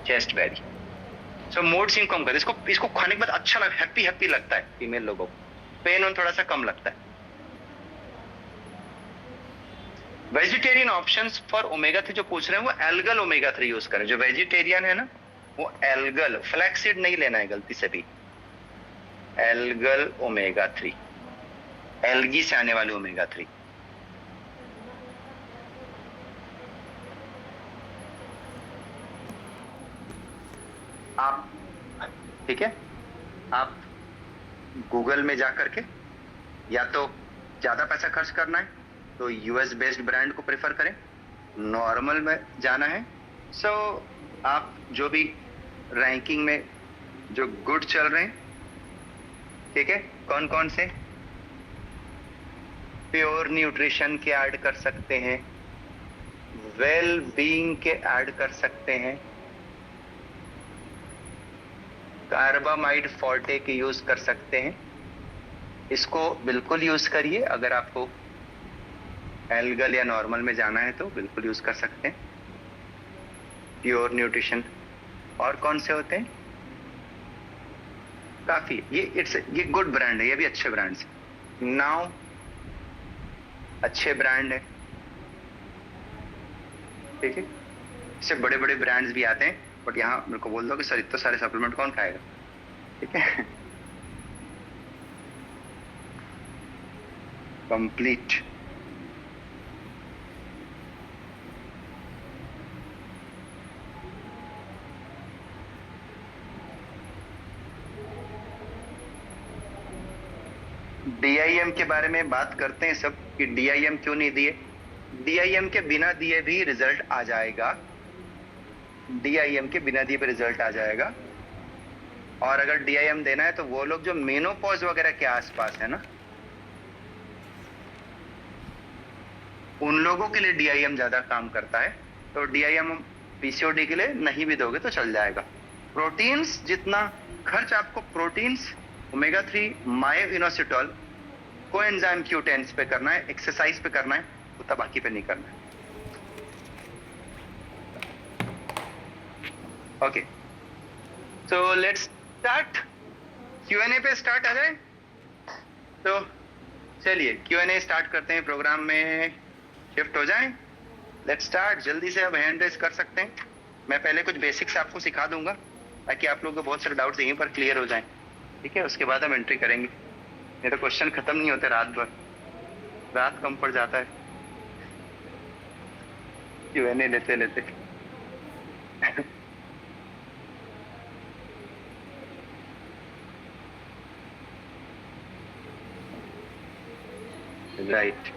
chest berry. So mood swing कम कर, इसको खाने के बाद अच्छा लग, हैप्पी लगता है फीमेल लोगों को, पेन और थोड़ा सा कम लगता है। वेजिटेरियन ऑप्शंस फॉर ओमेगा 3 जो पूछ रहे हैं वो एल्गल ओमेगा 3 यूज करें। जो वेजिटेरियन है ना वो एल्गल, फ्लैक्सीड नहीं लेना है गलती से भी, एल्गल ओमेगा 3, एल्गी से आने वाले ओमेगा 3। आप, ठीक है, आप गूगल में जाकर के, या तो ज्यादा पैसा खर्च करना है तो यूएस बेस्ड ब्रांड को प्रेफर करें, नॉर्मल में जाना है सो आप जो भी रैंकिंग में जो गुड चल रहे हैं, ठीक है, कौन कौन से, प्योर न्यूट्रिशन के ऐड कर सकते हैं, वेल बीइंग के ऐड कर सकते हैं, कार्बामाइड फॉर्टे के यूज कर सकते हैं। इसको बिल्कुल यूज करिए, अगर आपको एल्गल या नॉर्मल में जाना है तो बिल्कुल यूज कर सकते हैं। प्योर न्यूट्रिशन और कौन से होते हैं, काफी, ये गुड ब्रांड है, ये भी अच्छे ब्रांड है, नाउ अच्छे ब्रांड है, ठीक है। इससे बड़े बड़े ब्रांड्स भी आते हैं, बट यहाँ मेरे को बोल दो कि सर इतने सारे सप्लीमेंट कौन खाएगा, ठीक है। कंप्लीट DIM के बारे में बात करते हैं सब कि DIM क्यों नहीं दिए। DIM के बिना दिए भी रिजल्ट आ जाएगा, DIM के बिना दिए भी रिजल्ट आ जाएगा। और अगर DIM देना है तो वो लोग जो मेनोपॉज वगैरह के आसपास है ना, उन लोगों के लिए DIM ज्यादा काम करता है। तो DIM PCOD के लिए नहीं भी दोगे तो चल जाएगा। प्रोटीन्स, जितना खर्च आपको प्रोटीन्स, ओमेगा 3, मायोइनोसिटोल, कोएंजाइम Q10 पे करना है, एक्सरसाइज पे करना है, उतना बाकी पे नहीं करना है। Okay, so let's start. Q&A पे स्टार्ट आ जाए तो चलिए Q&A स्टार्ट करते हैं, प्रोग्राम में शिफ्ट हो जाएं। Let's start. जल्दी से अब हैंड रेस कर सकते हैं। मैं पहले कुछ बेसिक्स आपको सिखा दूंगा ताकि आप लोगों को बहुत सारे डाउट्स यहीं पर क्लियर हो जाएं, ठीक है। उसके बाद हम एंट्री करेंगे। नहीं तो क्वेश्चन खत्म नहीं होते, रात भर रात कम पड़ जाता है Q&A लेते लेते। राइट,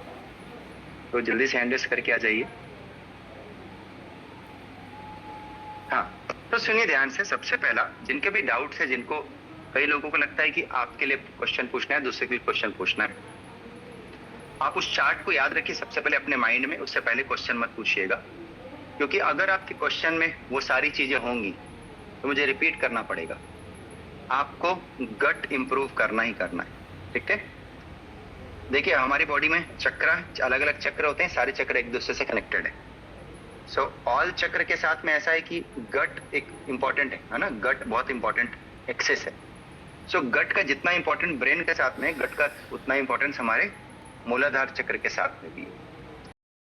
तो जल्दी से हैंड रेस करके आ जाइए। हाँ, तो सुनिए ध्यान से। सबसे पहला, जिनके भी डाउट्स है, जिनको कई लोगों को लगता है कि आपके लिए क्वेश्चन पूछना है, दूसरे के लिए क्वेश्चन पूछना है, आप उस चार्ट को याद रखिए सबसे पहले अपने माइंड में। उससे पहले क्वेश्चन मत पूछिएगा, क्योंकि अगर आपके क्वेश्चन में वो सारी चीजें होंगी तो मुझे रिपीट करना पड़ेगा। आपको गट इंप्रूव करना ही करना है, ठीक है। देखिए हमारी बॉडी में चक्र, अलग अलग चक्र होते हैं, सारे चक्र एक दूसरे से कनेक्टेड है। सो ऑल चक्र के साथ में ऐसा है कि गट एक इंपॉर्टेंट है ना, गट बहुत इंपॉर्टेंट एक्सेस है। सो गट का जितना इंपॉर्टेंट ब्रेन के साथ में, गट का उतना इंपॉर्टेंस हमारे मूलाधार चक्र के साथ में भी है।